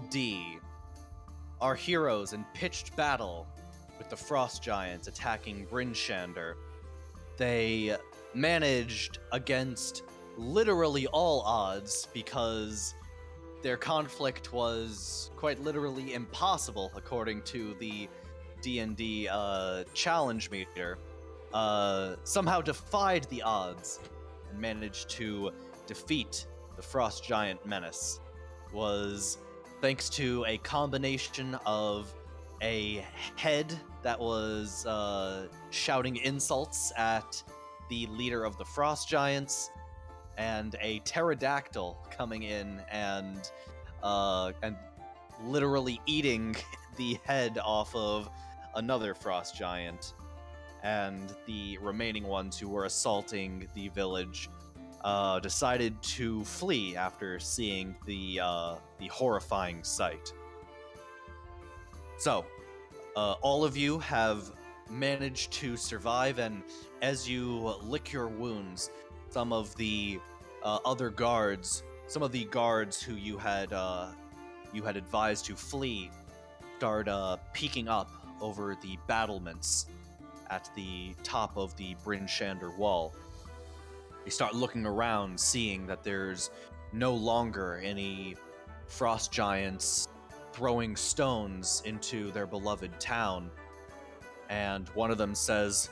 D&D, our heroes in pitched battle with the Frost Giants attacking Bryn Shander, they managed against literally all odds because their conflict was quite literally impossible according to the D&D challenge meter, somehow defied the odds and managed to defeat the Frost Giant menace. Was thanks to a combination of a head that was shouting insults at the leader of the Frost Giants, and a pterodactyl coming in and literally eating the head off of another Frost Giant, and the remaining ones who were assaulting the village decided to flee after seeing the horrifying sight. So, all of you have managed to survive, and as you lick your wounds, some of the other guards, some of the guards who you had advised to flee, start peeking up over the battlements at the top of the Bryn Shander wall. They start looking around, seeing that there's no longer any Frost Giants throwing stones into their beloved town. And one of them says,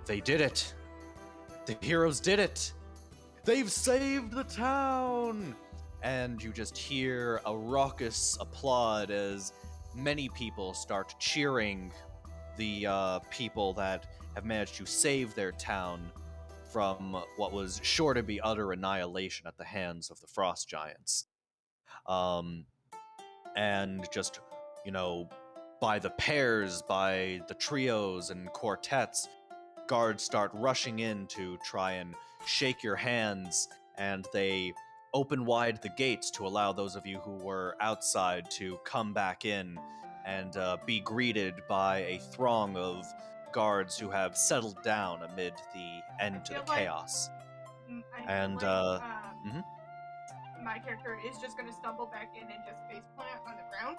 "They did it! The heroes did it! They've saved the town!" And you just hear a raucous applaud as many people start cheering the people that have managed to save their town from what was sure to be utter annihilation at the hands of the Frost Giants. And just, by the pairs, by the trios and quartets, guards start rushing in to try and shake your hands, and they open wide the gates to allow those of you who were outside to come back in and be greeted by a throng of guards who have settled down amid the end to the chaos. My character is just going to stumble back in and just faceplant on the ground.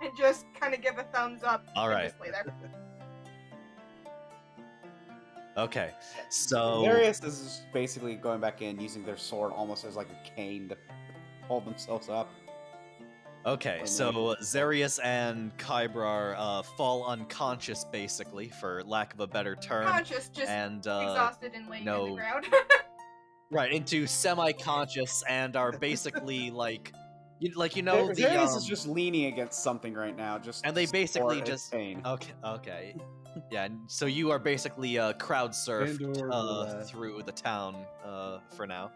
And just kind of give a thumbs up. All right. Just lay there. Okay, so Darius is basically going back in, using their sword almost as like a cane to hold themselves up. Okay, so Zarius and Kybrar fall unconscious, basically, for lack of a better term. Conscious, just exhausted and laying on the ground. Right, into semi-conscious, and are basically Zarius is just leaning against something right now, and they basically just pain. Okay. Yeah, so you are basically crowd surfed through the town for now.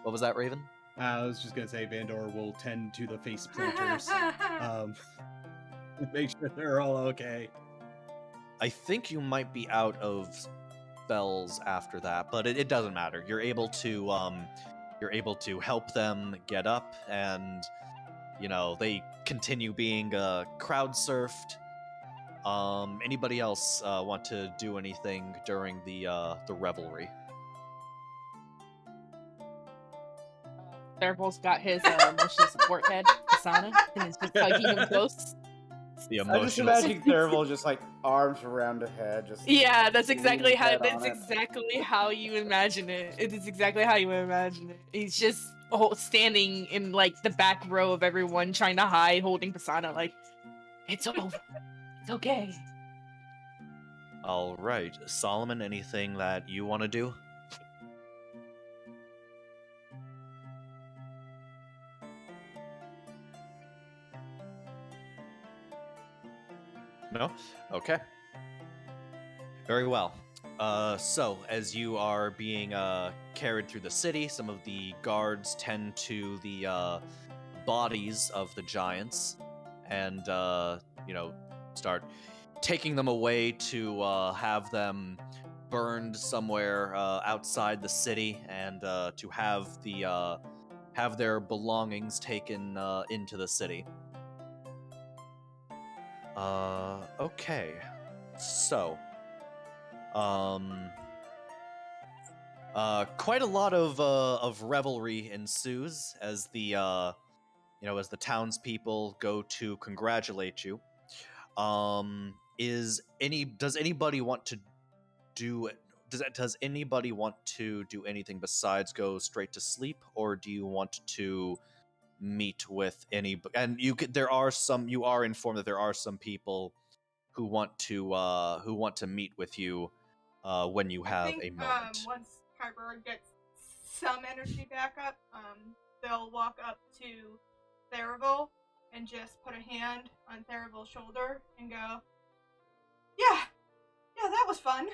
What was that, Raven? I was just gonna say Vandor will tend to the face planters, make sure they're all okay. I think you might be out of spells after that, but it doesn't matter. You're able to help them get up, and they continue being crowd surfed. Anybody else want to do anything during the revelry? Thurbol's got his emotional support head, Kasana, and is just hugging him close. I just imagine Thurble just like arms around a head, just that's exactly how you imagine it. It is exactly how you imagine it. He's just standing in like the back row of everyone, trying to hide, holding Kasana like, it's over. It's okay. All right, Solomon, anything that you want to do? No? Okay. Very well. So, as you are being carried through the city, some of the guards tend to the bodies of the giants and, start taking them away to have them burned somewhere outside the city, and to have their belongings taken into the city. Okay. So, quite a lot of revelry ensues as the as the townspeople go to congratulate you, does anybody want to do does anybody want to do anything besides go straight to sleep, or do you want to meet with any? And you are informed that there are some people who want to meet with you when you I have think a moment. once Kyber gets some energy back up, they'll walk up to Theravel and just put a hand on Theravel's shoulder and go, "Yeah, that was fun."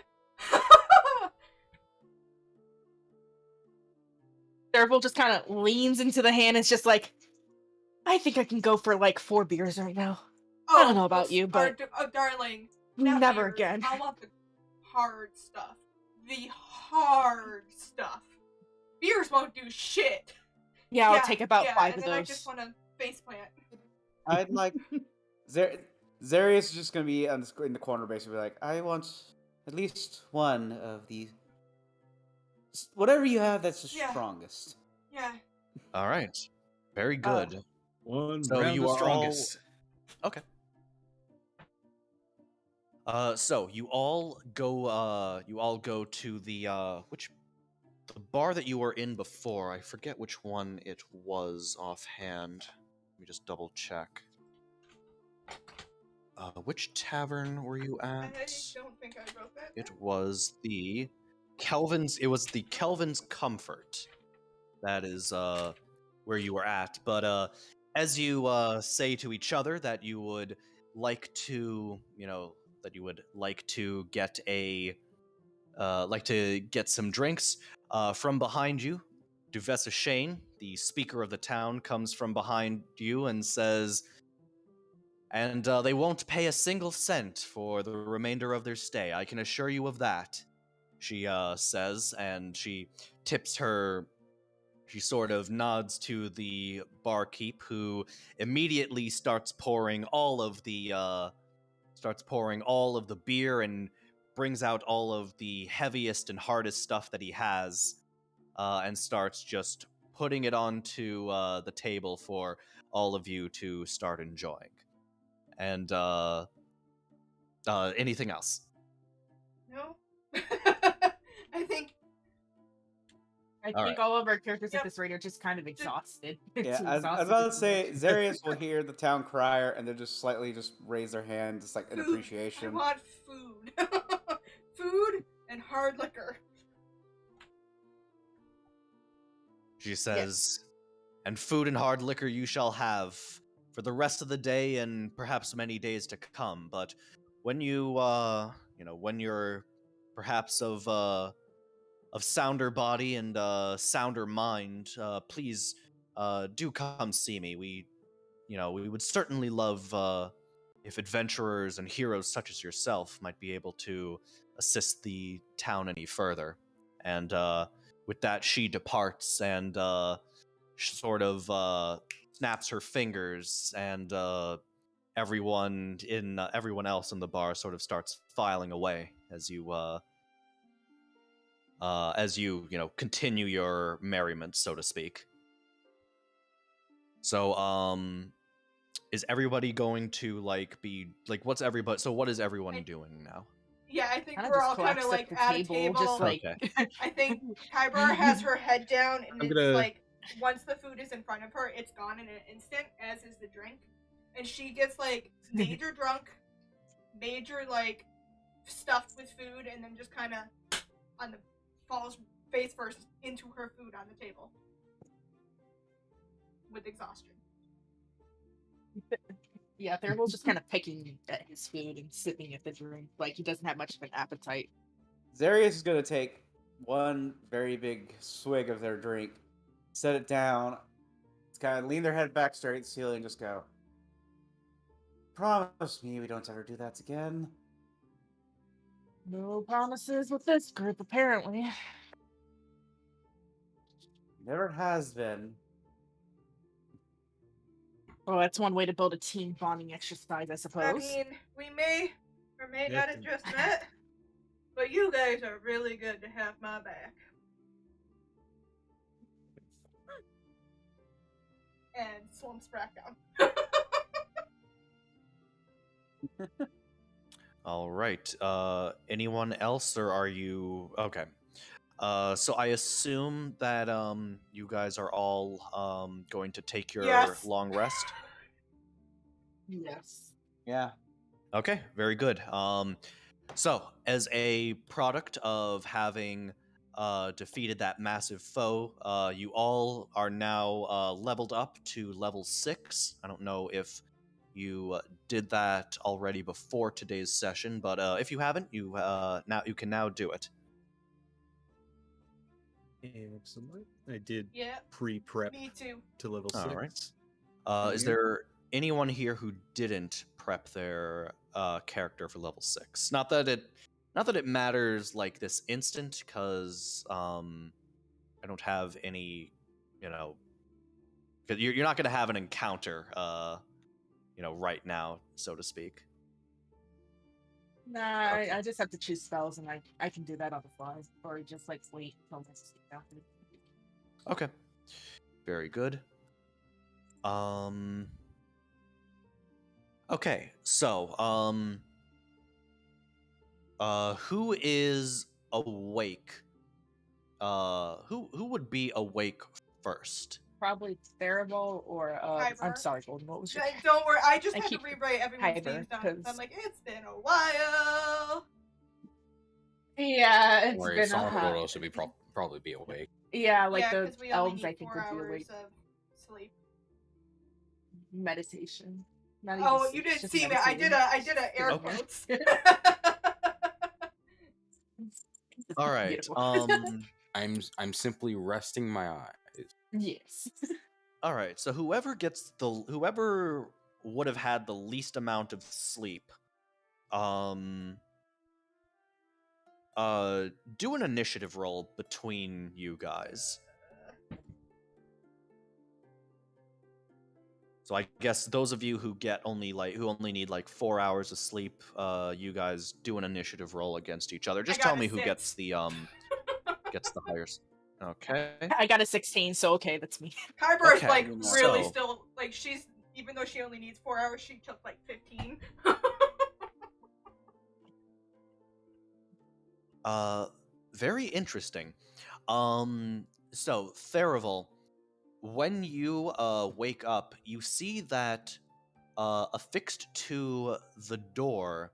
Dervil just kind of leans into the hand. It's just like, I think I can go for like 4 beers right now. I don't know about you, but darling, not never beers. again. I want the hard stuff. The hard stuff. Beers won't do shit. Yeah, I'll take about 5 and of then I those. just want to faceplant. I'd like Zarius is just gonna be in the corner, basically like, I want at least one of the whatever you have that's the Yeah. strongest. Yeah. All right, very good. One So round you of are strongest. Okay. So you all go to the the bar that you were in before. I forget which one it was offhand. Let me just double check. Which tavern were you at? I don't think I wrote that. It was the Kelvin's. It was the Kelvin's Comfort. That is where you were at. But as you say to each other that you would like to, get some drinks from behind you, Duvessa Shane, the speaker of the town, comes from behind you and says, and they won't pay a single cent for the remainder of their stay. I can assure you of that, she says, and she tips her. She sort of nods to the barkeep, who immediately starts pouring all of the beer and brings out all of the heaviest and hardest stuff that he has, and starts just putting it onto the table for all of you to start enjoying. And anything else? No. I think. I think all of our characters Yep. at this rate are just kind of exhausted. Yeah, Too I was exhausted about to do say much. Zarius will hear the town crier and then just slightly just raise their hand, just like in Food. appreciation. I want food. Food and hard liquor. She says, and food and hard liquor you shall have for the rest of the day and perhaps many days to come. But when when you're perhaps of sounder body and sounder mind, please do come see me. We would certainly love if adventurers and heroes such as yourself might be able to assist the town any further. And with that, she departs and sort of snaps her fingers, and everyone else in the bar sort of starts filing away as you continue your merriment, so to speak. So is everybody going to be what's everybody? So what is everyone doing now? Yeah, I think Kinda we're just all kind of collapsed like at the at a table, table. just like Okay. I think Kyber has her head down, and I'm it's gonna- like once the food is in front of her, it's gone in an instant, as is the drink. And she gets like major drunk, major like stuffed with food, and then just kind of falls face first into her food on the table with exhaustion. yeah, Theravel's just kind of picking at his food and sipping at the drink, like he doesn't have much of an appetite. Zarius is gonna take one very big swig of their drink, set it down, just kind of lean their head back straight at the ceiling, and just go, "Promise me we don't ever do that again." No promises with this group, apparently. Never has been. Well, that's one way to build a team bonding exercise, I suppose. I mean, we may or may not have Yes. just met, but you guys are really good to have my back. and slumps back down. All right. Anyone else, or are you okay? So I assume that you guys are all going to take your Yes. long rest. Yes. Yeah. Okay, very good. So as a product of having defeated that massive foe, you all are now leveled up to level 6. I don't know if you did that already before today's session, but if you haven't, you can now do it. Excellent. I did Yeah, pre-prep me too. to level All 6. right. Is You? there anyone here who didn't prep their character for level 6? Not that it matters like this instant, because I don't have any, you know, because you're not going to have an encounter, right now, so to speak. Nah, Okay. I just have to choose spells, and I can do that on the fly, or just like wait until next after. Okay. Very good. Okay, so who is awake? Who would be awake first? Probably Therival or I'm Kyber. sorry, Golden. What was your? Don't worry, I just I had to keep rewrite everyone's Kyber, names down. 'cause- I'm like, it's been a while. Yeah, Don't it's worry, been a some hot. will should be probably be awake. Yeah, like Yeah, the because we only elves, need I think 4 would be hours awake. of sleep. Meditation. Not Oh, even you sleep, didn't just see me. I did meditating. a air Okay. quotes. All right. Beautiful. I'm simply resting my eyes. Yes. All right. So whoever would have had the least amount of sleep, do an initiative roll between you guys. So I guess those of you who only need like 4 hours of sleep, you guys do an initiative roll against each other. Just got tell a me who 6. gets the highest. Okay. I got a 16, so okay, that's me. Kyber is Okay, like really so- still like she's even though she only needs 4 hours, she took like 15. Very interesting. So Therival, when you wake up, you see that affixed to the door,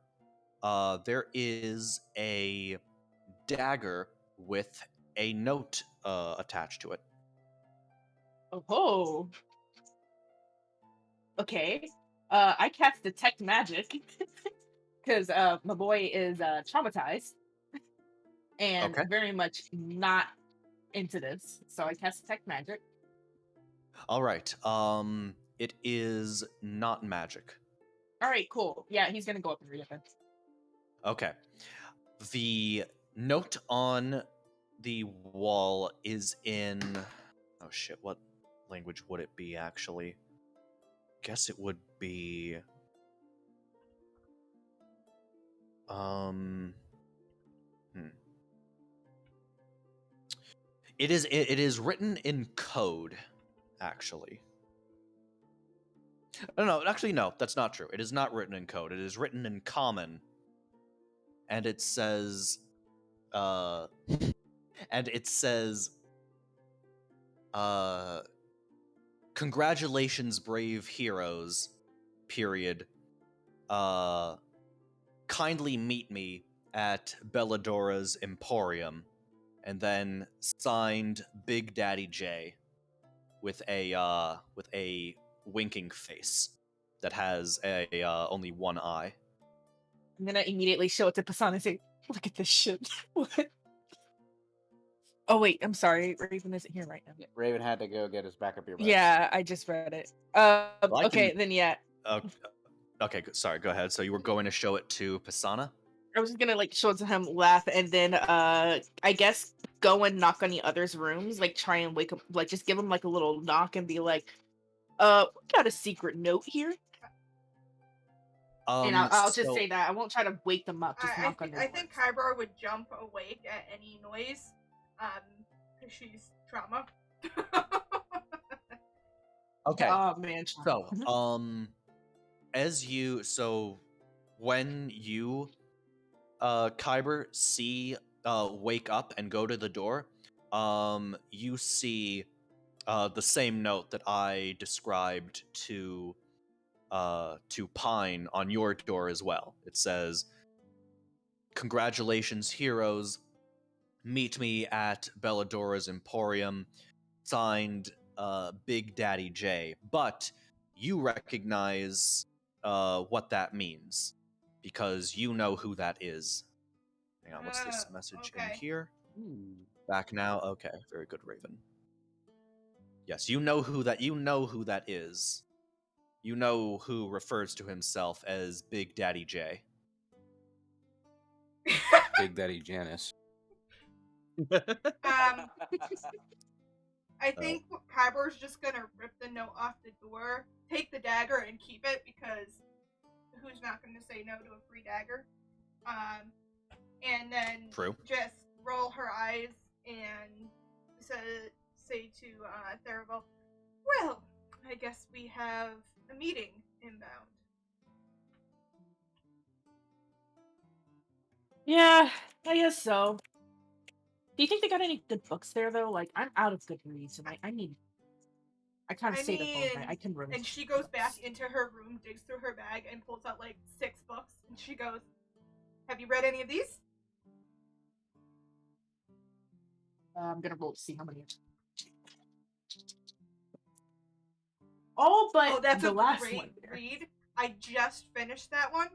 there is a dagger with a note attached to it. Oh. Okay. I cast detect magic because my boy is traumatized and Okay. very much not into this. So I cast detect magic. All right. It is not magic. All right, cool. Yeah, he's gonna go up and read it then. Okay. The note on the wall is in. Oh shit! What language would it be actually? Guess it would be. It is written in code, actually. No, actually, no, that's not true. It is not written in code. It is written in common, and it says, uh, congratulations, brave heroes. Period. Kindly meet me at Belladora's Emporium, and then signed Big Daddy J with a winking face that has a only one eye. I'm gonna immediately show it to Pasana and say, "Look at this shit." What? Oh wait, I'm sorry. Raven isn't here right now. Raven had to go get his backup earbuds. Yeah, I just read it. Okay, then yeah. Okay, sorry. Go ahead. So you were going to show it to Pisana? I was just gonna like show it to him, laugh, and then I guess go and knock on the others' rooms, like try and wake up, like just give him like a little knock and be like, we got a secret note here. And I'll just say that. I won't try to wake them up. Just knock on their I doors. think Kyber would jump awake at any noise, because she's trauma. Okay. Oh man. So, when you, Kyber, wake up and go to the door, you see, the same note that I described to Pine on your door as well. It says, "Congratulations, heroes. Meet me at Belladora's Emporium. Signed, Big Daddy J." But you recognize what that means because you know who that is. Hang on, what's this message in Okay. here? Back now. Okay, very good, Raven. Yes, you know who that is. You know who refers to himself as Big Daddy J. Big Daddy Janice. I think Kyber's just gonna rip the note off the door, take the dagger, and keep it because who's not gonna say no to a free dagger? And then True. just roll her eyes and say to Theravel, "Well, I guess we have a meeting inbound." Yeah, I guess so. Do you think they got any good books there though? Like, I'm out of Goodreads, and I kind of I stayed up all night. I mean, can really. and she goes back into her room, digs through her bag, and pulls out like 6 books, and she goes, "Have you read any of these?" I'm gonna roll to see how many. Oh, but Oh, that's the a last great one there. read. I just finished that one.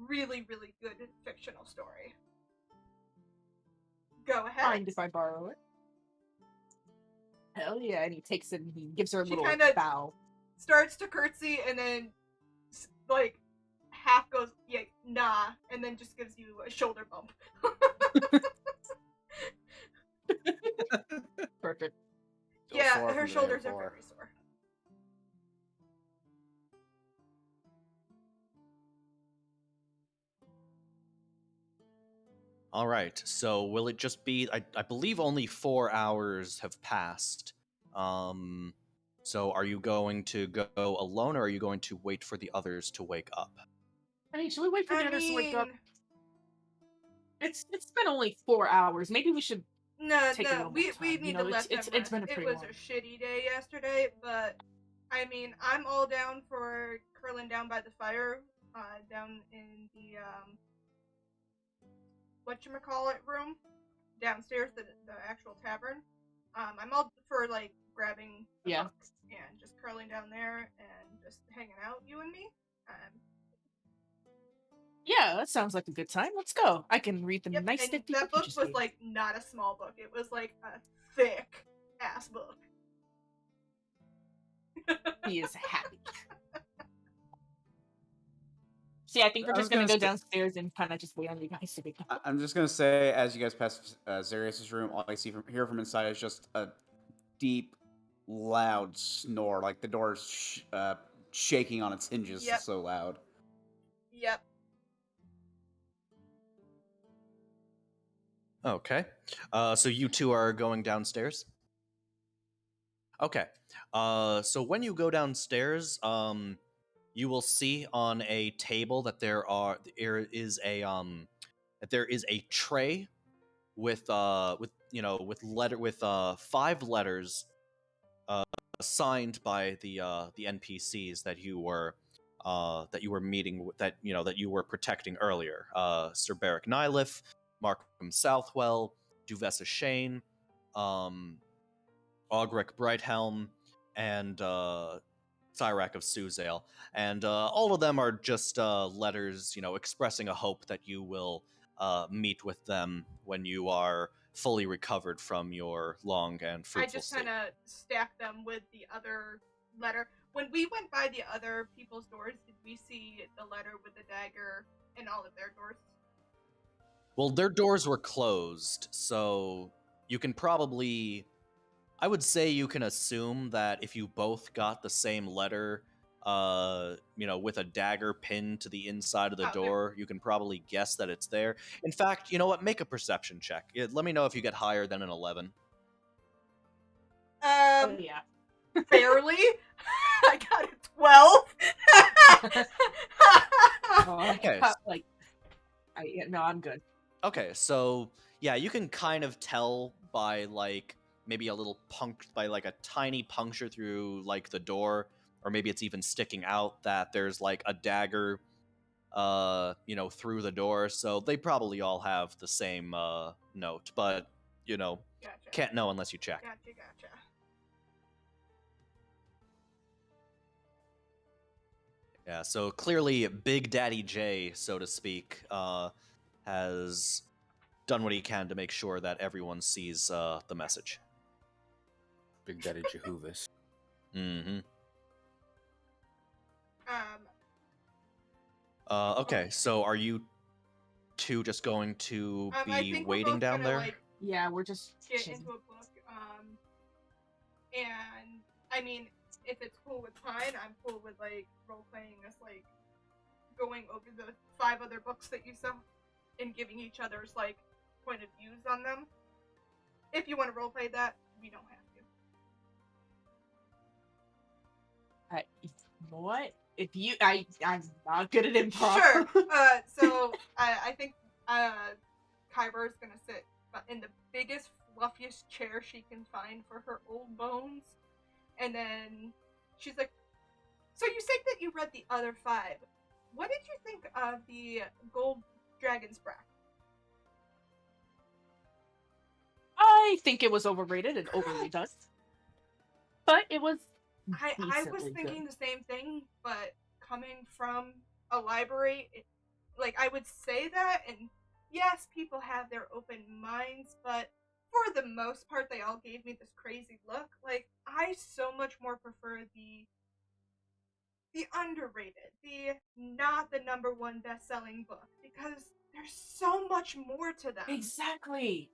Really, really good fictional story. Go ahead. Mind if I borrow it? Hell yeah! And he takes it and he gives her a She little kinda bow. Starts to curtsy and then like half goes, "Yeah, nah," and then just gives you a shoulder bump. Perfect. Feel Yeah, sore her from the day shoulders are before. very sore. All right. So will it just be? I believe only 4 hours have passed. So are you going to go alone, or are you going to wait for the others to wake up? I mean, should we wait for the I others to wake up? mean, It's been only 4 hours. Maybe we should no, take a little more we time. need to let them It's rest. been a It pretty was long. a shitty day yesterday, but I mean, I'm all down for curling down by the fire, down in the whatchamacallit room downstairs, the actual tavern. I'm all for like grabbing a Yeah. book and just curling down there and just hanging out, you and me. Yeah, that sounds like a good time. Let's go. I can read the Yep, nice and nifty that book you book just was gave. like not a small book. It was like a thick ass book. He is happy. See, I think we're I was just gonna gonna go say- downstairs and kind of just wait on you guys to wake up. I'm just gonna say, as you guys pass Zarius's room, all I hear from inside is just a deep, loud snore, like the door's shaking on its hinges. Yep. It's so loud. Yep. Okay. So you two are going downstairs? Okay. So when you go downstairs, you will see on a table that there is a tray with 5 letters signed by the NPCs that you were meeting with, that you were protecting earlier. Sir Beric Nylith, Markham Southwell, Duvessa Shane, Augrek Brighthelm, and Cyrac of Suzale. And all of them are just letters, expressing a hope that you will meet with them when you are fully recovered from your long and I fruitful just sleep. kind of stacked them with the other letter. When we went by the other people's doors, did we see the letter with the dagger in all of their doors? Well, their doors were closed, so you can probably, I would say you can assume that if you both got the same letter, with a dagger pinned to the inside of the Oh, door, you can probably guess that it's there. In fact, you know what? Make a perception check. Let me know if you get higher than an 11. Oh yeah. Barely. I got a 12. Oh, I Okay. got, like, no, I'm good. Okay, so yeah, you can kind of tell by like maybe a little by like a tiny puncture through like the door, or maybe it's even sticking out that there's like a dagger through the door. So they probably all have the same note, but Gotcha. can't know unless you check. Gotcha. Yeah, so clearly Big Daddy J, so to speak, has done what he can to make sure that everyone sees the message. Big Daddy Jehovah's. Mm-hmm. Okay, Oh. so are you two just going to I be think we're waiting both down gonna there? like Yeah, we're just get chilling. into a book. And I mean, if it's cool with Pine, I'm cool with like role playing us like going over the 5 other books that you saw and giving each other's like point of views on them. If you want to roleplay that, we don't have to. You know what? If you, I'm not good at improv. Sure. So I think Kyber is gonna sit in the biggest, fluffiest chair she can find for her old bones, and then she's like, "So you said that you read the other 5. What did you think of the Gold Dragon's Breath?" I think it was overrated and overly done, but it was. I was thinking the same thing, but coming from a library, like I would say that, and yes, people have their open minds, but for the most part, they all gave me this crazy look. Like I so much more prefer the underrated, the not the #1 best-selling book, because there's so much more to them. Exactly.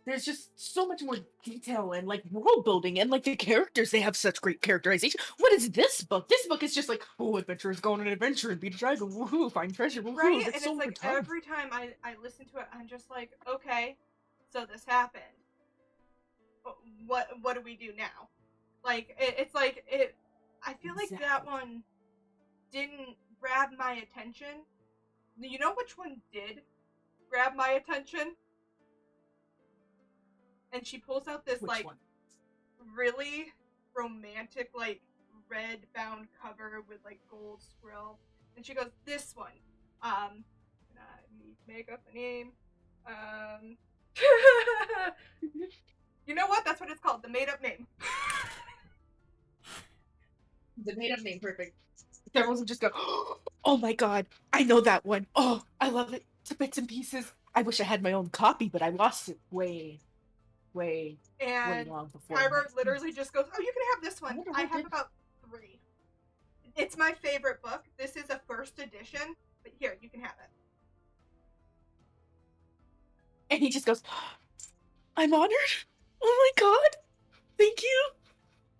There's just so much more detail and like world building, and like the characters, they have such great characterization. What is this book? This book is just like, oh, adventurers go on an adventure and beat a dragon, woohoo, find treasure, woohoo. Right? That's And so it's like overtime. every time I listen to it, I'm just like, okay, so this happened. What do we do now? Like it's like it. I feel like that Exactly. one didn't grab my attention. You know which one did grab my attention? And she pulls out this Which like one? really romantic like red bound cover with like gold squirrel, and she goes, "This one." And I need to make up a name. You know what? That's what it's called. The made up name. The made up name, perfect. There wasn't just go, oh my god, I know that one. Oh, I love it to bits and pieces. I wish I had my own copy, but I lost it way And long before. Kyber literally just goes, "Oh, you can have this one. wonder I who have did- about 3. It's my favorite book. This is a first edition, but here, you can have it." And he just goes, I'm honored. Oh my god, thank you.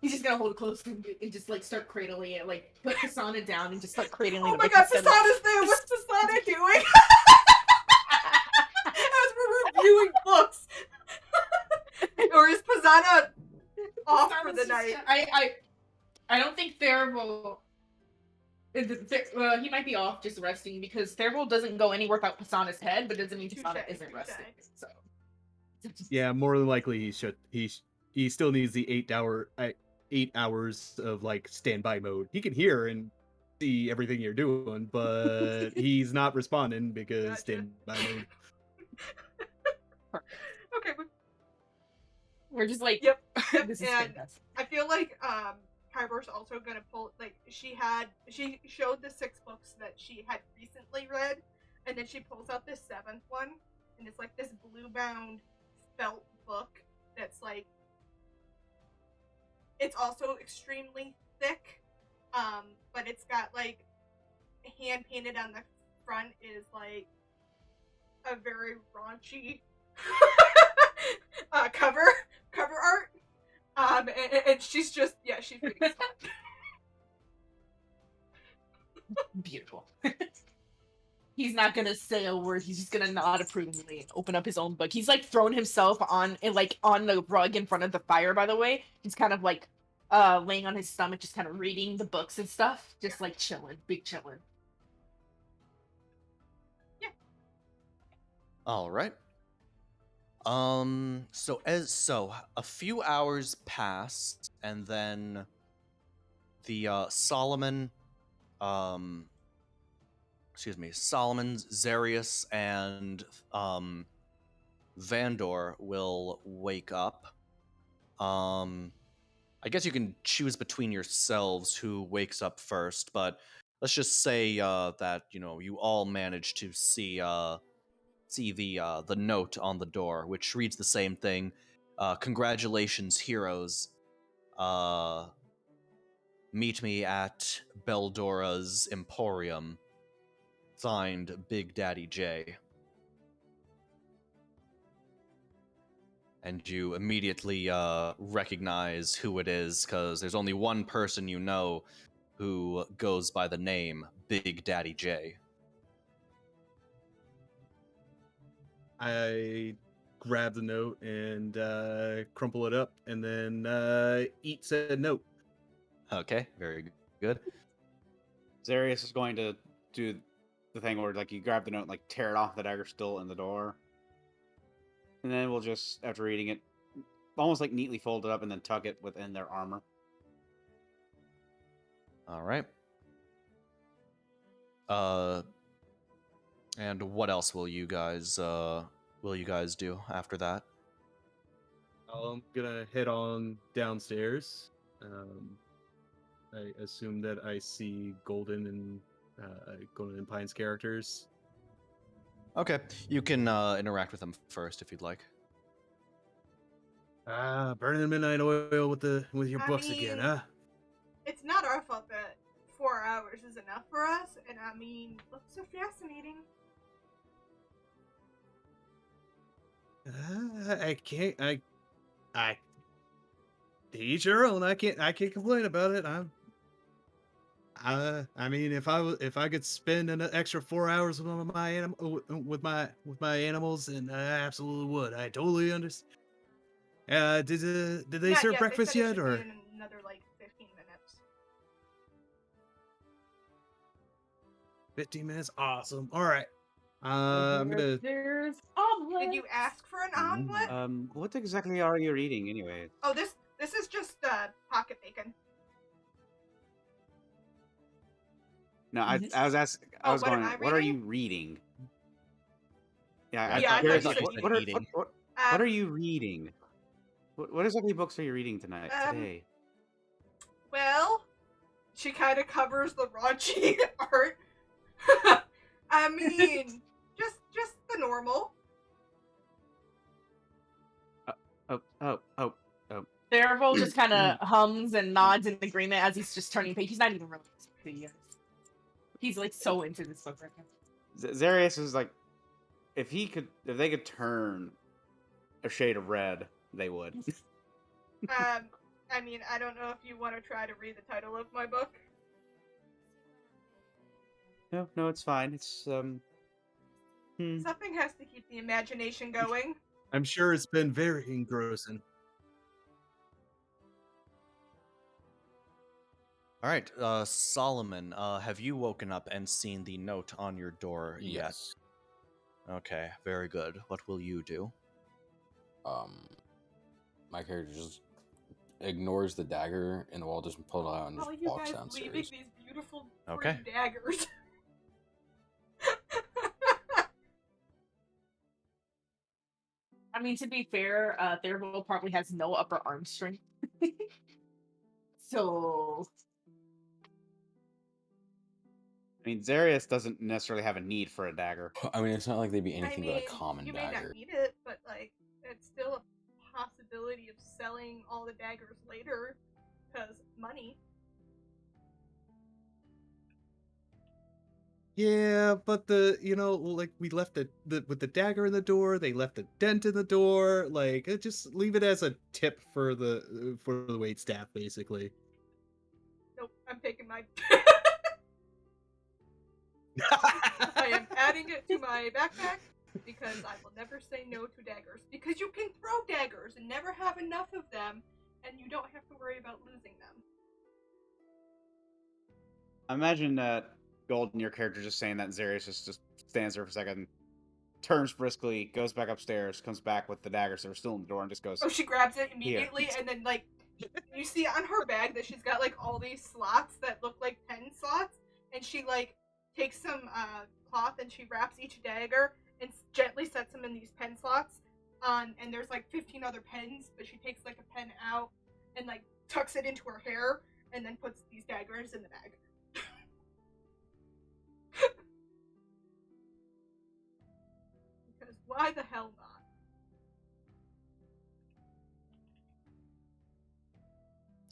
He's just gonna hold it close and just like start cradling it, like put Kasana down and just start cradling Oh it. my like, god, instead of- Pasana's there! What's Pasana doing? As we're reviewing books! Or is Pasana off for Kasana's the just- night? I don't think Therival. He might be off just resting because Therival doesn't go anywhere without Pasana's head, but doesn't mean Pasana Touche, isn't touche. resting. So Yeah, more than likely he still needs the 8 hours of like standby mode. He can hear and see everything you're doing, but he's not responding because Gotcha. standby mode. Okay, but we're just like, yep. this is And fantastic. I feel like Kyber's also gonna pull, like, she showed the 6 books that she had recently read, and then she pulls out this 7th one, and it's like this blue bound felt book that's like, it's also extremely thick, but it's got like hand painted on the front is like a very raunchy cover art. And she's just, yeah, she's pretty smart. Beautiful. He's not gonna say a word. He's just gonna nod approvingly and open up his own book. He's like thrown himself on and like on the rug in front of the fire. By the way, he's kind of like laying on his stomach, just kind of reading the books and stuff, just like chilling, big chilling. All right. So a few hours pass, and then the Solomon, Zarius, and Vandor will wake up. I guess you can choose between yourselves who wakes up first, but let's just say that you all manage to see the note on the door, which reads the same thing. Congratulations, heroes. Meet me at Beldora's Emporium. Signed, Big Daddy J. And you immediately recognize who it is, because there's only one person you know who goes by the name Big Daddy J. I grab the note and crumple it up, and then eat said note. Okay, very good. Zarius is going to do the thing where like you grab the note and like tear it off, the dagger still in the door. And then we'll just, after reading it, almost like neatly fold it up and then tuck it within their armor. All right. And what else will you guys do after that? I'm gonna head on downstairs. I assume that I see Golden and Pine's characters. Okay, you can interact with them first if you'd like. Burning the midnight oil with your I books again, mean- huh? It's not our fault that 4 hours is enough for us, and I mean, books are fascinating. I can't. I. To each your own. I can't complain about it. I mean, if I could spend an extra 4 hours with my animals, then I absolutely would. I totally understand. Did they Not serve yet, breakfast they said it yet, should or be in another, like, 15 minutes. 15 minutes? Awesome. All right. I'm gonna. There's omelets. Did you ask for an omelet? What exactly are you reading anyway? Oh, this is just pocket bacon. No, I Mhm. was asking. I Oh, was what am going. I What are reading? you reading? Yeah, I Yeah, I'm I curious. thought you Like, said what eating. are you reading? What exactly books are you reading tonight? Today? Well, she kind of covers the raunchy art. I mean, just the normal. Oh. Therival just kind of hums and nods in agreement as he's just turning page. He's not even really listening to you. He's like so into this book right now. Zarius is like, if they could turn a shade of red, they would. I mean, I don't know if you want to try to read the title of my book. No, it's fine. It's Something has to keep the imagination going. I'm sure it's been very engrossing. All right, Solomon, have you woken up and seen the note on your door yet? Yes. Okay, very good. What will you do? My character just ignores the dagger in the wall, just pull it out and Oh, just you walks guys downstairs. leaving these beautiful Okay. pretty daggers. I mean, to be fair, Therival probably has no upper arm strength. So I mean, Zarius doesn't necessarily have a need for a dagger. I mean, it's not like they'd be anything I mean, but a common you dagger. may not need it, but like, it's still a possibility of selling all the daggers later, because money. Yeah, but like we left the with the dagger in the door, they left a dent in the door. Like, just leave it as a tip for the wait staff, basically. Nope, I'm taking my. I am adding it to my backpack because I will never say no to daggers. Because you can throw daggers and never have enough of them, and you don't have to worry about losing them. I imagine that Golden, your character, just saying that, and Zarius just stands there for a second, turns briskly, goes back upstairs, comes back with the daggers that are still in the door, and just goes, Oh, she grabs it immediately, and then, like, you see on her bag that she's got, like, all these slots that look like pen slots, and she, like, takes some cloth and she wraps each dagger and gently sets them in these pen slots. And there's, like, 15 other pens, but she takes, like, a pen out and, like, tucks it into her hair and then puts these daggers in the bag. Because why the hell not?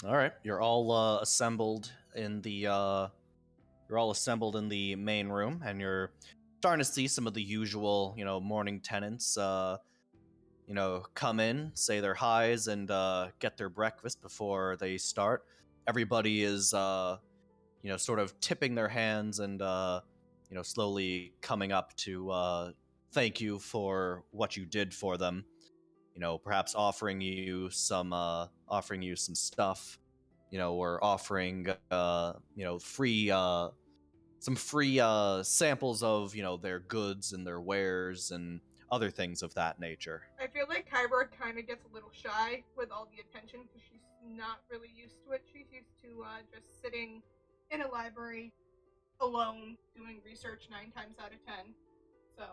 All right, you're all assembled in the main room, and you're starting to see some of the usual, morning tenants, come in, say their highs, and get their breakfast before they start. Everybody is, sort of tipping their hands and, slowly coming up to thank you for what you did for them. Perhaps offering you some stuff, or offering, free, some free samples of, their goods and their wares and other things of that nature. I feel like Kyber kind of gets a little shy with all the attention because she's not really used to it. She's used to just sitting in a library alone doing research 9 times out of 10. So.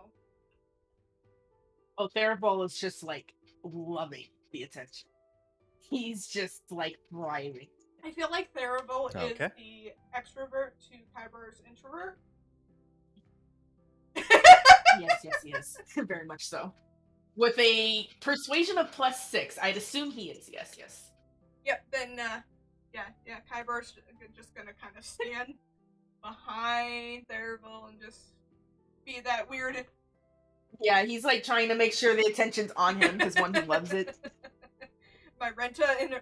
Oh, Therabol is just like loving the attention. He's just like thriving. I feel like Therabol is Okay. the extrovert to Kyber's introvert. Yes. Very much so. With a persuasion of +6, I'd assume he is. Yes. Yep, then, yeah, Kyber's just gonna kind of stand behind Therabol and just be that weird. Yeah, he's like trying to make sure the attention's on him because one, he loves it. My Renta in her.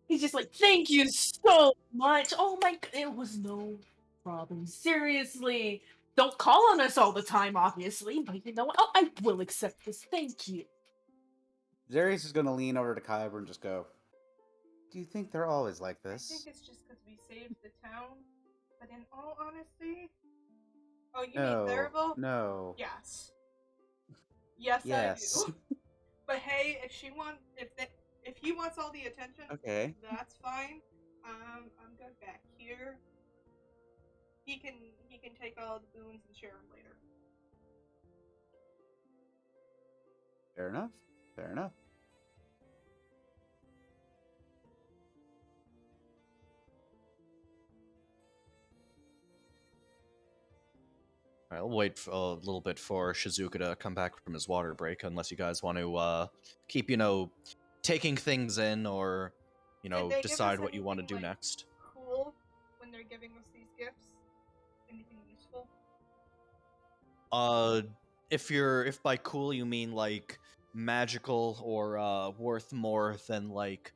He's just like, thank you so much. Oh my, it was no problem. Seriously. Don't call on us all the time, obviously, but you know what? Oh, I will accept this. Thank you. Zarius is going to lean over to Kyber and just go, do you think they're always like I this? think it's just because we saved the town. But in all honesty. Oh, you No, mean Therabol? no. Yes. Yes, Yes. I do. But hey, if he wants all the attention, Okay. that's fine. I'm good back here. He can take all the boons and share them later. Fair enough. All right, I'll wait for a little bit for Shizuka to come back from his water break, unless you guys want to keep, taking things in, or, Did they give decide us what you want to anything, do like, next. Cool when they're giving us these gifts? Anything useful? If by cool you mean like magical or worth more than like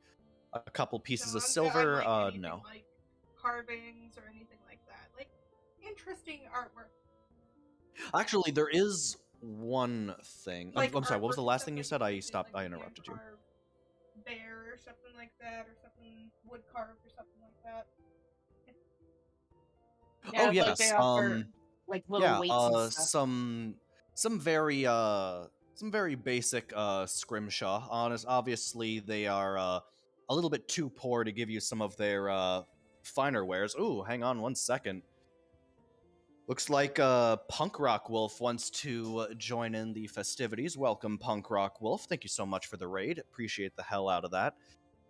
a couple pieces of I silver, like anything no. like carvings or anything like that. Like interesting artwork. Actually, there is one thing. Like I'm sorry. What was the artwork and last stuff thing you that said? can I use, stopped. like I a interrupted you. hand-carved bear or something like that, or something wood carved or something like that. Yeah, Oh like they yes. offer like little Yeah. weights and stuff. Some very basic scrimshaw. Obviously they are a little bit too poor to give you some of their finer wares. Ooh, hang on one second. Looks like Punk Rock Wolf wants to join in the festivities. Welcome, Punk Rock Wolf. Thank you so much for the raid. Appreciate the hell out of that.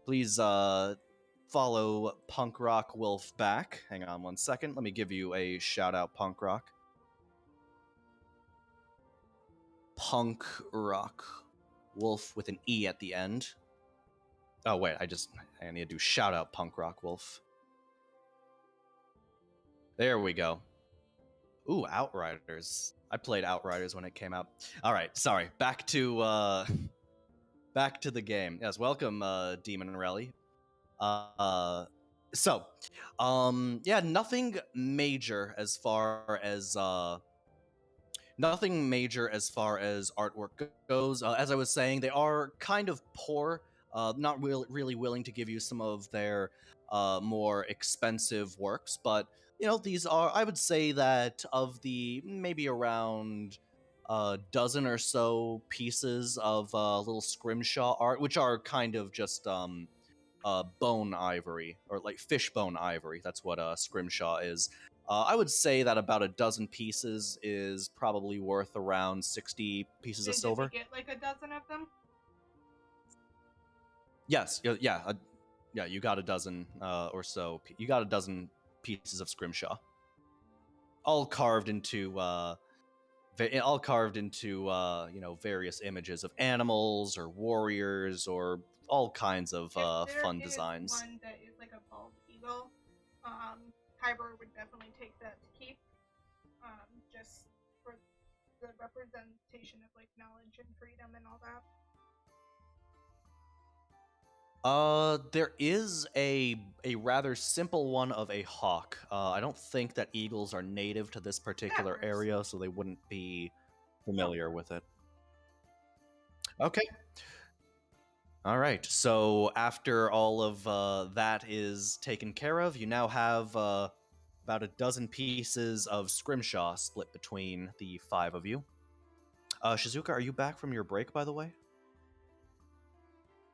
Please follow Punk Rock Wolf back. Hang on one second. Let me give you a shout out, Punk Rock. Punk Rock Wolf with an E at the end. Oh, wait. I need to do shout out Punk Rock Wolf. There we go. Ooh, Outriders. I played Outriders when it came out. All right, sorry. Back to the game. Yes, welcome, Demon Relly. So, yeah, nothing major as far as artwork goes. As I was saying, they are kind of poor. Not really willing to give you some of their more expensive works, but these are. I would say that of the maybe around a dozen or so pieces of little scrimshaw art, which are kind of just bone ivory or like fish bone ivory. That's what scrimshaw is. I would say that about a dozen pieces is probably worth around 60 pieces of And did we silver. get like a dozen of them? Yes, yeah, you got a dozen or so. You got a dozen pieces of scrimshaw, all carved into various images of animals or warriors or all kinds of If there fun is designs. one that is like a bald eagle, Kyber would definitely take that to keep, just for the representation of like knowledge and freedom and all that. There is a rather simple one of a hawk. I don't think that eagles are native to this particular works. area, so they wouldn't be familiar with it. Okay. All right. So after all of that is taken care of, you now have about a dozen pieces of scrimshaw split between the five of you. Shizuka, are you back from your break, by the way?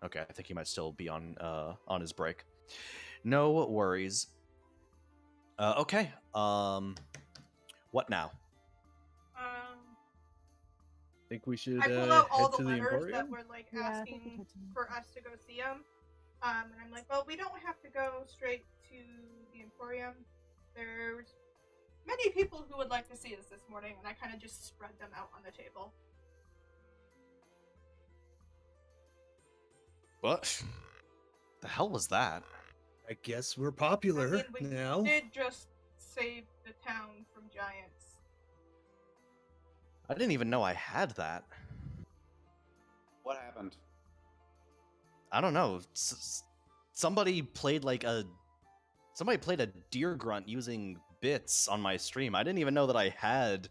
Okay, I think he might still be on his break. No worries. Okay. What now? I think we should I pulled out all head the to the letters that Emporium. were like Yeah, I think asking we had to. for us to go see them. And I'm like, well, we don't have to go straight to the Emporium. There's many people who would like to see us this morning, and I kind of just spread them out on the table. What? The hell was that? I guess we're popular I mean, we now. did just save the town from giants. I didn't even know I had that. What happened? I don't know. Somebody played a deer grunt using bits on my stream. I didn't even know that I had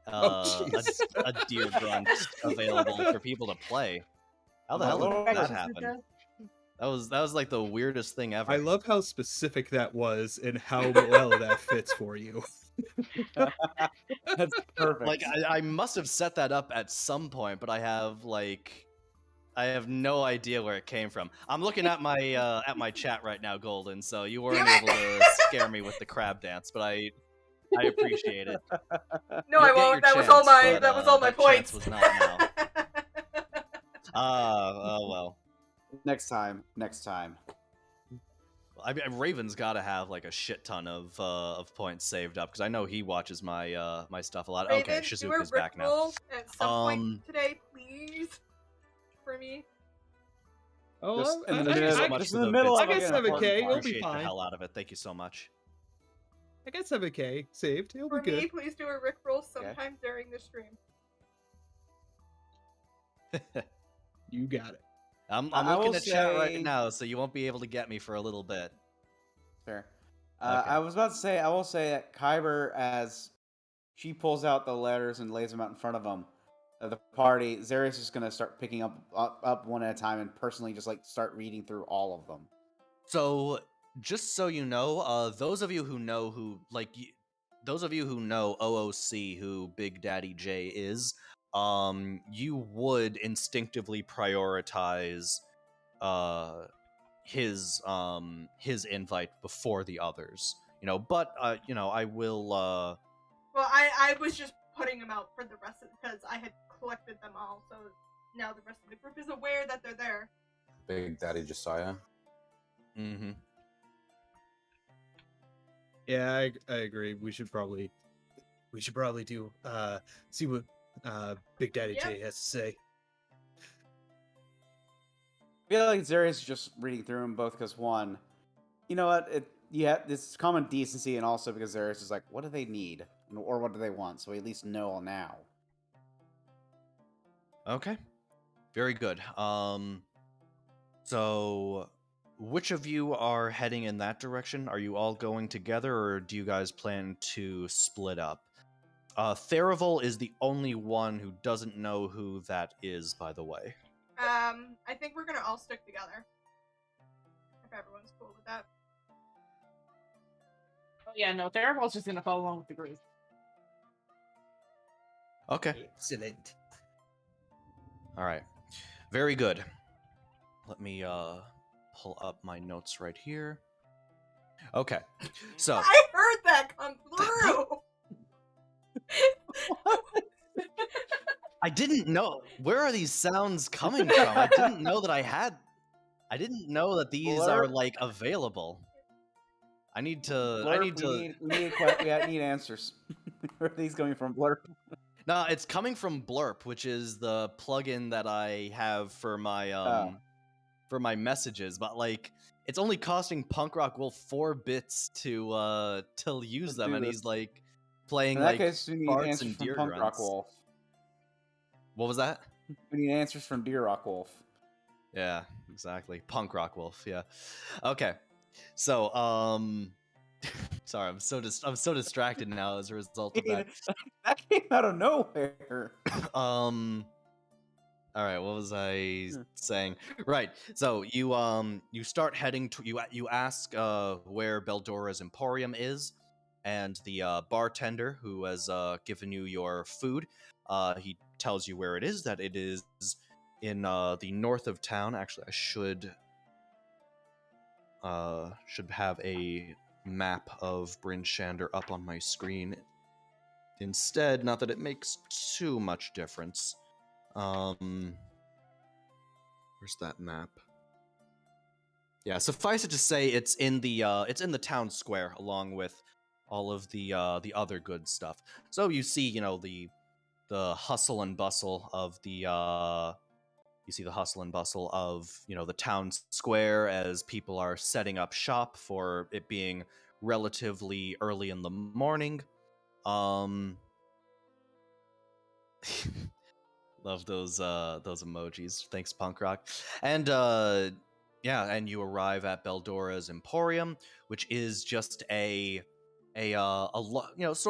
jeez. a deer grunt available for people to play. How the My hell did lord. that happen? That was like the weirdest thing ever. I love how specific that was and how well that fits for you. That's perfect. Like I must have set that up at some point, but I have no idea where it came from. I'm looking at my chat right now, Golden. So you weren't able to scare me with the crab dance, but I appreciate it. No, You'll I get your won't. That was chance, all my but, that was all my that points. chance was not now. Oh well. Next time. Next time. I mean, Raven's got to have like a shit ton of points saved up because I know he watches my my stuff a lot. Raven, Okay, do a Shizuka's back now. Rickroll at some point today, please, for me. Oh, Just in the Thank you middle, so much just for in the the middle bits. of I guess an 7K, important it'll part. be Appreciate the fine. hell out of it. Thank you so much. I got 7K saved. It'll For be good. me, please do a Rickroll sometime during the stream. You got it. I'm I looking will at chat right say- now, so you won't be able to get me for a little bit. Fair. Okay. I was about to say, I will say that Kyber, as she pulls out the letters and lays them out in front of them, the party, Zarius is going to start picking up one at a time and personally just like start reading through all of them. So, just so you know, those of you who know OOC, who Big Daddy J is, you would instinctively prioritize his invite before the others. But I will. Well, I was just putting them out for the rest of because I had collected them all, so now the rest of the group is aware that they're there. Big Daddy Josiah. Mm-hmm. Yeah, I agree. We should probably do see what Big Daddy Yep. J has to say. I feel like Zarius is just reading through them both because one, you know what? This common decency, and also because Zarius is like, what do they need or what do they want? So we at least know now. Okay. Very good. So which of you are heading in that direction? Are you all going together, or do you guys plan to split up? Therival is the only one who doesn't know who that is, by the way. I think we're gonna all stick together. If everyone's cool with that. Oh, yeah, no, Theravol's just gonna follow along with the group. Okay. Excellent. All right. Very good. Let me pull up my notes right here. Okay. So I heard that come through. I didn't know. Where are these sounds coming from? I didn't know that I didn't know that these are Blurb. like available. I need to Blurb, we need answers. Where are these coming from, Blurb? No, it's coming from Blurp, which is the plugin that I have for my messages, but like it's only costing Punk Rock Wolf 4 bits to use them, do and this. he's like playing In that like case, we need farts answers and from deer Punk Rock grunts. Wolf. What was that? We need answers from Deer Rock Wolf. Yeah, exactly. Punk Rock Wolf. Yeah. Okay. So sorry, I'm so distracted now as a result of that. That came out of nowhere. All right, what was I saying? Right. So you start heading to you ask where Beldora's Emporium is, and the bartender who has given you your food, he tells you where it is. That it is in the north of town. Actually, I should have a map of Bryn Shander up on my screen instead. Not that it makes too much difference. Where's that map? Yeah, suffice it to say, it's in the town square along with all of the other good stuff. So you see, the hustle and bustle of the the town square as people are setting up shop for it being relatively early in the morning. Love those emojis. Thanks, Punk Rock. And and you arrive at Beldora's Emporium, which is just sort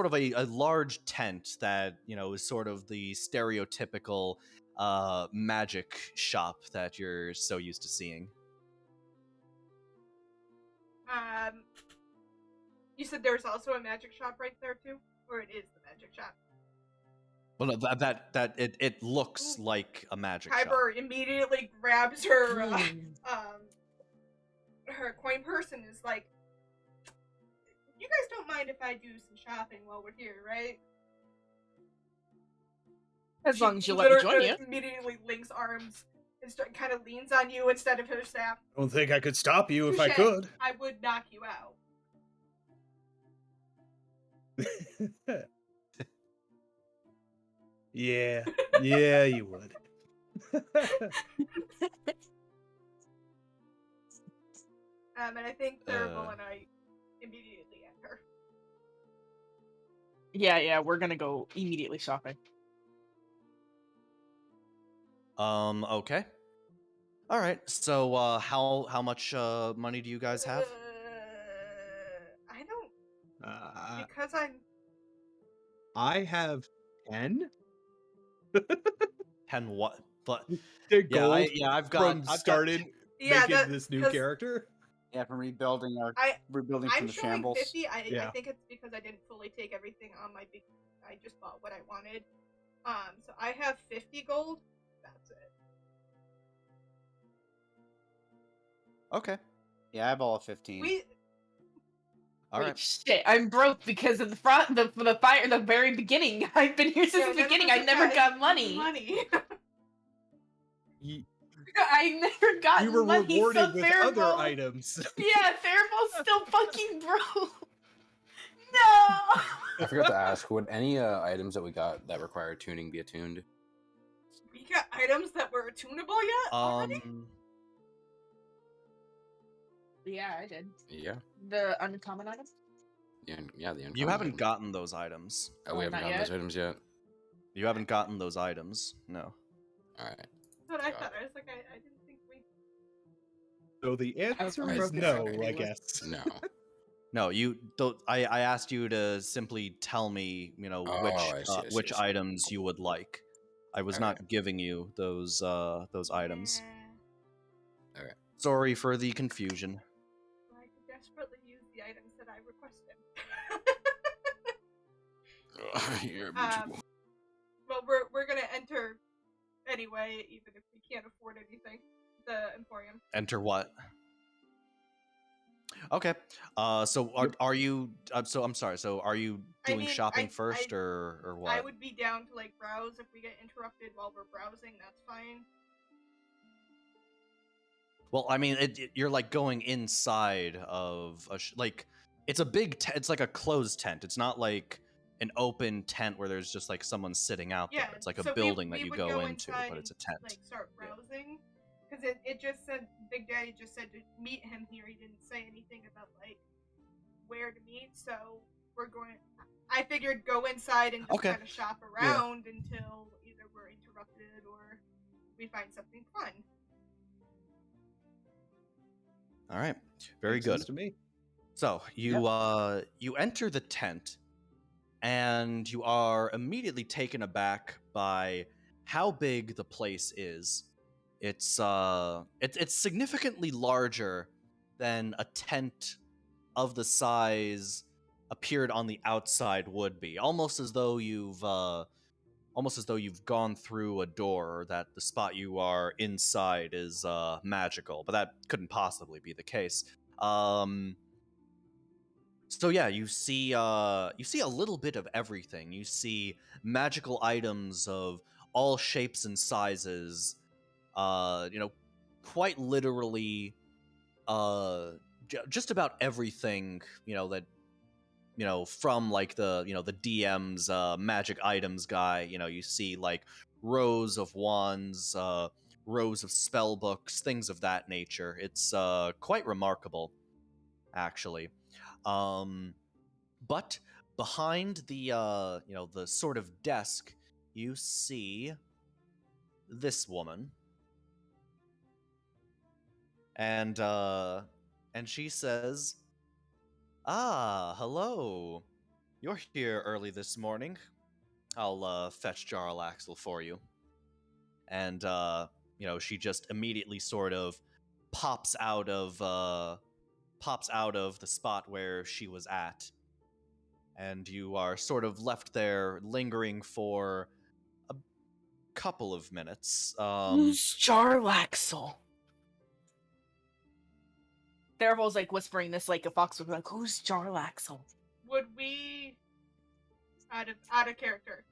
of a large tent that is sort of the stereotypical magic shop that you're so used to seeing. You said there was also a magic shop right there too, or it is the magic shop. Well, no, it looks like a magic shop. Kyber immediately grabs her her coin purse and is like, "You guys don't mind if I do some shopping while we're here, right?" As long as you let me join you. Immediately links arms and kind of leans on you instead of her staff. I don't think I could stop you if I Touche. could. I would knock you out. Yeah, you would. And I think Thurible and I immediately enter. Yeah, we're gonna go immediately shopping. Okay. All right. So, how much money do you guys have? I don't. Because I have 10. 10 what? But Gold I've started making this new character. Yeah, from rebuilding rebuilding I'm from the showing shambles. 50. I think it's because I didn't fully take everything on my big. I just bought what I wanted. So I have 50 gold. That's it. Okay. Yeah, I have all of 15. All right. Shit, I'm broke because of the very beginning. I've been here since the beginning. I never got money. I never got money. You were rewarded with Thurible, other items. Yeah, Thurible's still fucking broke. No. I forgot to ask, would any items that we got that require tuning be attuned? We got items that were tunable yet already? Yeah, I did. Yeah. The uncommon items? Yeah, the uncommon You haven't items. gotten those items. Oh, we haven't gotten those items yet? You haven't gotten those items, no. Alright. But I thought, I was like, I didn't think we... So the answer I'm is broken no, record I anyway. guess. No. No, you don't. I asked you to simply tell me, Oh, I see. I see. which I see. items you would like. I was Okay. not giving you those items. Yeah. Okay. Sorry for the confusion. I could desperately use the items that I requested. Yeah, me too. Well, we're gonna enter anyway, even if we can't afford anything. The Emporium. Enter what? Okay. So are you? So I'm sorry. So are you doing shopping first, or what? I would be down to like browse if we get interrupted while we're browsing. That's fine. Well, I mean, you're like going inside of like it's a big tent. It's like a closed tent. It's not like an open tent where there's just like someone sitting out Yeah, there. It's like a so building we that you would go go into, inside but it's a and, tent. like start Yeah. browsing, because it just said Big Daddy just said to meet him here. He didn't say anything about like where to meet, so we're going. I figured go inside and just Okay. kind of shop Yeah. around until either we're interrupted or we find something fun. All right. Very Makes good. sense to me. So you enter the tent, and you are immediately taken aback by how big the place is. It's significantly larger than a tent of the size appeared on the outside would be. Almost as though you've gone through a door, or that the spot you are inside is magical, but that couldn't possibly be the case. So yeah, you see a little bit of everything. You see magical items of all shapes and sizes. Quite literally, just about everything. That from like the DM's magic items guy. You see like rows of wands, rows of spell books, things of that nature. It's quite remarkable, actually. But behind the sort of desk, you see this woman, and she says, "Ah, hello. You're here early this morning. I'll fetch Jarlaxle for you." And she just immediately sort of pops out of the spot where she was at, and you are sort of left there lingering for a couple of minutes. Who's Jarlaxle? Theravol's like whispering this like a fox would be like, who's Jarlaxle? Would we out of character?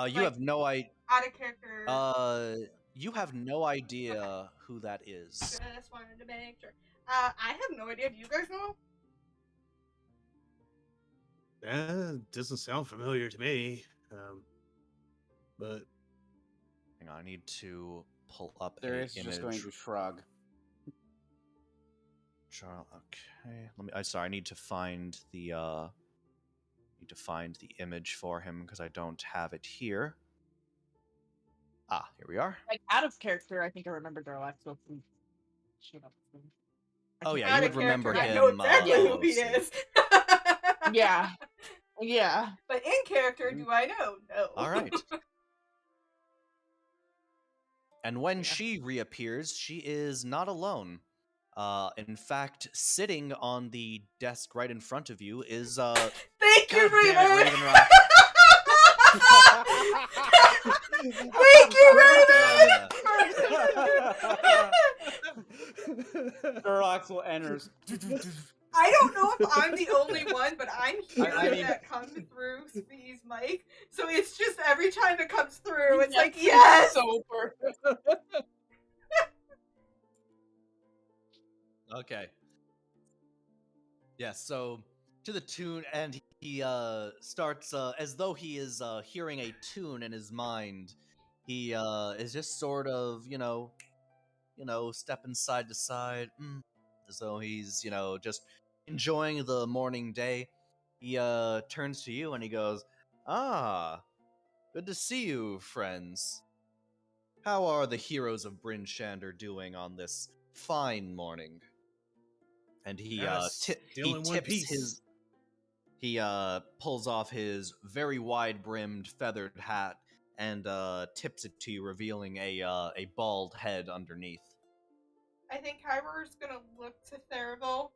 You have no idea. Out of character. You have no idea who that is. Just wanted to make sure. I have no idea. Do you guys know? Doesn't sound familiar to me. But Hang on, I need to pull up There an is image. just going to shrug. Okay, I need to find the image for him because I don't have it here. Ah, here we are. Like out of character, I think I remember Jarlaxle. Shut up. Oh yeah, Out you of would remember character, him. I know exactly who he see. is. Yeah. Yeah. But in character, do I know? No. All right. And when Yeah. she reappears, she is not alone. In fact, sitting on the desk right in front of you is Thank you, God damn it, Raven. Ravenrock. Thank you, Raven. Jarlaxle enters. I don't know if I'm the only one, but I'm hearing I mean- that come through Spee's mic. So it's just every time it comes through, it's like, It's yes! so perfect. Okay. Yeah, so to the tune, and he starts as though he is hearing a tune in his mind. He is just sort of, stepping side to side, as though he's, just enjoying the morning day. He turns to you and he goes, "Ah, good to see you, friends. How are the heroes of Bryn Shander doing on this fine morning. And he Still in one tips piece. his he pulls off his very wide-brimmed feathered hat and tips it to you, revealing a bald head underneath. I think Kyber's gonna look to Therival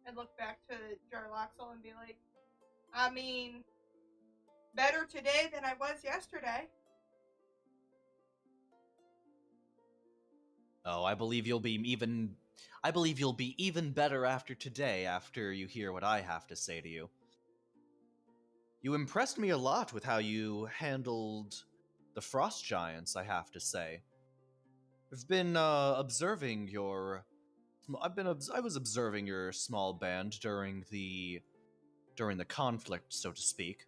and look back to Jarlaxle and be like, I mean, better today than I was yesterday. Oh, I believe you'll be even better after today, after you hear what I have to say to you. You impressed me a lot with how you handled the frost giants, I have to say. I've been observing your I was observing your small band during the conflict, so to speak.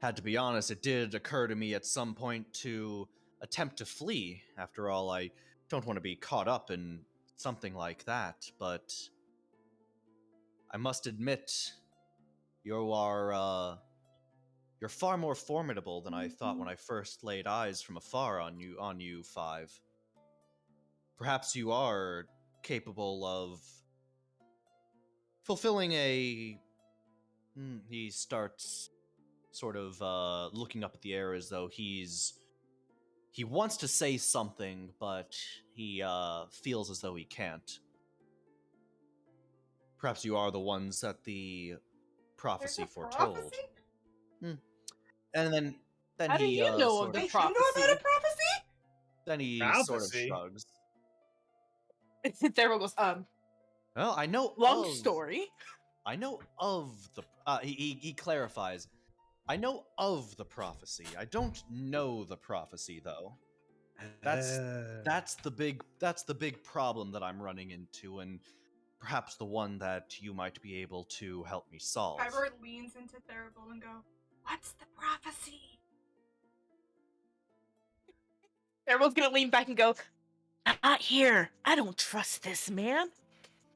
Had to be honest, it did occur to me at some point to attempt to flee. After all, I don't want to be caught up in something like that, but I must admit, you're far more formidable than I thought when I first laid eyes from afar on you five. Perhaps you are capable of fulfilling a... He starts sort of looking up at the air as though he wants to say something, but he feels as though he can't. Perhaps you are the ones that the prophecy There's a foretold. prophecy? And then How do he you know of sort the of Wait, you know about a prophecy? then he sort of Prophecy? shrugs. Therival goes, Well, I know long of story. I know of the he clarifies. I know of the prophecy. I don't know the prophecy though. That's the big problem that I'm running into, and perhaps the one that you might be able to help me solve. Kyber leans into Therival and go, what's the prophecy? Therival's gonna lean back and go, not here. I don't trust this man.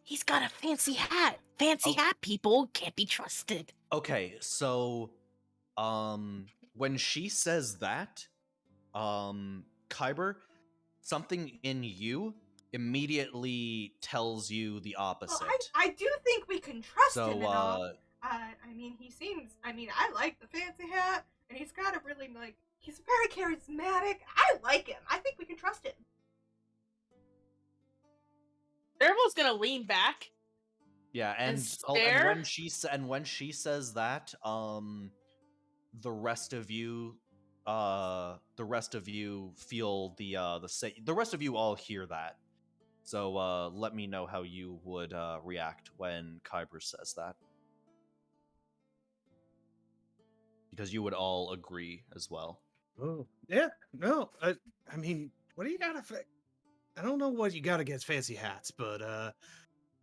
He's got a fancy hat. Fancy hat people can't be trusted. Okay, so when she says that, Kyber, something in you immediately tells you the opposite. Well, I do think we can trust So, him and all. I mean, I like the fancy hat, and he's got a really, he's very charismatic. I like him. I think we can trust him. Therival's gonna lean back. yeah, and stare? when she says that, the rest of you feel the rest of you all hear that. So let me know how you would react when Kyber says that, because you would all agree as well. Oh, yeah, no, I mean, what do you got I don't know what you got against fancy hats, but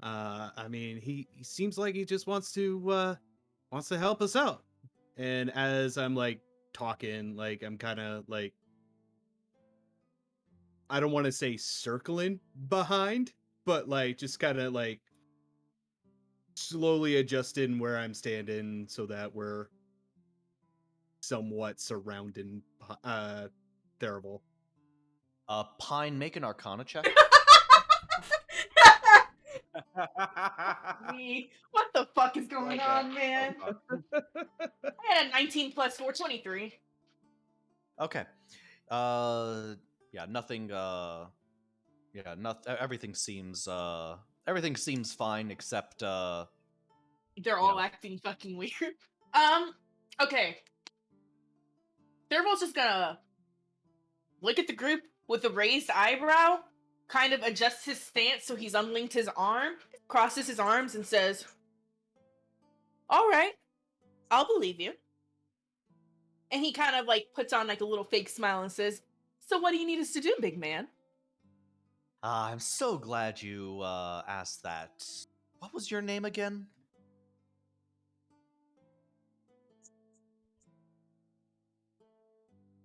I mean, he seems like he just wants to help us out. And as I'm like talking, like I'm kind of like, I don't want to say circling behind, but like just kind of like slowly adjusting where I'm standing so that we're somewhat surrounding Therival. Pine, make an Arcana check. What the fuck is going on, man? I had a 19 plus 4, 23. Okay. Yeah, nothing. Yeah, everything seems fine except They're all acting fucking weird. Okay. Therival's just gonna look at the group with a raised eyebrow, kind of adjusts his stance so he's unlinked his arm, crosses his arms, and says, all right, I'll believe you. And he kind of like puts on like a little fake smile and says, so what do you need us to do, big man? I'm so glad you asked that. What was your name again?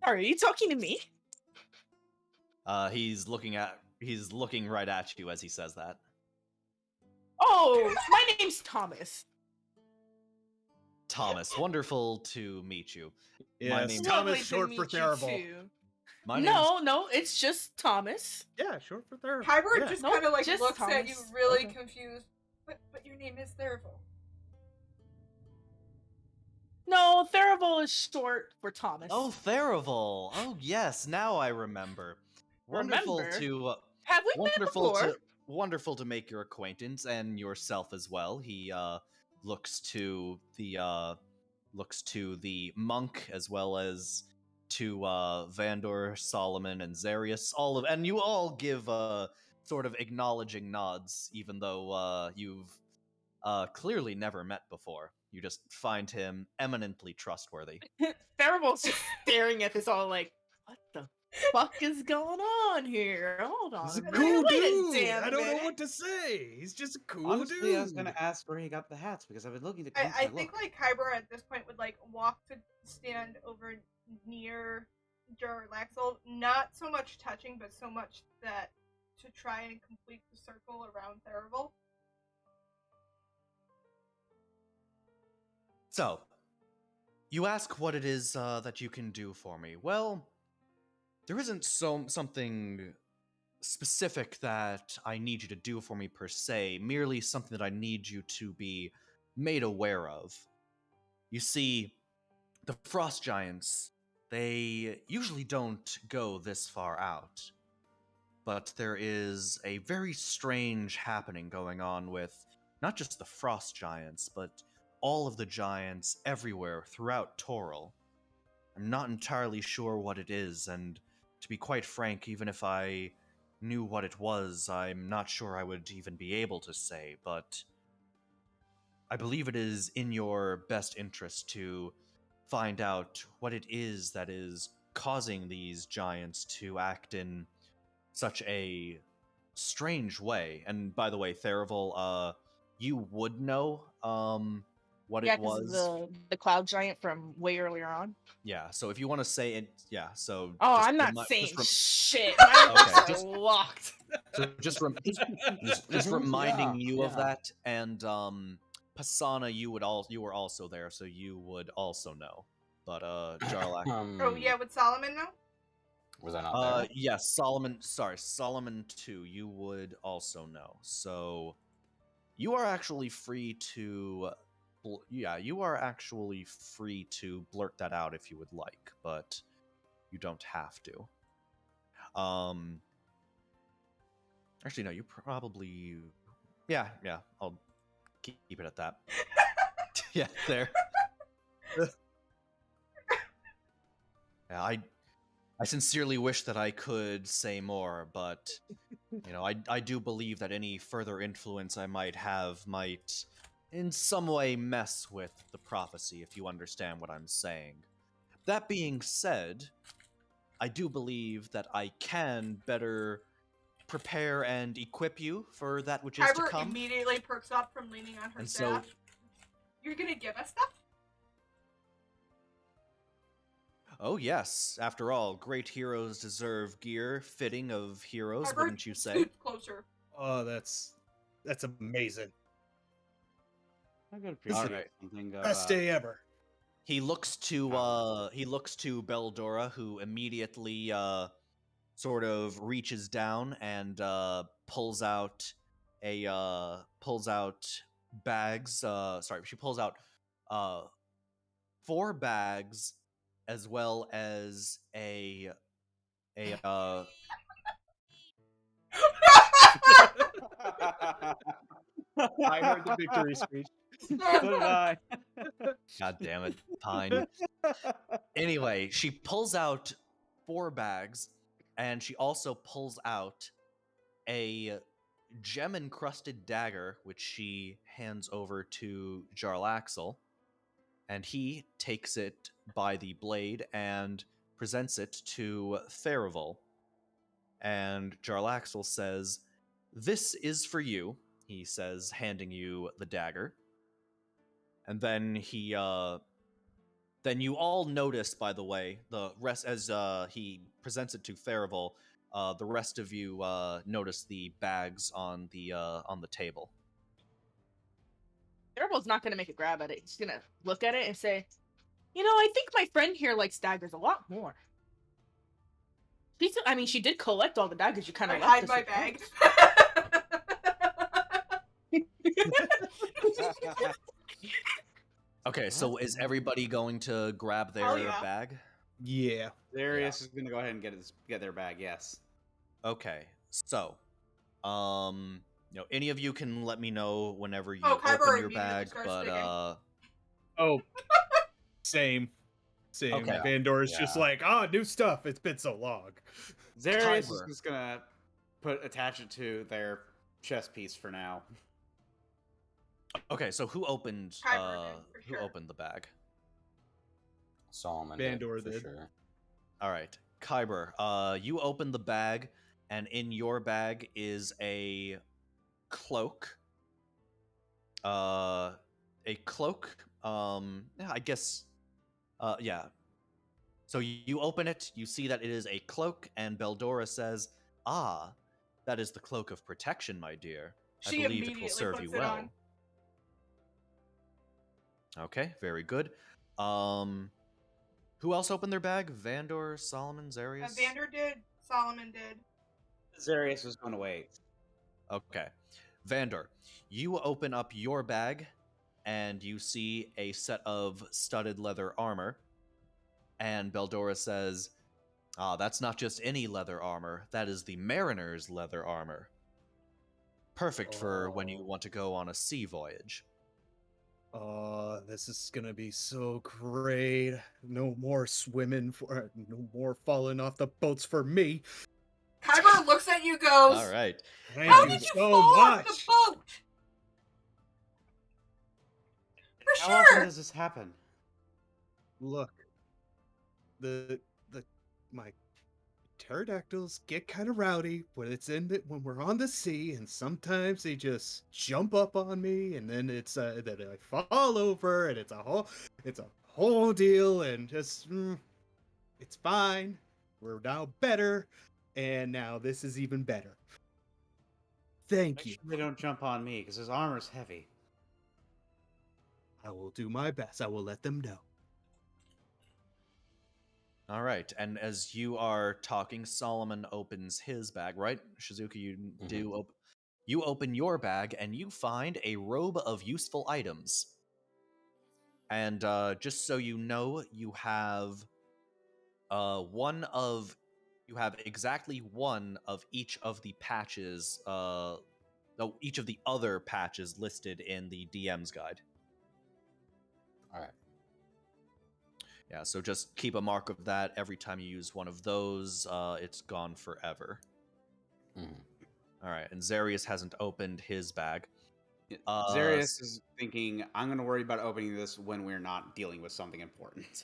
Are you talking to me? He's looking right at you as he says that. Oh, my name's Thomas. Thomas, wonderful to meet you. Yes, My name's Thomas, Lovely to short for meet you Therival. too. My name's No, it's just Thomas. Yeah, short for Theravel. Hybrid Yeah. just Nope, kind of like just looks at you Thomas. really Okay. confused. But your name is Theravel. No, Theravel is short for Thomas. Oh, Theravel. Oh, yes. Now I remember. Wonderful Remember? to Have we met wonderful before? to wonderful to make your acquaintance and yourself as well. He looks to the monk as well as to Vandor, Solomon, and Zarius. And you all give sort of acknowledging nods, even though you've clearly never met before. You just find him eminently trustworthy. Theravel's just staring at this all like, what the fuck is going on here? Hold on He's a a minute. cool Wait a dude. damn I don't know minute. what to say. He's just a cool Honestly, dude. I was gonna ask where he got the hats because I've been looking to cleanse I my think look. like Kyber at this point would like walk to stand over near Jarlaxle, not so much touching, but so much that to try and complete the circle around Theravel. So, you ask what it is that you can do for me. Well, there isn't something specific that I need you to do for me per se, merely something that I need you to be made aware of. You see, the frost giants, they usually don't go this far out. But there is a very strange happening going on with not just the frost giants, but all of the giants everywhere throughout Toril. I'm not entirely sure what it is, and to be quite frank, even if I knew what it was, I'm not sure I would even be able to say, but I believe it is in your best interest to find out what it is that is causing these giants to act in such a strange way. And by the way, Theravel, you would know what Yeah, it because was. the cloud giant from way earlier on. Yeah, so if you want to say it, yeah, so Oh, just I'm not remi- saying just rem- shit. My Okay, lips are just- locked. so just Mhm, reminding yeah, you of yeah. that, and Pasana, you were also there, so you would also know. But Jarlax, Oh yeah, would Solomon know? Was I not there? yes, Solomon too, you would also know. So you are actually free to you are actually free to blurt that out if you would like, but you don't have to. Actually, no, you probably. Yeah, I'll keep it at that. Yeah, there. Yeah, I sincerely wish that I could say more, but I do believe that any further influence I might have might in some way mess with the prophecy, if you understand what I'm saying. That being said, I do believe that I can better prepare and equip you for that which is to Kyber come. immediately perks up from leaning on her And so- staff. You're gonna give us stuff? Oh yes, after all, great heroes deserve gear fitting of heroes, Kyber wouldn't you say? scoots closer. Oh, that's amazing. I could This is appreciate Alright. something of, Best day ever. He looks to Beldora, who immediately sort of reaches down and pulls out bags. She pulls out 4 bags as well as a I heard the victory speech. So did I. God damn it, Pine. Anyway, she pulls out 4 bags, and she also pulls out a gem encrusted dagger, which she hands over to Jarlaxle, and he takes it by the blade and presents it to Theravel. And Jarlaxle says, "This is for you," he says, handing you the dagger. And then then you all notice, by the way, the rest as he presents it to Theravel. The rest of you notice the bags on the table. Theravel's not gonna make a grab at it. He's gonna look at it and say, I think my friend here likes daggers a lot more. I mean, she did collect all the daggers you kind I of hide left my us bag. with. Okay, so is everybody going to grab Hell their yeah. bag? Yeah. Darius is gonna go ahead and get their bag. Yes. Okay, so, any of you can let me know whenever you Oh, open Kyber your immediately bag, starts but digging. Oh, same. Okay. Vandor is just Yeah. like, new stuff. It's been so long. Darius is Kyber. just gonna attach it to their chest piece for now. Okay, so who opened Kyber did, for sure. the bag? Solomon Bandor did, for did. sure. All right, Kyber, you open the bag, and in your bag is a cloak. A cloak. Yeah, I guess. Yeah. So you open it, you see that it is a cloak, and Beldora says, "Ah, that is the cloak of protection, my dear. I She believe it will immediately serve puts you it well." on. Okay, very good. Who else opened their bag? Vandor, Solomon, Zarius? Vander did. Solomon did. Darius was gonna wait. Okay. Vandor, you open up your bag and you see a set of studded leather armor. And Beldora says, "Ah, that's not just any leather armor. That is the mariner's leather armor. Perfect for when you want to go on a sea voyage." This is gonna be so great. No more swimming no more falling off the boats for me. Kyber looks at you, goes, All right. Thank "How you did you so fall off much. the boat?" For How often sure. does this happen? Look, the my pterodactyls get kind of rowdy when we're on the sea, and sometimes they just jump up on me, and then then I fall over, and it's a whole deal, and just it's fine. We're now better, and now this is even better. Thank Make you. sure they don't jump on me because his armor's heavy. I will do my best. I will let them know. All right. And as you are talking, Solomon opens his bag, right? Shizuka, you open your bag and you find a robe of useful items. And just so you know, you have exactly one of each of the patches, each of the other patches listed in the DM's guide. All right. Yeah, so just keep a mark of that. Every time you use one of those, it's gone forever. Mhm. All right, and Zarius hasn't opened his bag. Darius is thinking, I'm gonna worry about opening this when we're not dealing with something important.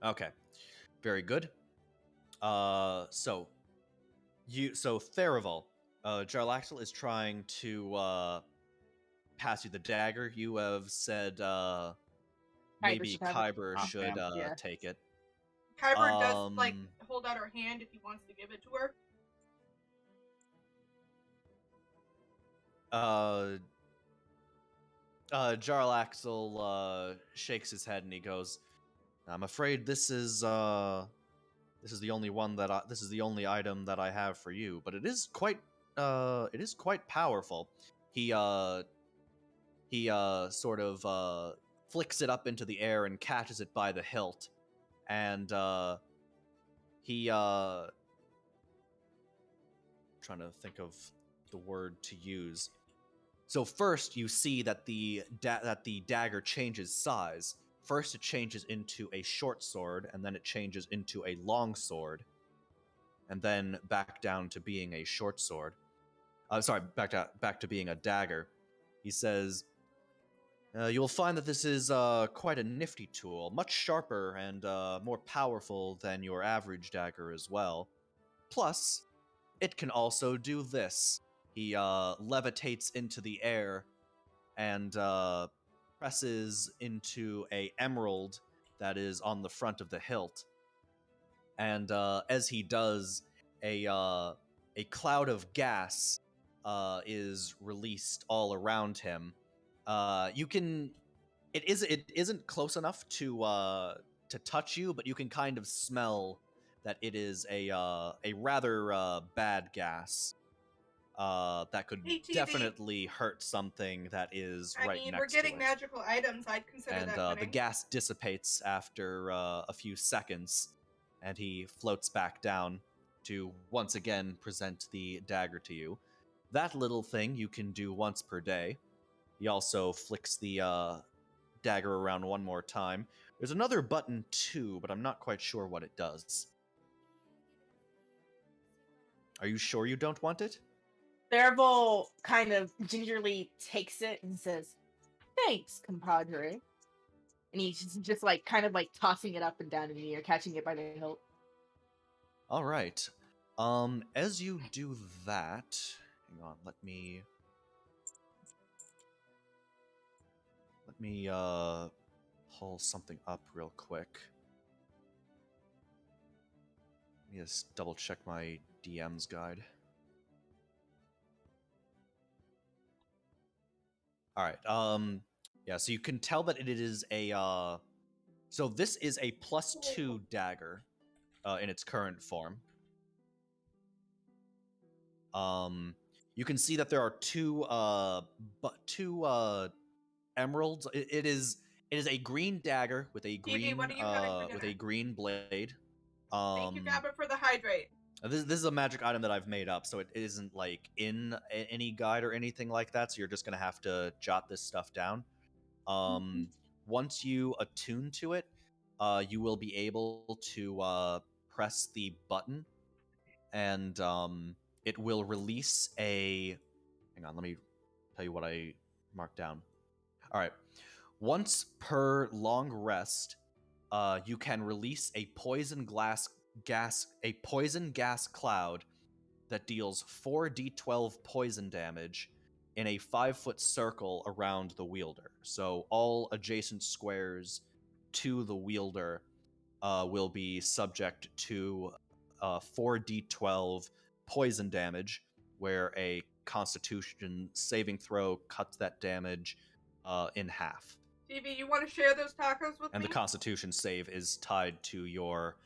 Okay, very good. So Therival, Jarlaxle is trying to pass you the dagger. You have said maybe should have it. Kyber Ah, should damn. Yeah. take it. Kyber does hold out her hand if he wants to give it to her. Jarlaxle shakes his head and he goes, "I'm afraid this is the only this is the only item that I have for you, but it is quite powerful." He sort of flicks it up into the air and catches it by the hilt, and he trying to think of the word to use. So first, you see that the dagger changes size. First, it changes into a short sword, and then it changes into a long sword, and then back down to being a short sword. Sorry, back to being a dagger. He says, "You'll find that this is quite a nifty tool, much sharper and more powerful than your average dagger as well. Plus, it can also do this." He levitates into the air and presses into a emerald that is on the front of the hilt. And as he does, a cloud of gas is released all around him. It isn't close enough to touch you, but you can kind of smell that it is a rather bad gas that could Hey, TV. definitely hurt something that is I right mean, next we're getting to it. magical items. I'd consider And that the winning. gas dissipates after a few seconds, and he floats back down to once again present the dagger to you. That little thing you can do once per day. He also flicks the dagger around one more time. There's another button too, but I'm not quite sure what it does. Are you sure you don't want it? Bearable kind of gingerly takes it and says, "Thanks, compadre." And he's just like kind of like tossing it up and down in the air, catching it by the hilt. All right. As you do that, hang on, let me pull something up real quick. Let me just double check my DM's guide. All right. Yeah, so you can tell that it is a so this is a +2 dagger in its current form. You can see that there are two emeralds. It is a green dagger with a green what are you having for with dinner? a green blade. Thank you, Gabba, for the hydrate. This is a magic item that I've made up, so it isn't like in any guide or anything like that. So you're just gonna have to jot this stuff down. Once you attune to it, you will be able to press the button, and it will release a. Hang on, let me tell you what I marked down. All right. Once per long rest, you can release a poison gas cloud that deals 4d12 poison damage in a 5-foot circle around the wielder. So all adjacent squares to the wielder will be subject to 4d12 poison damage, where a Constitution saving throw cuts that damage in half. TV, you want to share those tacos with And me? the Constitution save is tied to your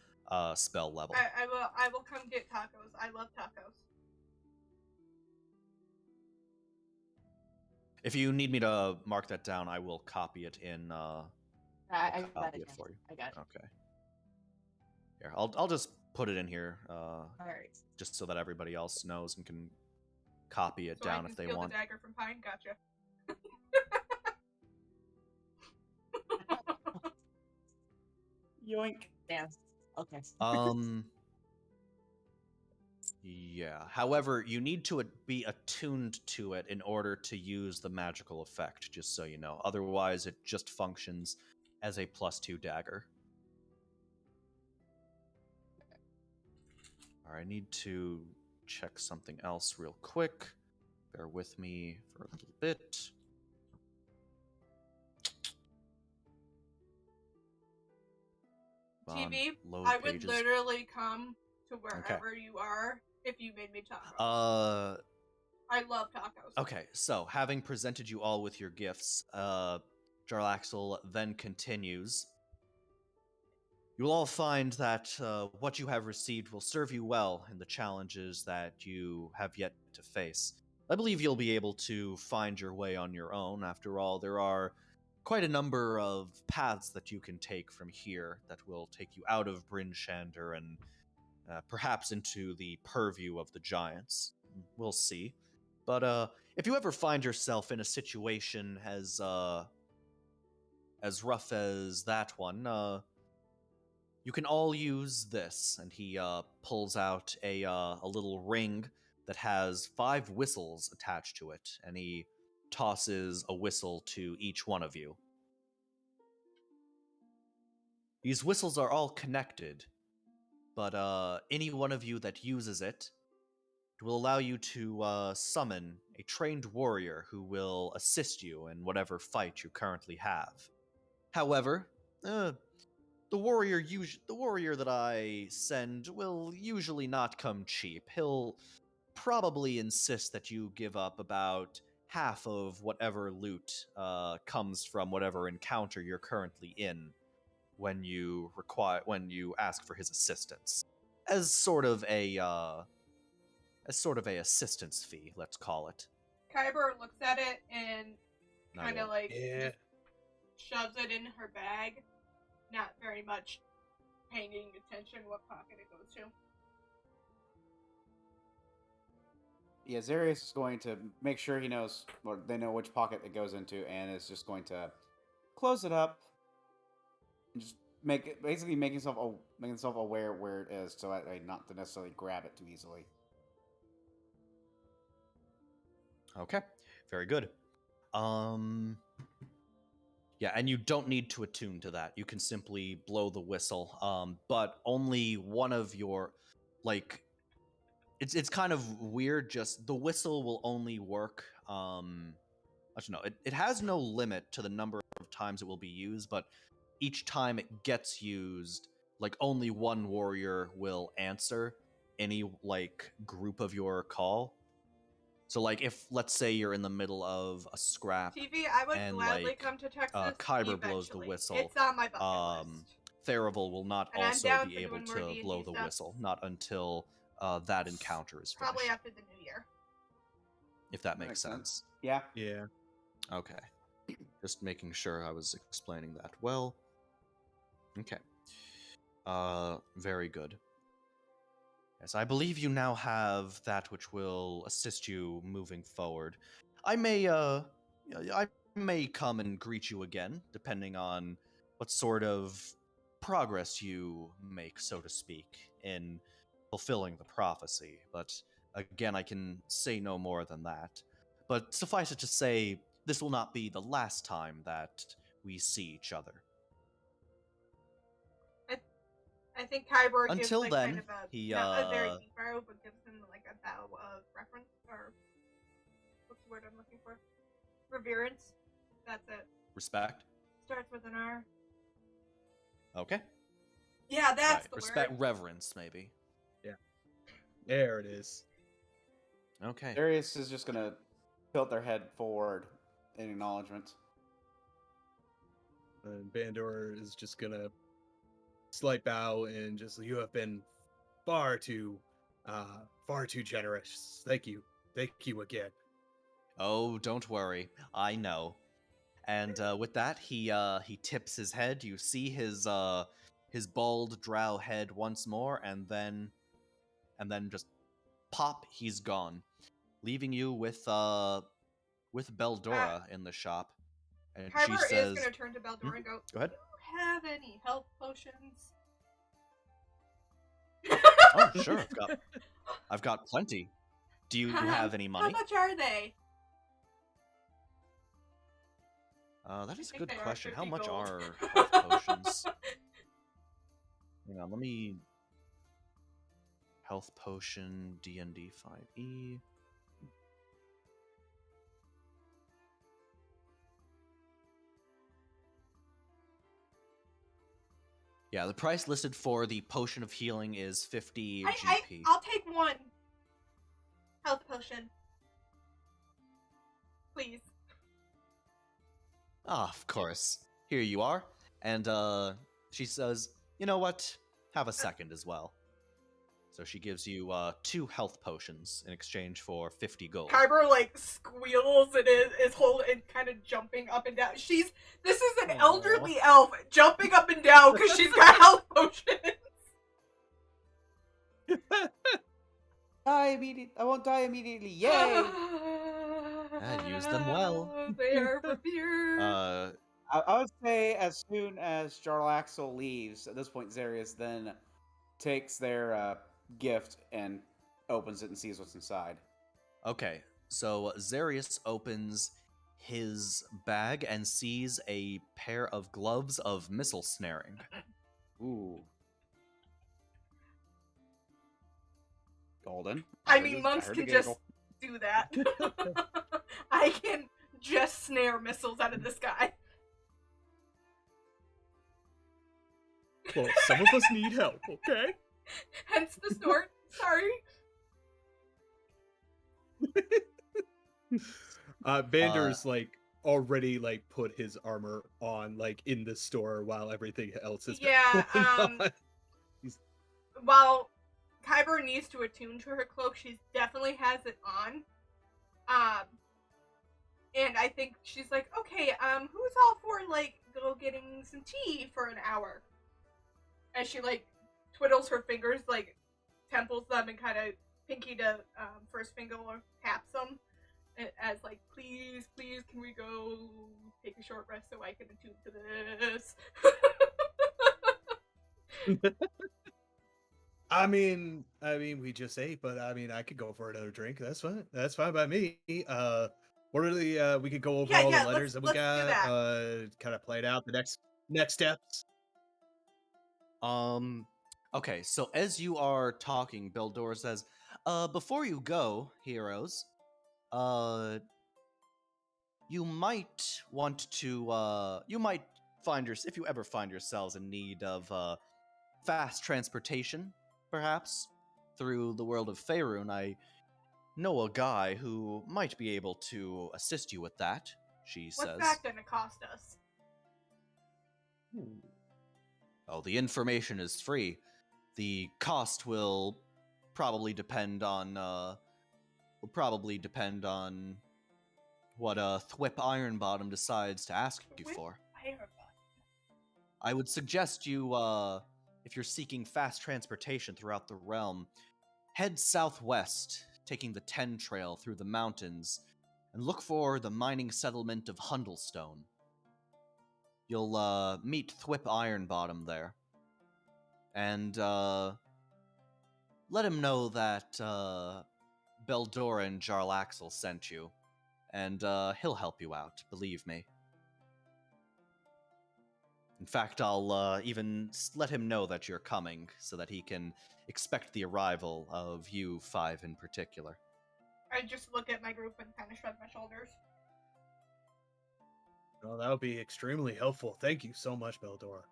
spell level. I will come get tacos. I love tacos. If you need me to mark that down, I will copy it in. I got copy it. it for you. I got it. Okay. Here, I'll just put it in here, All right. just so that everybody else knows and can copy it So down I can if they steal want. the dagger from Pine. Gotcha. Yoink. Damn. Okay. Yeah. However, you need to be attuned to it in order to use the magical effect, just so you know. Otherwise, it just functions as a +2 dagger. All right, I need to check something else real quick. Bear with me for a little bit. TV, Load I would pages. literally come to wherever you are if you made me tacos. I love tacos. Okay, so having presented you all with your gifts, Jarlaxle then continues. You will all find that what you have received will serve you well in the challenges that you have yet to face. I believe you'll be able to find your way on your own. After all, there are quite a number of paths that you can take from here that will take you out of Bryn Shander and perhaps into the purview of the giants. We'll see. But if you ever find yourself in a situation as rough as that one, you can all use this. And he pulls out a little ring that has 5 whistles attached to it, and he tosses a whistle to each one of you. These whistles are all connected, but any one of you that uses it will allow you to summon a trained warrior who will assist you in whatever fight you currently have. However, the warrior that I send will usually not come cheap. He'll probably insist that you give up about half of whatever loot comes from whatever encounter you're currently in when you ask for his assistance. as sort of a assistance fee, let's call it. Kyber looks at it and I kind of won't. like Yeah. just shoves it in her bag, not very much paying attention what pocket it goes to. Yeah, Zarius is going to make sure he knows, or they know which pocket it goes into, and is just going to close it up and just basically make himself aware where it is, so that way not to necessarily grab it too easily. Okay, very good. Yeah, and you don't need to attune to that. You can simply blow the whistle. But only one of your, like, it's kind of weird. Just the whistle will only work. Actually, no, it has no limit to the number of times it will be used, but each time it gets used, like only one warrior will answer any like group of your call. So like if let's say you're in the middle of a scrap TV, I would and gladly like come to Texas Kyber eventually. blows the whistle, It's on my bucket list. Theravel will not And I'm also down be for able doing more to D&D blow the stuff. whistle, not until that encounter is Probably finished. after the new year. If that makes sense. Yeah. Yeah. Okay. Just making sure I was explaining that well. Okay. Very good. Yes, I believe you now have that which will assist you moving forward. I may come and greet you again, depending on what sort of progress you make, so to speak, in fulfilling the prophecy. But again, I can say no more than that. But suffice it to say, this will not be the last time that we see each other. I think Kyber gives Until like then, kind of a he not a very deep bow, but gives him like a bow of reference, or what's the word I'm looking for? Reverence. That's it. respect. Starts with an R. Okay. Yeah, that's Right. the Respect, word. reverence, maybe. There it is. Okay. Darius is just gonna tilt their head forward in acknowledgement. And Bandor is just gonna slight bow and just, you have been far too generous. Thank you again. Oh, don't worry. I know. And with that, he tips his head. You see his bald drow head once more, and then just pop, he's gone, leaving you with Beldora in the shop. And she Kyber is says, gonna turn to Beldor and go, "Go ahead." "Do you have any health potions?" Oh, sure. I've got plenty. Do you have any money? How much are they? That is I a think good they are question. How 50 much gold. are health potions? Hang on, let me. Health potion D&D 5e. Yeah, the price listed for the potion of healing is 50 GP. I'll take one health potion. Please. Ah, of course. Here you are. And she says, "You know what? Have a second as well." So she gives you 2 health potions in exchange for 50 gold. Kyber like squeals and is holding, kind of jumping up and down. This is an elderly elf jumping up and down because she's got health potions. I won't die immediately. Yay! Use them well. They are revered. I would say as soon as Jarlaxle leaves, at this point Zarius then takes their gift and opens it and sees what's inside. Okay, so Zarius opens his bag and sees a pair of gloves of missile snaring. Ooh. Golden. I mean, monks can just do that. I can just snare missiles out of the sky. Well, some of us need help, okay? Hence the snort. Sorry. Bander's like already like put his armor on like in the store while everything else is Yeah, going on. while Kyber needs to attune to her cloak. She definitely has it on. And I think she's like, okay, who's all for, like, go getting some tea for an hour? As she, like, twiddles her fingers, like, temples them and kind of pinky to first finger taps them. As, like, please, please, can we go take a short rest so I can attune to this? I mean, we just ate, but I mean, I could go for another drink. That's fine. That's fine by me. What are the? We could go over all the letters that we let's do got. that. Kind of play it out. The next steps. Okay, so as you are talking, Beldor says, before you go, heroes, you might want to, you might if you ever find yourselves in need of, fast transportation, perhaps, through the world of Faerun, I know a guy who might be able to assist you with that, she What's says. that gonna cost us? Oh, the information is free. The cost will probably depend on what Thwip Ironbottom decides to ask you for. I would suggest you, if you're seeking fast transportation throughout the realm, head southwest, taking the Ten Trail through the mountains, and look for the mining settlement of Hundlestone. You'll meet Thwip Ironbottom there, and let him know that Beldora and Jarlaxle sent you, and he'll help you out, believe me. In fact, I'll even let him know that you're coming, so that he can expect the arrival of you five in particular. I just look at my group and kind of shrug my shoulders. Well, that would be extremely helpful. Thank you so much, Beldor.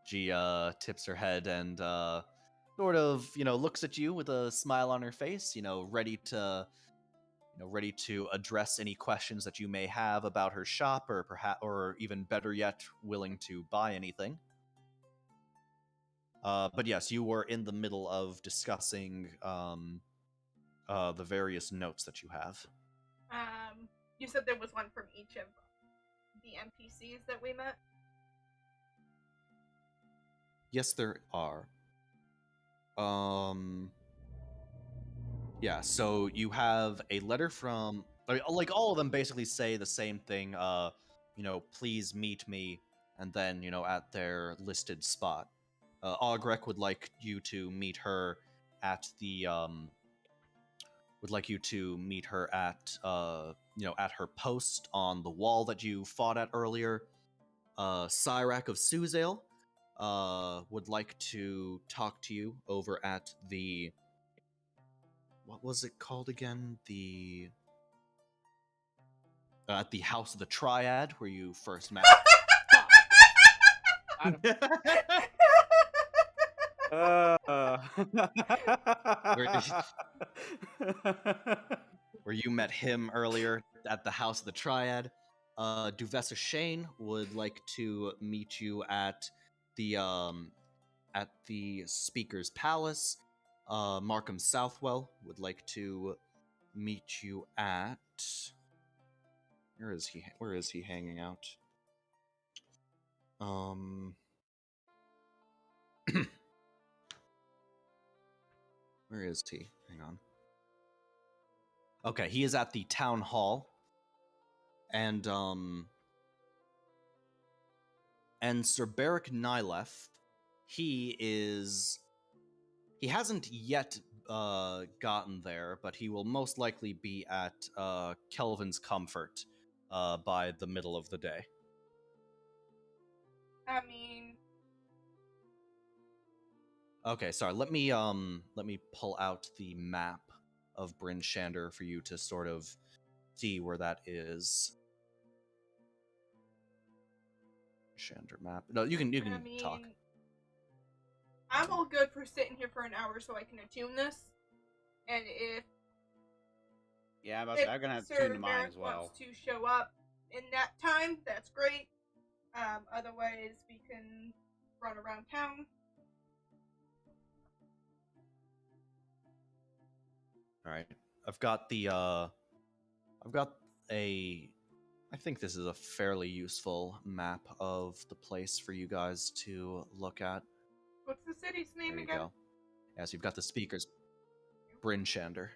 She tips her head and sort of, looks at you with a smile on her face, ready to address any questions that you may have about her shop, or even better yet, willing to buy anything. But yes, you were in the middle of discussing the various notes that you have. You said there was one from each of the NPCs that we met? Yes, there are. Yeah, so you have a letter from, like, all of them basically say the same thing, please meet me, and then, at their listed spot. Augrek would like you to meet her at the, at her post on the wall that you fought at earlier. Cyrak of Suzail, would like to talk to you over at the, what was it called again? At the House of the Triad, where you first met. Where you met him earlier at the House of the Triad. Duvessa Shane would like to meet you at the Speaker's Palace. Markham Southwell would like to meet you at, where is he hanging out? Where is he? Hang on. Okay, he is at the town hall. And Sir Beric Nyleth, he hasn't yet gotten there, but he will most likely be at Kelvin's Comfort by the middle of the day. I mean, okay, sorry. Let me pull out the map of Bryn Shander for you to sort of see where that is. Shander map. No, you can talk. I'm all good for sitting here for an hour so I can attune this. And if I'm gonna have to tune to mine as well. Wants to show up in that time, that's great. Otherwise, we can run around town. All right. I've got the I've got a I think this is a fairly useful map of the place for you guys to look at. What's the city's name There you again? go. Yeah, so you've got the speakers. Bryn Shander.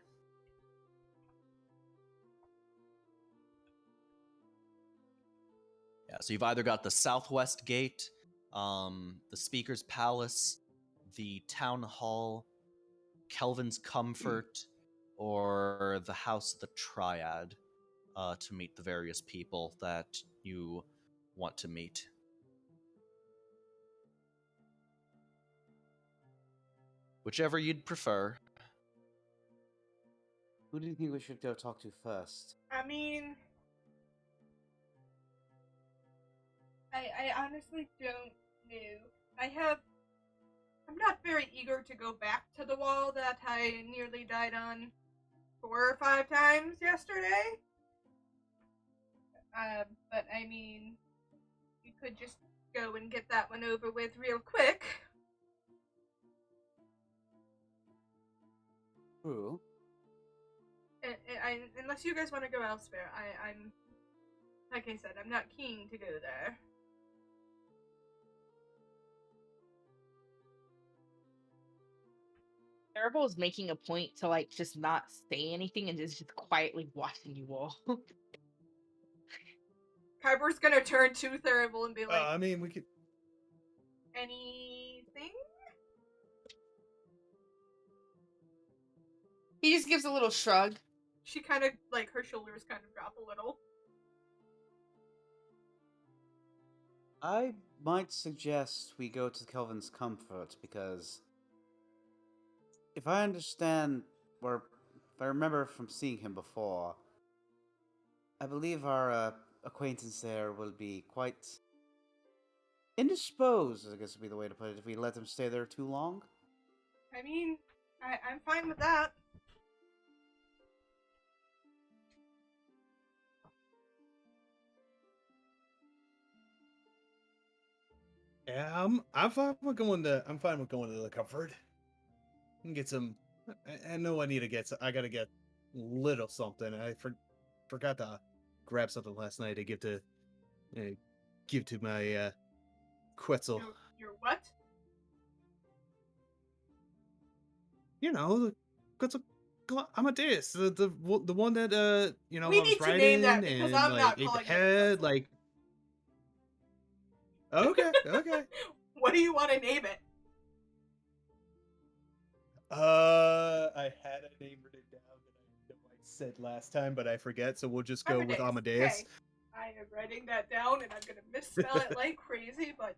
Yeah, so you've either got the Southwest Gate, the Speaker's Palace, the Town Hall, Kelvin's Comfort, or the House of the Triad to meet the various people that you want to meet. Whichever you'd prefer. Who do you think we should go talk to first? I mean, I honestly don't know. I'm not very eager to go back to the wall that I nearly died on 4 or 5 times yesterday. But I mean, you could just go and get that one over with real quick. True. Unless you guys want to go elsewhere, I'm like I said, I'm not keen to go there. Terrible is making a point to like just not say anything and just quietly watching you all. Kyber's gonna turn to Thurible and be like, I mean, we could. anything? He just gives a little shrug. She kind of, like, her shoulders kind of drop a little. I might suggest we go to Kelvin's Comfort because if I understand, or if I remember from seeing him before, I believe our acquaintance there will be quite indisposed, I guess would be the way to put it, if we let him stay there too long. I mean, I'm fine with that. Yeah, I'm fine with going to. I'm fine with going to the comfort. And get some. I know I need to get. I gotta get little something. I forgot to grab something last night to give to my Quetzal. Your what? You know, the Quetzal Amadeus, the one that We I was need to name that riding because and I'm like not ate the calling it head. Quetzal. Like, okay. What do you want to name it? I had a name written down that I know I said last time, but I forget, so we'll just go with Amadeus. Okay. I am writing that down, and I'm gonna misspell it like crazy, but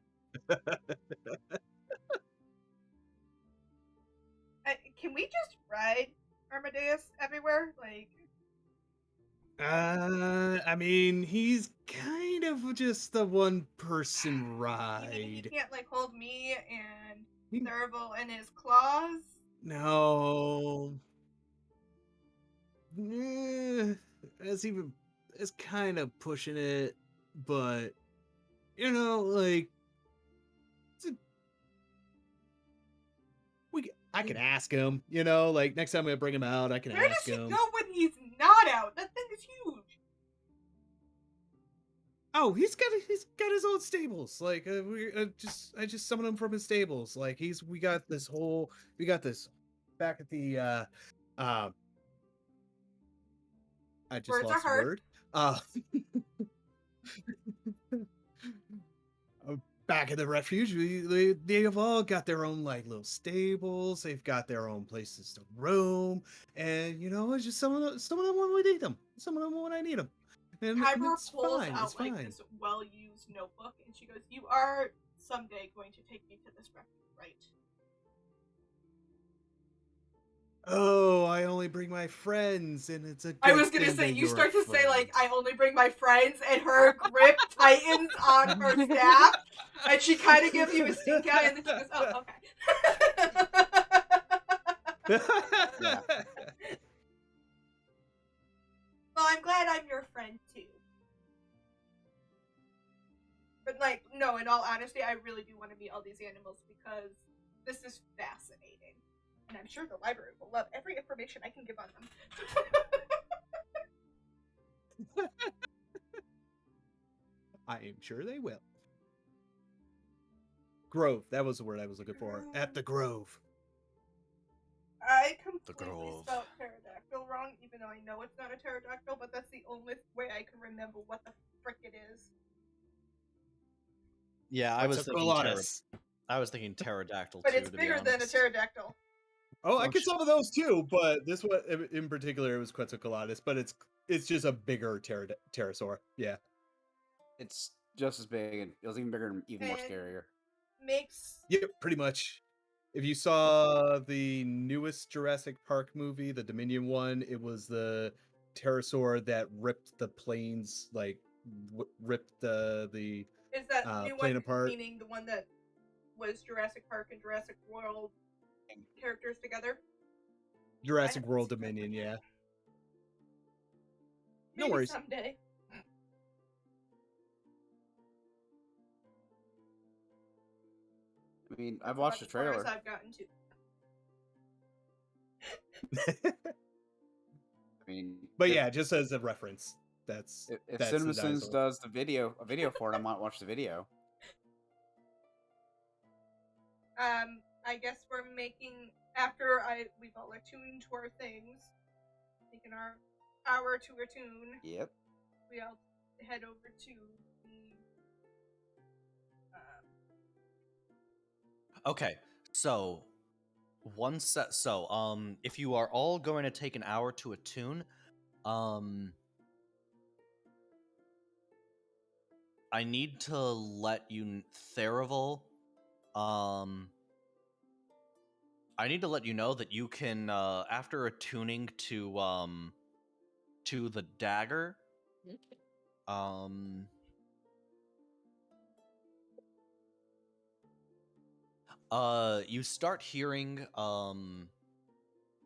can we just ride Amadeus everywhere? Like, I mean, he's kind of just a one-person you mean ride. he can't like hold me and He- Thurible in his claws? No. It's kind of pushing it, but like I can ask him. Like next time I bring him out, I can Where ask does he him. go when he's not out? That thing is huge. Oh, he's got his own stables. Like I just summoned him from his stables. Like we got this back at the I just Words are lost the hard. word. Back in the refuge, they have all got their own like little stables. They've got their own places to roam, and it's just some of them when we need them, some of them when I need them. And Kyber it's pulls fine. out It's like fine. this well-used notebook, and she goes, "You are someday going to take me to this refuge, right?" Oh, I only bring my friends, and it's a good I was gonna thing say, that you you're start to say, like, friends. I only bring my friends, and her grip tightens on her staff, and she kind of gives you a stink eye, and then she goes, oh, okay. Yeah. Well, I'm glad I'm your friend, too. But, like, no, in all honesty, I really do want to meet all these animals, because this is fascinating. And I'm sure the library will love every information I can give on them. I am sure they will. Grove. That was the word I was looking for. At the Grove. I completely Grove. spelled pterodactyl wrong, even though I know it's not a pterodactyl, but that's the only way I can remember what the frick it is. Yeah, I was thinking Quetzalcoatlus. I was thinking pterodactyl But too, it's to be bigger than a honest. pterodactyl. Oh, I Oh, get shit. some of those too, but this one in particular it was Quetzalcoatlus, but it's just a bigger pterosaur. Yeah. It's just as big, and it was even bigger and even more And- scarier. Makes Yep, pretty much. If you saw the newest Jurassic Park movie, the Dominion one, it was the pterosaur that ripped the planes, like ripped the is that new plane one, apart. meaning the one that was Jurassic Park and Jurassic World characters together? Jurassic haven't World seen that Dominion, one yeah. yet. No Maybe worries. someday. I mean, That's I've watched the about as far as trailer. I've gotten to. I mean, But yeah, just as a reference, that's if that's the CinemaSins dinosaur. does a video for it, I might watch the video. I guess we're making after we've all attuned to our things, making our hour to attune. Yep. We all head over to the. Okay, so if you are all going to take an hour to attune, I need to let you Theravel, I need to let you know that you can after attuning to the dagger,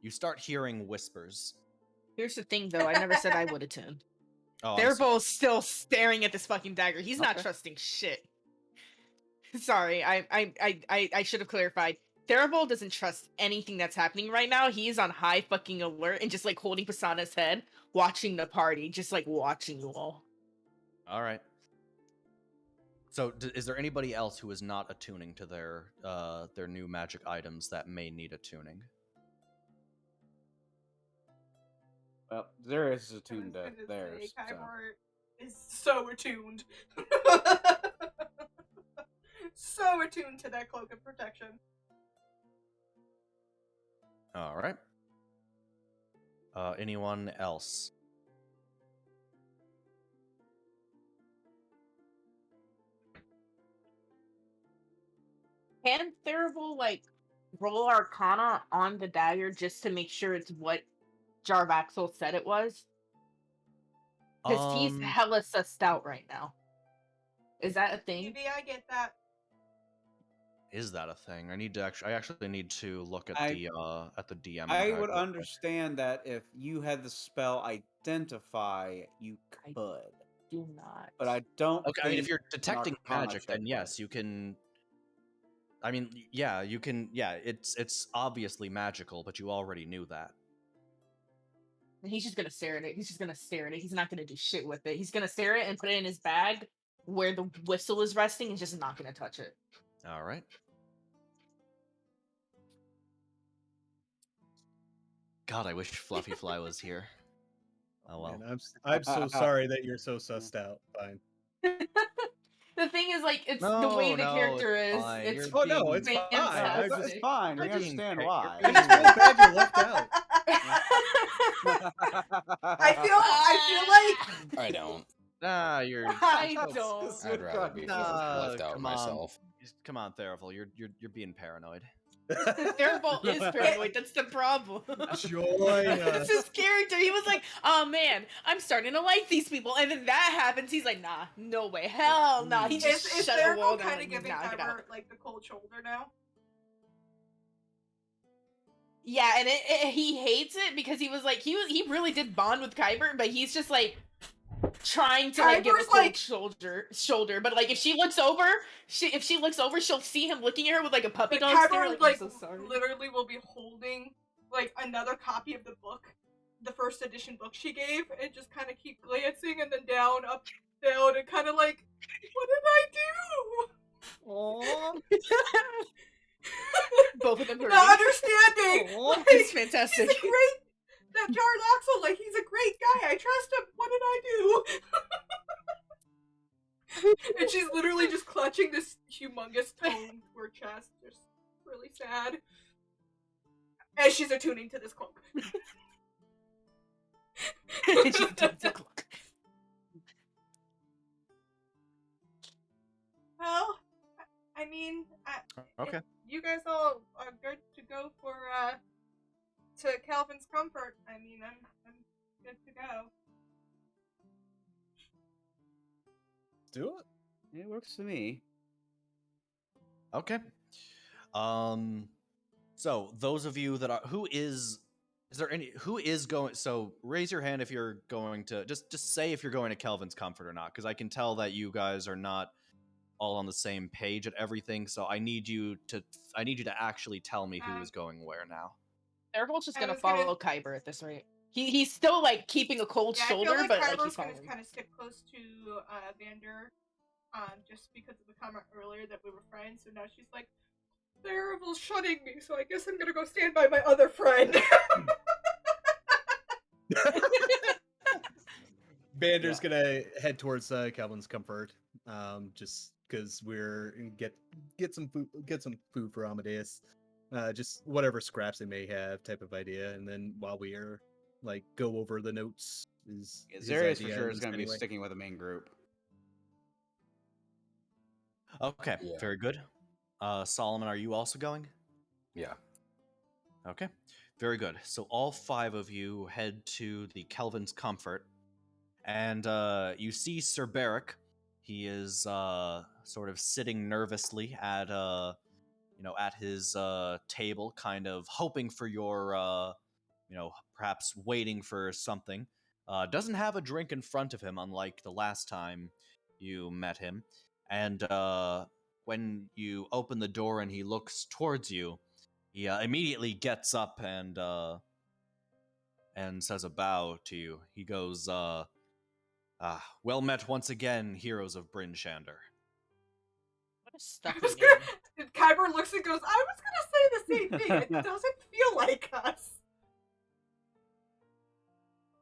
you start hearing whispers. Here's the thing, though. I never said I would attune. Oh, They're both still staring at this fucking dagger. He's not Okay. trusting shit. Sorry, I should have clarified. Therabolt doesn't trust anything that's happening right now. He is on high fucking alert and just like holding Pisana's head, watching the party, just like watching you all. All right. So, is there anybody else who is not attuning to their new magic items that may need attuning? Well, Zarius is I was attuned to gonna say, theirs. So. Kybor is so attuned. So attuned to that cloak of protection. All right. Anyone else? Can Therabolt like roll Arcana on the dagger just to make sure it's what Jarvaxel said it was? Because he's hella sussed out right now. Is that a thing? Maybe I get that. Is that a thing? I actually need to look at the DM. I guide would real quick. understand that if you had the spell Identify, you could. Do not. But I don't. Okay, I mean, if think you're an detecting Arcana magic, check then yes, you can. I mean, yeah, you can. Yeah, it's obviously magical, but you already knew that. And he's just gonna stare at it. He's just gonna stare at it. He's not gonna do shit with it. He's gonna stare at it and put it in his bag where the whistle is resting and just not gonna touch it. All right. God, I wish Fluffy Fly was here. Oh well. Man, I'm so sorry that you're so sussed out. Fine. The thing is, like, it's No, the way the no, character it's is. fine. It's Oh no, it's fantastic. fine. I It's just fine. We You're being understand picked. why. I just feel bad you're left out. I feel like I don't. Nah, you're. I so- don't. I'd rather be left out come myself. Come on, Theravel. You're being paranoid. Therabolt is paranoid. That's the problem. Join It's us. his character. He was like, "Oh man, I'm starting to like these people," and then that happens. He's like, "Nah, no way, hell no." He just is shut the wall Theravel down. kind of Like, giving "Nah, get out." Kybor like the cold shoulder now? Yeah, and he hates it because he was like he really did bond with Kyber, but he's just like, trying to like give a Kyber's cold like- shoulder, but like if she looks over, she'll see him looking at her with like a puppy dog stare. Kyber Like, I'm so sorry. literally will be holding like another copy of the book, the first edition book she gave, and just kind of keep glancing and then down, up, down, and kind of like, what did I do? Aww. Both of them hurting. Not understanding. Aw, Like, it's fantastic. He's a great. That Jarlaxle, like he's a great guy. I trust him. What did I do? And she's literally just clutching this humongous tome to her chest, just really sad. As she's attuning to this cloak. She's doing the clock. Well, I mean, Okay. if you guys all are good to go for to Calvin's comfort, I mean, I'm good to go. Do it. It works for me. Okay. So those of you that are, who is going? So raise your hand if you're going to. Just say if you're going to Kelvin's comfort or not, because I can tell that you guys are not all on the same page at everything. So I need you to actually tell me who is going where now. They're just I gonna was gonna- follow Kyber at this rate. He's still like keeping a cold Yeah, shoulder, I feel like but like Kyber's he's gonna following. kind of stick close to Vander, just because of the comment earlier that we were friends. So now she's like, Theravel's shunning me, so I guess I'm gonna go stand by my other friend. Bander's gonna head towards Calvin's comfort, just because we're get some food for Amadeus, just whatever scraps they may have, type of idea. And then while we are like go over the notes, is his Zarius for idea sure on is this going to be anyway. sticking with the main group. Okay, Yeah. very good. Solomon, are you also going? Yeah. Okay, very good. So all 5 of you head to the Kelvin's comfort, and you see Sir Barrick. He is sort of sitting nervously at at his table, kind of hoping for your perhaps waiting for something. Doesn't have a drink in front of him, unlike the last time you met him. And when you open the door and he looks towards you, he immediately gets up and says a bow to you. He goes, well met once again, heroes of Bryn Shander. What a I stuffy was name. gonna, Kyber looks and goes, I was gonna say the same thing. It doesn't feel like us.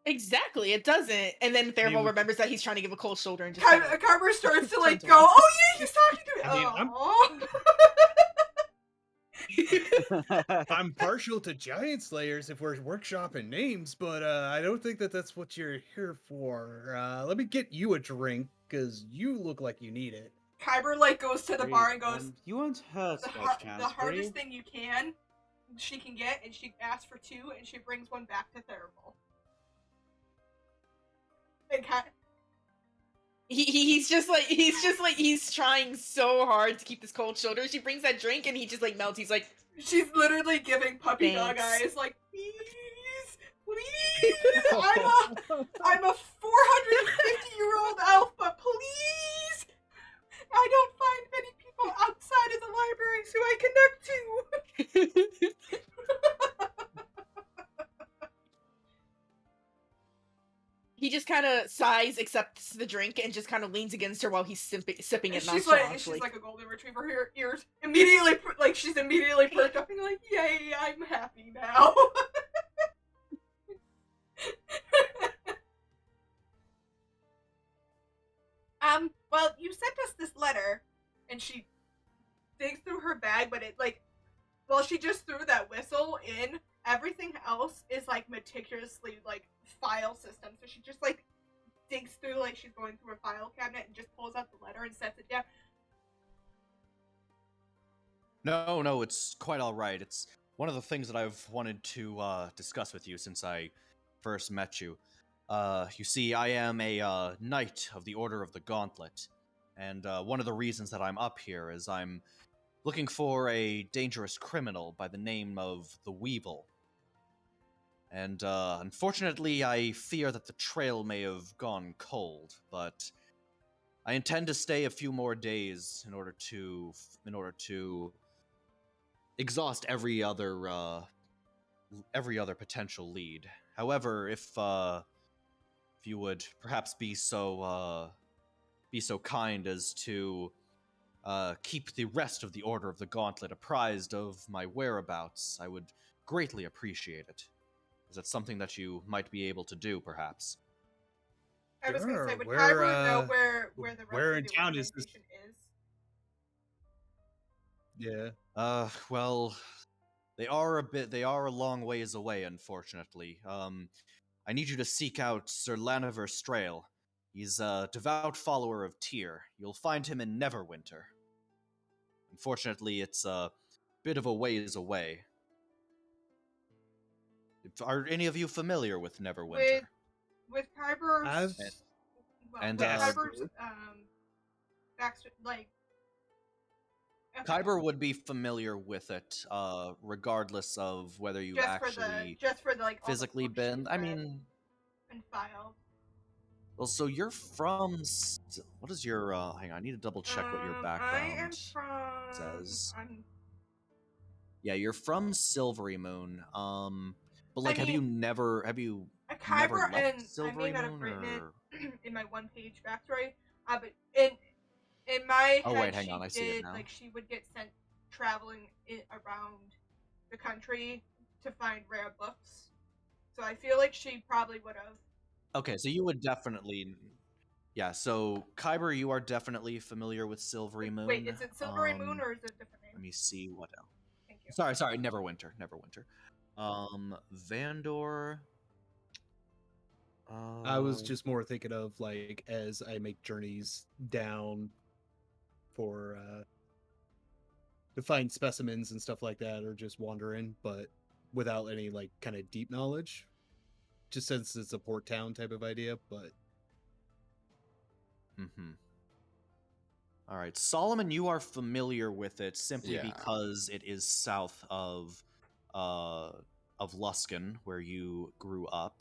Exactly, it doesn't. And then I mean, Theravel we- remembers that he's trying to give a cold shoulder and just kinda, Kyber starts to like turns go, away. oh yeah, he's talking to me. I mean, I'm- Aw. I'm partial to giant slayers if we're workshopping names, but I don't think that's what you're here for. Let me get you a drink, because you look like you need it. Kyber like goes to the bar and goes, You want her the, Scotch chance, the hardest thing you can, she can get, and she asks for 2, and she brings one back to Theravel. And he's trying so hard to keep this cold shoulder. She brings that drink and he just like melts. He's like, she's literally giving puppy dog Thanks. eyes, like, please, I'm a 450-year-old elf, but please, I don't find many people outside of the libraries who I connect to. he just kind of sighs, accepts the drink, and just kind of leans against her while he's sipping it She's nonchalantly. like a golden retriever. Her ears immediately, like she's immediately perked up and like, yay, I'm happy now. Well, you sent us this letter, and she digs through her bag, but it like, well, she just threw that whistle in. Everything else is like meticulously like file system, so she just like digs through like she's going through a file cabinet and just pulls out the letter and sets it down. No, it's quite all right. It's one of the things that I've wanted to discuss with you since I first met you. You see, I am a knight of the Order of the Gauntlet, and one of the reasons that I'm up here is I'm looking for a dangerous criminal by the name of the Weevil. And unfortunately, I fear that the trail may have gone cold, but I intend to stay a few more days in order to exhaust every other potential lead. However, if you would perhaps be so kind as to keep the rest of the Order of the Gauntlet apprised of my whereabouts, I would greatly appreciate it. Is that something that you might be able to do, perhaps? I was gonna say, Sure. would Where Kyber know where the rest where of in the town is this? organization is? Yeah. Well, they are a long ways away, unfortunately. I need you to seek out Sir Laniver Strail. He's a devout follower of Tyr. You'll find him in Neverwinter. Unfortunately, it's a bit of a ways away. Are any of you familiar with Neverwinter? With Kyber's I've And with passed Kyber's through. like okay, Kyber would be familiar with it, regardless of whether you've actually just for the like all the physically books she's been. I read mean, and filed. well, so you're from. What is your? Hang on, I need to double check what your I background am from. says. I'm. Yeah, you're from Silvery Moon. But I like, mean, have you never Kyber, left and I may Silvery not have Moon, written it or? in my one-page backstory. But in my Oh head, wait, hang on, she I see it did now. like she would get sent traveling around the country to find rare books. So I feel like she probably would have. Okay, so you would definitely. Yeah, so Kyber, you are definitely familiar with Silvery Wait, Moon. is it Silvery Moon or is it a different name? Let me see what else. Thank you. Sorry, Neverwinter. Vandor. I was just more thinking of like as I make journeys down for to find specimens and stuff like that, or just wandering, but without any like kind of deep knowledge. Just since it's a port town type of idea, but Mm-hmm. All right, Solomon, you are familiar with it simply Yeah. because it is south uh, of Luskan, where you grew up.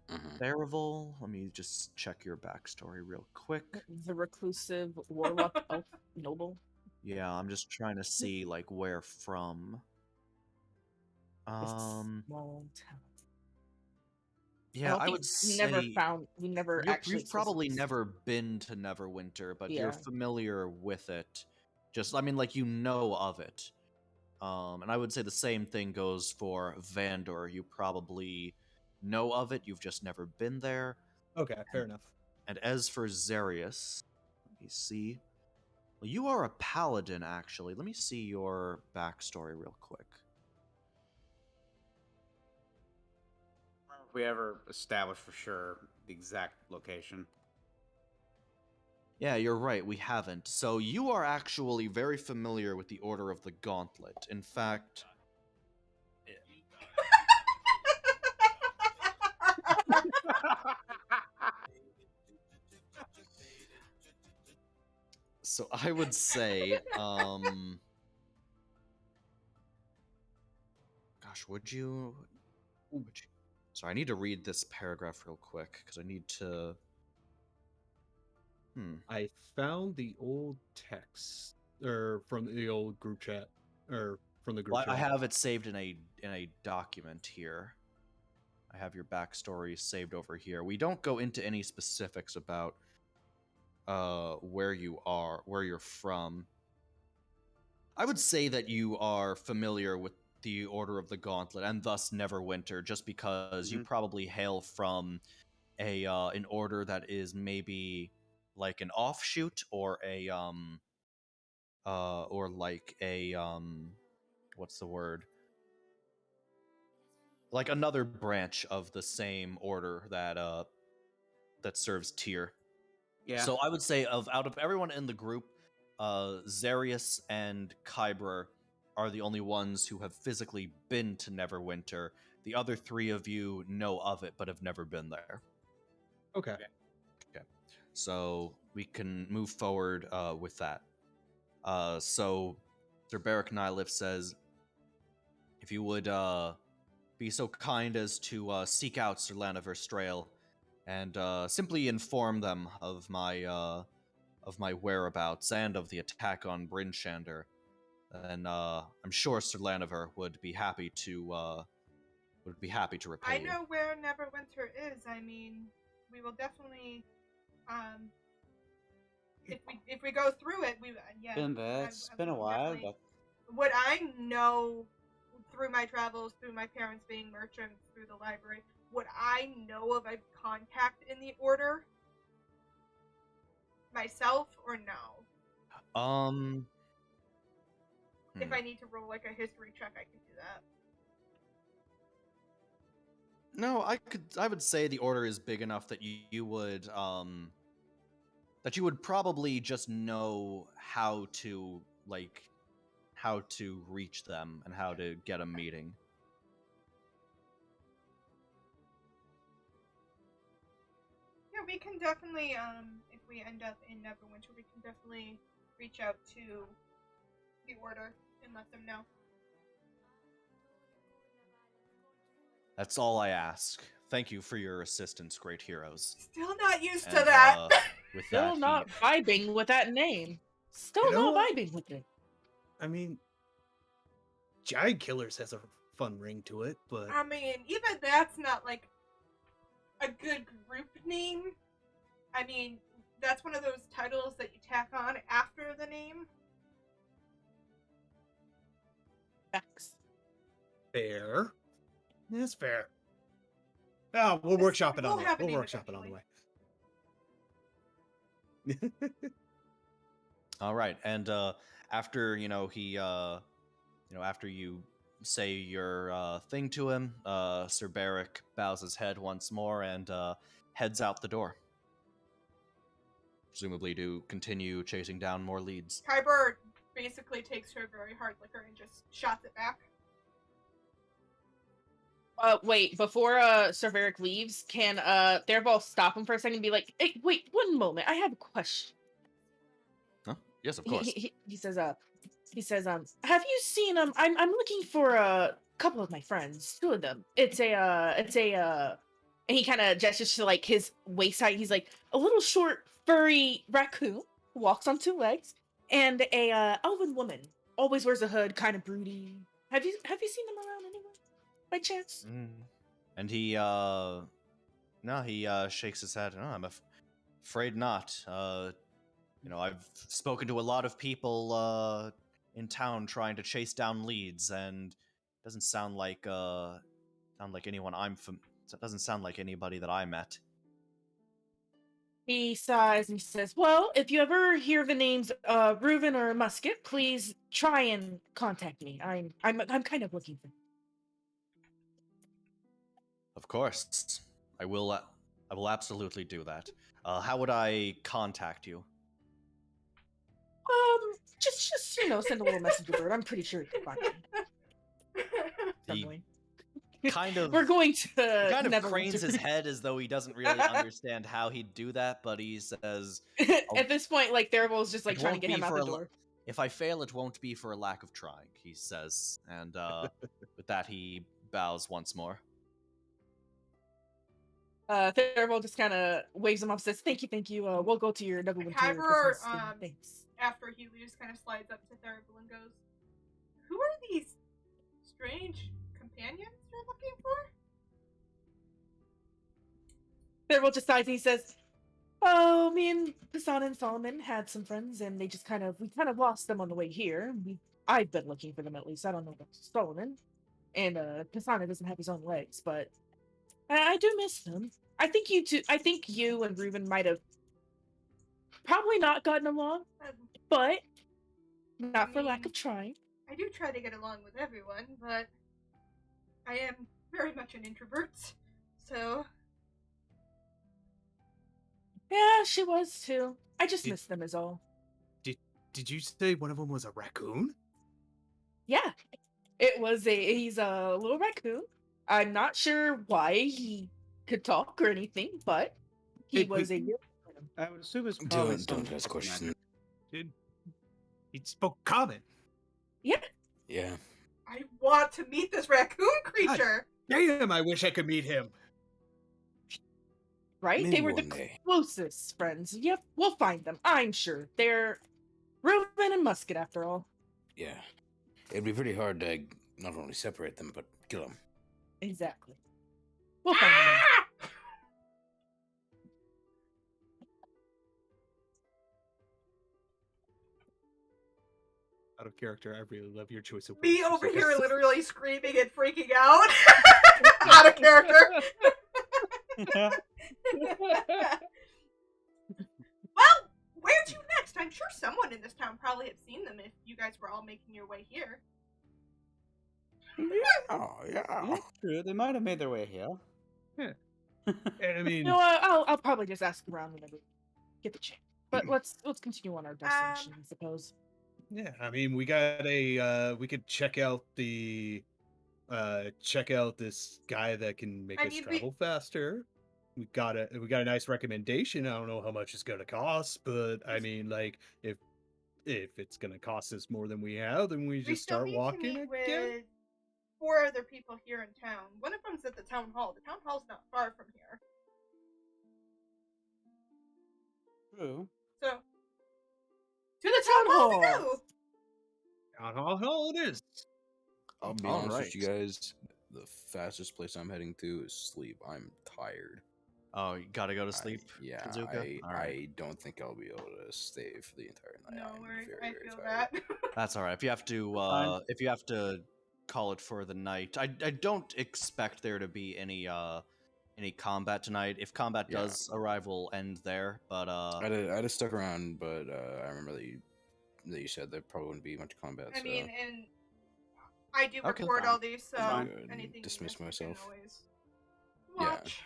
Mhm. Therival, let me just check your backstory real quick. The reclusive warlock elf noble. Yeah, I'm just trying to see like where from. It's a small town. I Yeah, don't I think would we never say found. We never actually. you've probably never been to Neverwinter, but you're Yeah. familiar with it. Just, I mean, like, you know of it. And I would say the same thing goes for Vandor. You probably know of it, you've just never been there. okay, fair enough. And as for Zarius, let me see. Well, you are a paladin, actually. Let me see your backstory real quick. If we ever establish for sure the exact location. Yeah, you're right, we haven't. So you are actually very familiar with the Order of the Gauntlet. In fact, so I would say, gosh, would you? Sorry, I need to read this paragraph real quick because I need to. I found the old text or from the old group chat or from the group Well, I chat. have it saved in a document here. I have your backstory saved over here. We don't go into any specifics about where you are, where you're from. I would say that you are familiar with the Order of the Gauntlet and thus Neverwinter, just because you Mhm. probably hail from an order that is maybe like an offshoot or like a what's the word? Like another branch of the same order that serves Tyr. Yeah. So I would say out of everyone in the group, Zarius and Kyber are the only ones who have physically been to Neverwinter. The other three of you know of it but have never been there. Okay. Okay. So we can move forward with that. So Sir Beric Nylif says, if you would be so kind as to seek out Sir Laniver Strail and simply inform them of my whereabouts and of the attack on Bryn Shander, then I'm sure Sir Laniver would be happy to repay I you. know where Neverwinter is. I mean, we will definitely, if we go through it, yeah. It's been a we can while, definitely- but What I know through my travels, through my parents being merchants, through the library, what I know of a contact in the order, myself or no? If I need to roll like a history check, I can do that. No, I would say the order is big enough that you would probably just know how to reach them and how to get a meeting. Yeah, we can definitely, if we end up in Neverwinter, we can definitely reach out to the order and let them know. That's all I ask. Thank you for your assistance, great heroes. Still not used to And, that. With Still that, not vibing with that name. Still You know not what? vibing with it. I mean, Giant Killers has a fun ring to it, but I mean, even that's not like a good group name. I mean, that's one of those titles that you tack on after the name. Facts. fair. It's fair. Oh, we'll This- workshop it we'll on the way. have a We'll name workshop it on the way. all right, and after after you say your thing to him, Sir Barrick bows his head once more and heads out the door, presumably to continue chasing down more leads. Kyber basically takes her very hard liquor and just shots it back. Wait, before Sir Varric leaves, can Therval stop him for a second and be like, "Hey, wait, one moment, I have a question." Huh? Yes, of course. He says, have you seen I'm looking for a couple of my friends, two of them. It's a and he kind of gestures to like his waist height. He's like a little short, furry raccoon who walks on two legs, and a elven woman, always wears a hood, kind of broody. Have you seen them around anywhere by chance? And he shakes his head. No, I'm afraid not. I've spoken to a lot of people in town trying to chase down leads, and it doesn't sound like anyone it doesn't sound like anybody that I met. He sighs and he says, "Well, if you ever hear the names Reuven or Musket, please try and contact me. I'm kind of looking for." Of course, I will. I will absolutely do that. How would I contact you? Just send a little messenger bird. I'm pretty sure it's fine. He kind of We're going to kind of cranes his head as though he doesn't really understand how he'd do that, but he says, At this point, like Theravol's just like "It trying to won't get be him out for the a door. If I fail, it won't be for a lack of trying," he says, and with that he bows once more. Therevol just kind of waves him off, says, "Thank you. We'll go to your Neverwinter Kyber, Christmas thing. Thanks." after he leaves, kind of slides up to Theravel and goes, "Who are these strange companions you're looking for?" Therevol just sighs and he says, "Oh, me and Pisana and Solomon had some friends, and we kind of lost them on the way here. I've been looking for them at least. I don't know about Solomon, and Pisana doesn't have his own legs, but I do miss them. I think you two. I think you and Reuben might have probably not gotten along, but not for lack of trying." I do try to get along with everyone, but I am very much an introvert, so... Yeah, she was too. I just miss them is all. Did you say one of them was a raccoon? Yeah, he's a little raccoon. I'm not sure why he could talk or anything, but he was a. I would assume it's probably Don't ask questions. He spoke common. Yeah. Yeah. I want to meet this raccoon creature! Damn, I wish I could meet him. Right? Maybe They were the one day. closest friends. Yep, we'll find them. I'm sure. They're Reuben and Musket, after all. Yeah. It'd be pretty hard to not only separate them, but kill them. Exactly. We'll find them. Out of character, I really love your choice of Me words, over Suzuka. here literally screaming and freaking out. Out of character. Well, where to next? I'm sure someone in this town probably had seen them if you guys were all making your way here. Oh, yeah. Yeah, true. They might have made their way here. And I You mean, know what? I'll probably just ask around whenever we get the chance. But let's continue on our destination, I suppose. yeah, I mean, we got we could check out this guy that can make I us mean, travel faster. We got a nice recommendation. I don't know how much it's gonna cost, but I mean, like, if it's gonna cost us more than we have, then we we just still start need walking to meet again. with 4 other people here in town. One of them's at the town hall. The town hall's not far from here. True. So, To the town we hall. go. Town hall it is. I'll be All honest right. with you guys. The fastest place I'm heading to is sleep. I'm tired. Oh, you gotta go to sleep, Yeah, Shizuka? All right. I don't think I'll be able to stay for the entire night. No I'm worries, very, I very feel tired. that. That's all right. If Fine. you have to call it for the night, I don't expect there to be any combat tonight. If combat Yeah. does arrive, we'll end there. But I'd have stuck around, but I remember that you said there probably wouldn't be much combat. I so mean, and I do Okay, record fine. all these, so I'll go ahead and anything you dismiss miss, you can myself. always Yeah. watch.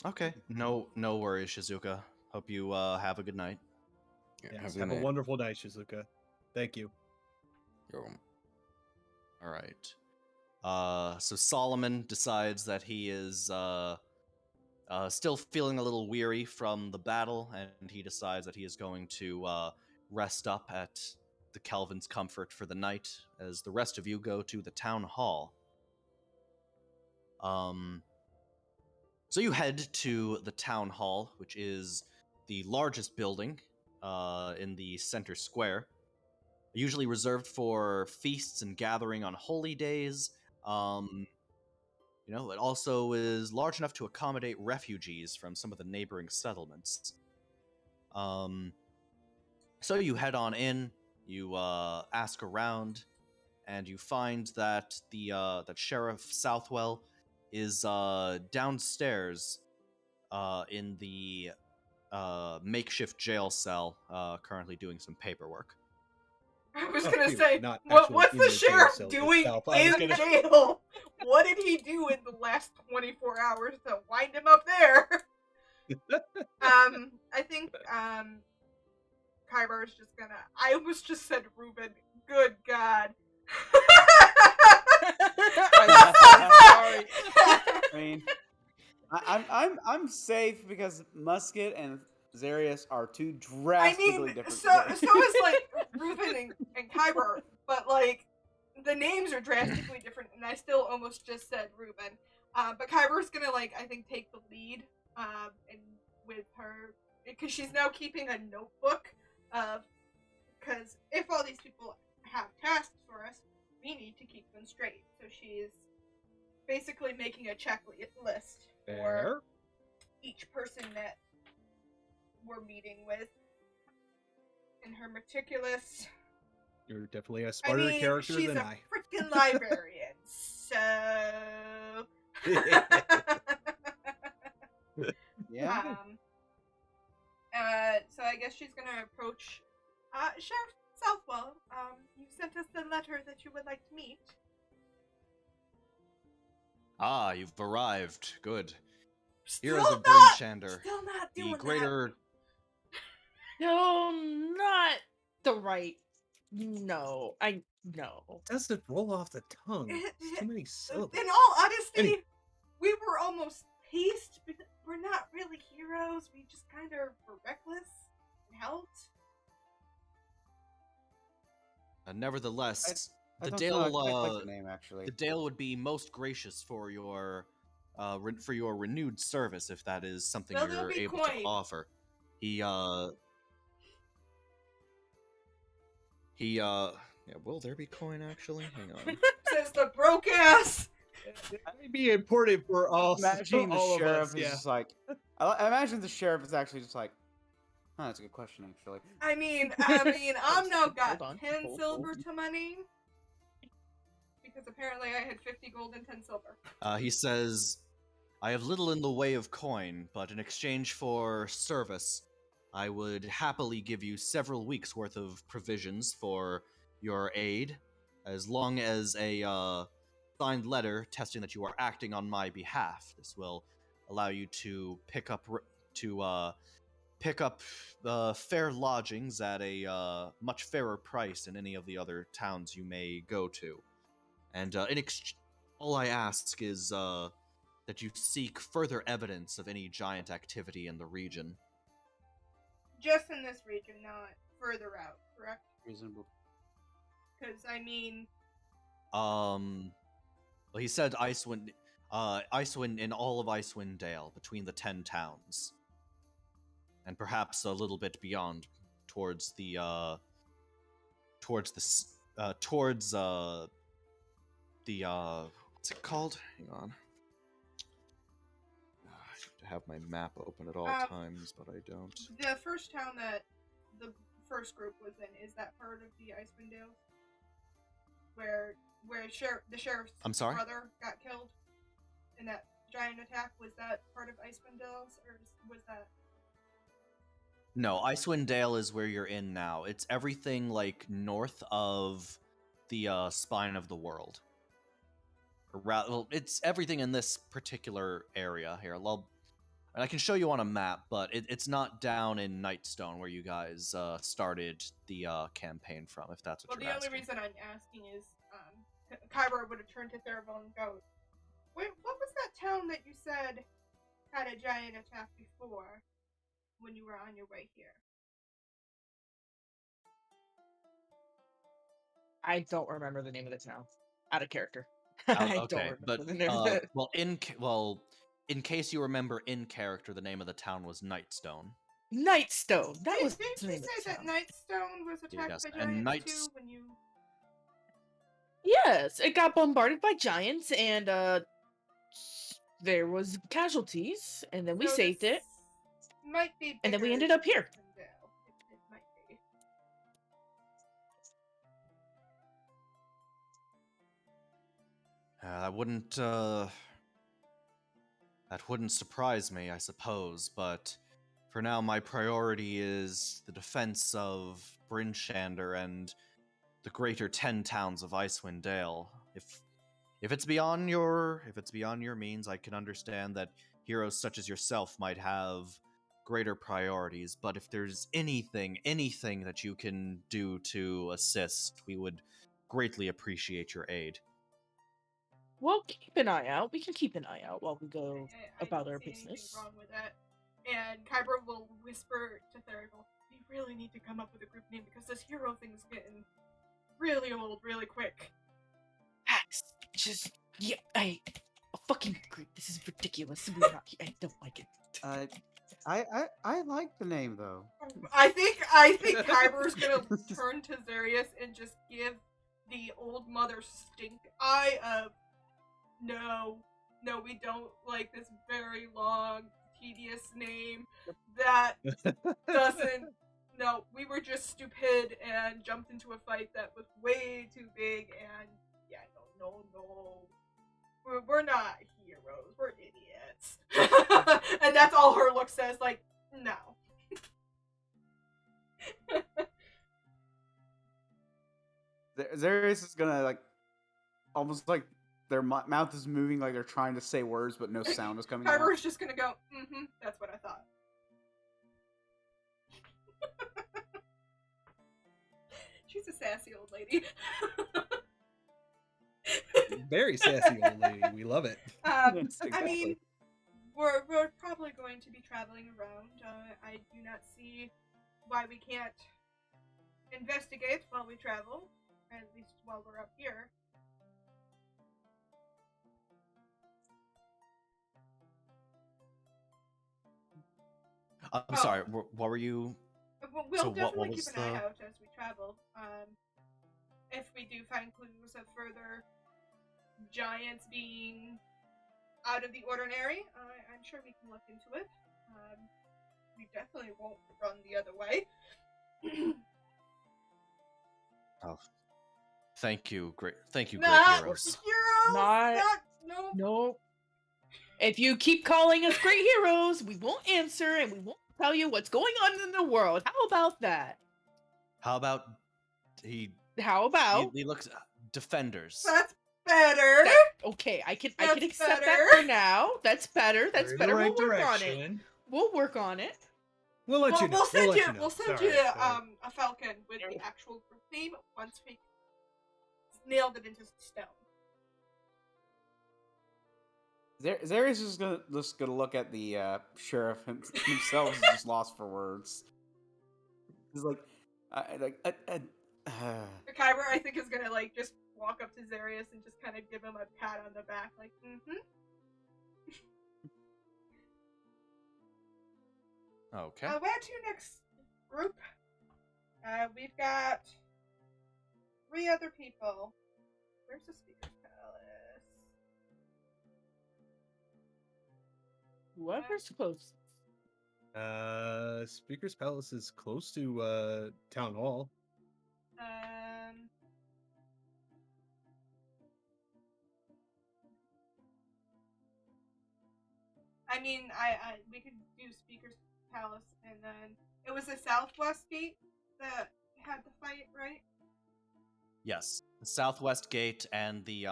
okay, no worries, Shizuka. Hope you have a good night. Yeah, Yes, have a have good a night. wonderful night, Shizuka. Thank you. You're welcome. All right. So Solomon decides that he is still feeling a little weary from the battle, and he decides that he is going to rest up at the Kelvin's Comfort for the night, as the rest of you go to the town hall. So you head to the town hall, which is the largest building in the center square, usually reserved for feasts and gathering on holy days. It also is large enough to accommodate refugees from some of the neighboring settlements. So you head on in, you ask around, and you find that that Sheriff Southwell is downstairs in the makeshift jail cell, currently doing some paperwork. I was Oh, gonna phew, say, not actually what's in the the jail sheriff cell doing itself. I was in gonna- jail? What did he do in the last 24 hours to wind him up there? I think, Kyber's just gonna. I almost just said Ruben. Good God. I'm so sorry. I mean, I'm safe because Musket and Zarius are two I drastically mean, different. so is like Ruben and Kyber, but like the names are drastically different, and I still almost just said Ruben. But Kyber's gonna like I think take the lead, and with her because she's now keeping a notebook of because if all these people have tasks for us, we need to keep them straight. So she's basically making a checklist for Fair. each person that we're meeting with. And her meticulous. You're definitely a smarter character she's than a I. freaking librarian, so. Yeah. So I guess she's gonna approach Sheriff Southwell. You sent us the letter that you would like to meet. Ah, you've arrived. Good. Still Heroes of not, Brainshander, still not doing the greater. No, not the right. No, no. Doesn't roll off the tongue. that. It's too many syllables. In all honesty, Any- we were almost paced because we're not really heroes. We just kind of were reckless and helped. Nevertheless, I the don't know. I Dale, quite like the name actually. the Dale would be most gracious for your renewed service if that is something Will there you're be able to coin? offer. Yeah, will there be coin actually? Hang on. Says the broke ass. It may be important for all, Imagining the all of sheriff us. is Yeah. just like. I imagine the sheriff is actually just like. Oh, that's a good question actually. I mean, I'm now got Hold on. 10 Hold. silver to my name. Because apparently I had 50 gold and 10 silver. He says, I have little in the way of coin, but in exchange for service, I would happily give you several weeks' worth of provisions for your aid, as long as a signed letter testing that you are acting on my behalf. This will allow you to pick up fair lodgings at a much fairer price in any of the other towns you may go to. And all I ask is that you seek further evidence of any giant activity in the region. Just in this region, not further out, correct? Reasonable. Because, I mean, Well, he said Icewind in all of Icewind Dale, between the 10 towns, and perhaps a little bit beyond, towards the what's it called? Hang on. I have to have my map open at all times, but I don't. the first town that the first group was in, is that part of the Icewind Dale? Where the sheriff's I'm sorry? brother got killed in that giant attack? Was that part of Icewind Dale, or was that... No, Icewind Dale is where you're in now. It's everything like north of the spine of the world. Well, it's everything in this particular area here. And I can show you on a map, but it's not down in Nightstone where you guys started the campaign from, if that's what Well, you're the asking. only reason I'm asking is Kyber would have turned to Theravel and go, wait, what was that town that you said had a giant attack before when you were on your way here? I don't remember the name of the town. Out of character. I don't Okay, remember but the name of it. in case you remember in character, the name of the town was Nightstone. Nightstone. That was Didn't the you name say of the that town. Nightstone was attacked Yes, by and giants too when you... Yes, it got bombarded by giants, and there was casualties, and then we So saved this it, might be and then we bigger ended than up here. Icewind Dale. It might be. That wouldn't surprise me, I suppose, but for now my priority is the defense of Brinchander and the greater 10 towns of Icewind Dale. If it's beyond your means, I can understand that heroes such as yourself might have greater priorities, but if there's anything that you can do to assist, we would greatly appreciate your aid. Well, keep an eye out. We can keep an eye out while we go I about don't our see anything business. wrong with that. And Kyber will whisper to Theravel, we really need to come up with a group name because this hero thing's getting really old really quick. Hacks. Just a fucking group. This is ridiculous. We're not. I don't like it. I like the name though. I think Kyber's gonna turn to Zarius and just give the old mother stink eye of no, we don't like this very long, tedious name that doesn't... No, we were just stupid and jumped into a fight that was way too big, and yeah, no. We're not heroes, we're idiots. And that's all her look says, like, no. Zarius is gonna like, almost like their mouth is moving like they're trying to say words, but no sound is coming out. Kyber's just gonna go, that's what I thought. She's a sassy old lady. Very sassy old lady. We love it. Yes, I exactly. mean, we're probably going to be traveling around. I do not see why we can't investigate while we travel. at least while we're up here. I'm Oh. sorry. What were you? We'll So what definitely was keep an eye the? out as we travel. If we do find clues of further giants being out of the ordinary, I'm sure we can look into it. We definitely won't run the other way. Oh, thank you, great great Not heroes. heroes. Not- No. Nope. If you keep calling us great heroes, we won't answer and we won't tell you what's going on in the world. How about that? How about he? How about He looks defenders. That's better. that? Okay, I can That's accept that better. for now. That's better. That's We're in better. the right We'll work on it. direction. We'll work on it. We'll let you know. We'll send let you. you know. We'll send Sorry, you sorry. a falcon with the actual group name once we nailed it into stone. Zarius is just gonna look at the sheriff himself. Is just lost for words. He's like, Kyber, I think, is gonna like just walk up to Zarius and just kind of give him a pat on the back, like, Okay. where to next, group? We've got 3 other people. Where's the Speaker's Palace? Whoever's close. Speaker's Palace is close to Town Hall. I mean, we could do Speaker's Palace, and then it was the Southwest Gate that had the fight, right? Yes, the Southwest Gate and the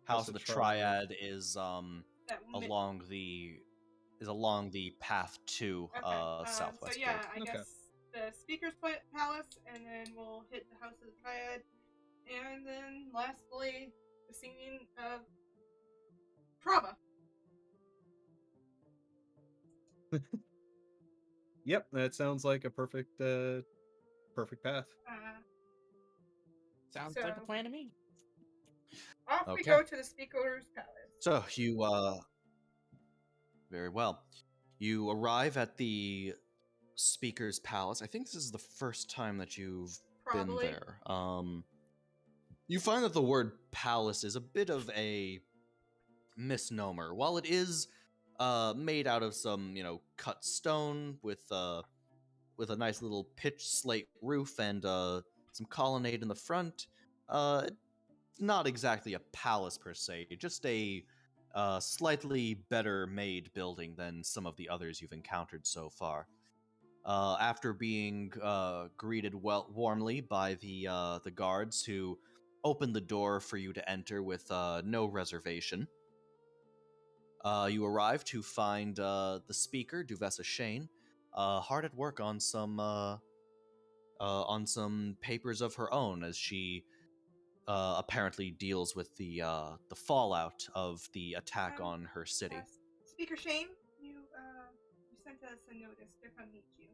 House of the Triad is along the path to Southwest So yeah, Gate. I Okay. guess the Speaker's Palace, and then we'll hit the House of the Triad, and then lastly, the scene of trauma. Yep, that sounds like a perfect path. Sounds So- like a plan to me. Off we Okay. go to the Speaker's Palace. So you very well. You arrive at the Speaker's Palace. I think this is the first time that you've Probably. been there. You find that the word palace is a bit of a misnomer. While it is made out of some, cut stone with a nice little pitch slate roof and some colonnade in the front, it's not exactly a palace per se, just a slightly better made building than some of the others you've encountered so far. After being greeted warmly by the guards who opened the door for you to enter with no reservation, you arrive to find the speaker, Duvessa Shane, hard at work on some papers of her own as she apparently deals with the fallout of the attack on her city. Speaker Shane, you sent us a notice to come meet you.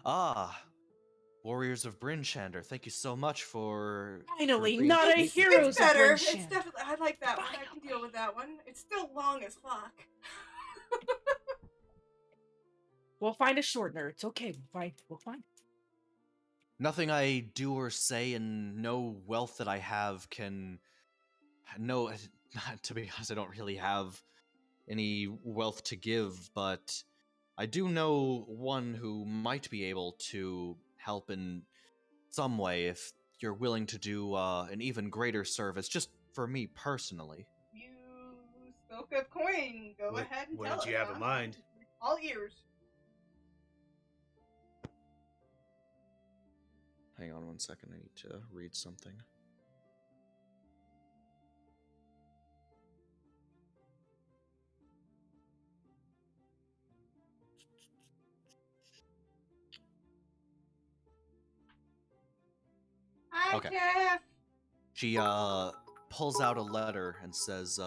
Ah, Warriors of Brynchander, thank you so much for Finally, being not a patient. hero. It's better. Bryn It's Shand. definitely. I like that one. I can Finally. deal with that one. It's still long as fuck. We'll find a shortener. It's okay. We'll find it. Nothing I do or say and no wealth that I have can... No, to be honest, I don't really have any wealth to give, but I do know one who might be able to help in some way if you're willing to do an even greater service, just for me personally. You spoke of coin. Go ahead and What tell did us. you have in mind? All ears. Hang on one second, I need to read something. Hi, Okay. Jeff. She pulls out a letter and says,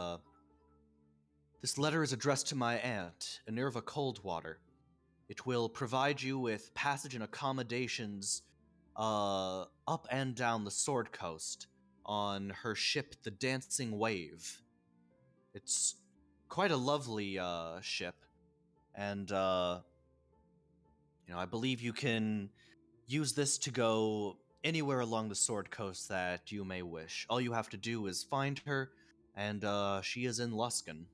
"This letter is addressed to my aunt, Enerva Coldwater. It will provide you with passage and accommodations up and down the Sword Coast on her ship, the Dancing Wave. It's quite a lovely ship, and I believe you can use this to go anywhere along the Sword Coast that you may wish. All you have to do is find her, and she is in Luskan.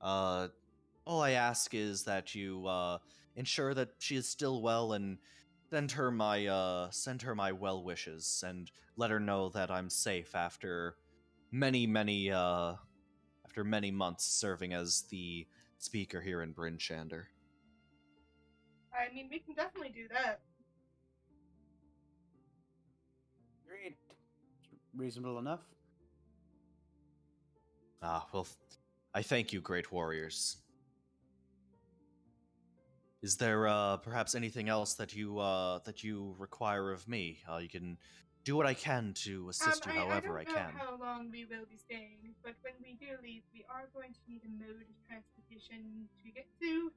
Uh, all I ask is that you ensure that she is still well, and send her my well wishes, and let her know that I'm safe after many months serving as the speaker here in Bryn Shander. I mean, we can definitely do that. Great. Reasonable enough. Well, I thank you, great warriors. Is there perhaps anything else that you require of me? You can do what I can to assist you I however don't I know can. how long we will be staying, but when we do leave, we are going to need a mode of transportation to get to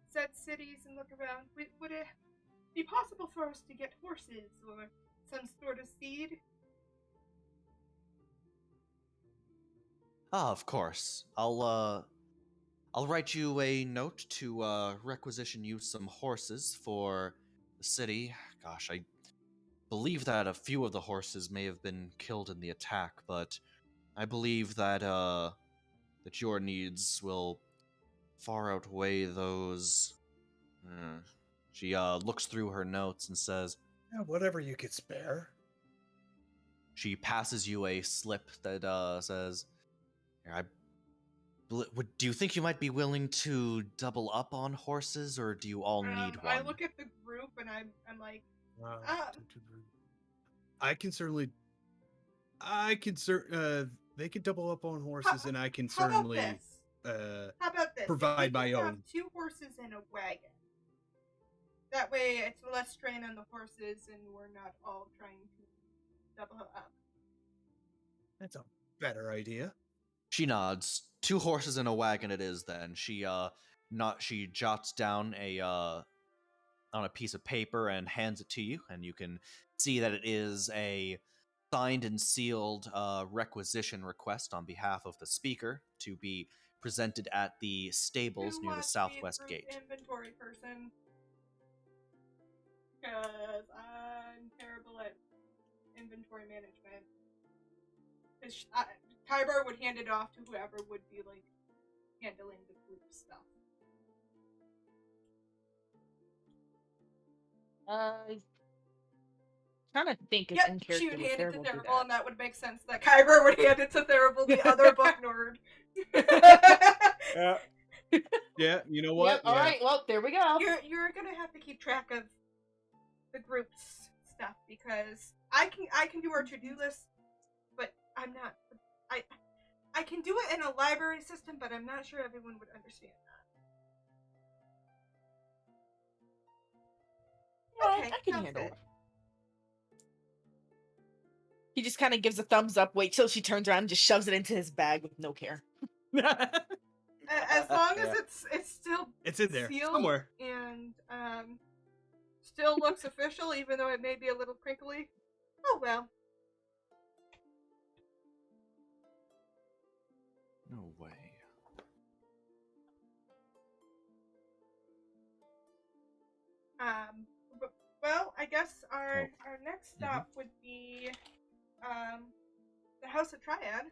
said cities and look around. Would it be possible for us to get horses or some sort of steed? Of course. I'll write you a note to requisition you some horses for the city. Gosh, I believe that a few of the horses may have been killed in the attack, but I believe that your needs will far outweigh those. She looks through her notes and says, Yeah, whatever you could spare. she passes you a slip that says, "Here, do you think you might be willing to double up on horses, or do you all need I one?" look at the group and I'm like, Um, um, I can certainly. They could double up on horses, and I can how about certainly this? How about this? provide If we my can have own. 2 horses and a wagon. That way, it's less strain on the horses, and we're not all trying to double up. That's a better idea. She nods. 2 horses and a wagon it is then. She jots down on a piece of paper and hands it to you, and you can see that it is a signed and sealed requisition request on behalf of the speaker to be presented at the stables Who near the wants to be the southwest group gate. inventory person? Because I'm terrible at inventory management. Kyber would hand it off to whoever would be like handling the group stuff. Trying to think if Yep, in she character would with hand it to Therival do Therival, and that. that would make sense that Kyber would hand it to Therival, the other book nerd. Yeah. Yeah, you know Yep. what? All Yeah. right. Well, there we go. You're gonna have to keep track of the group's stuff because I can do our to-do list, but I'm not. I can do it in a library system, but I'm not sure everyone would understand that. Yeah, Okay, I can sounds handle good. it. He just kind of gives a thumbs up. Wait till she turns around and just shoves it into his bag with no care. As long as it's still It's in there sealed somewhere. and still looks official, even though it may be a little crinkly. Oh well. No way. Well, I guess our next stop would be the House of Triad.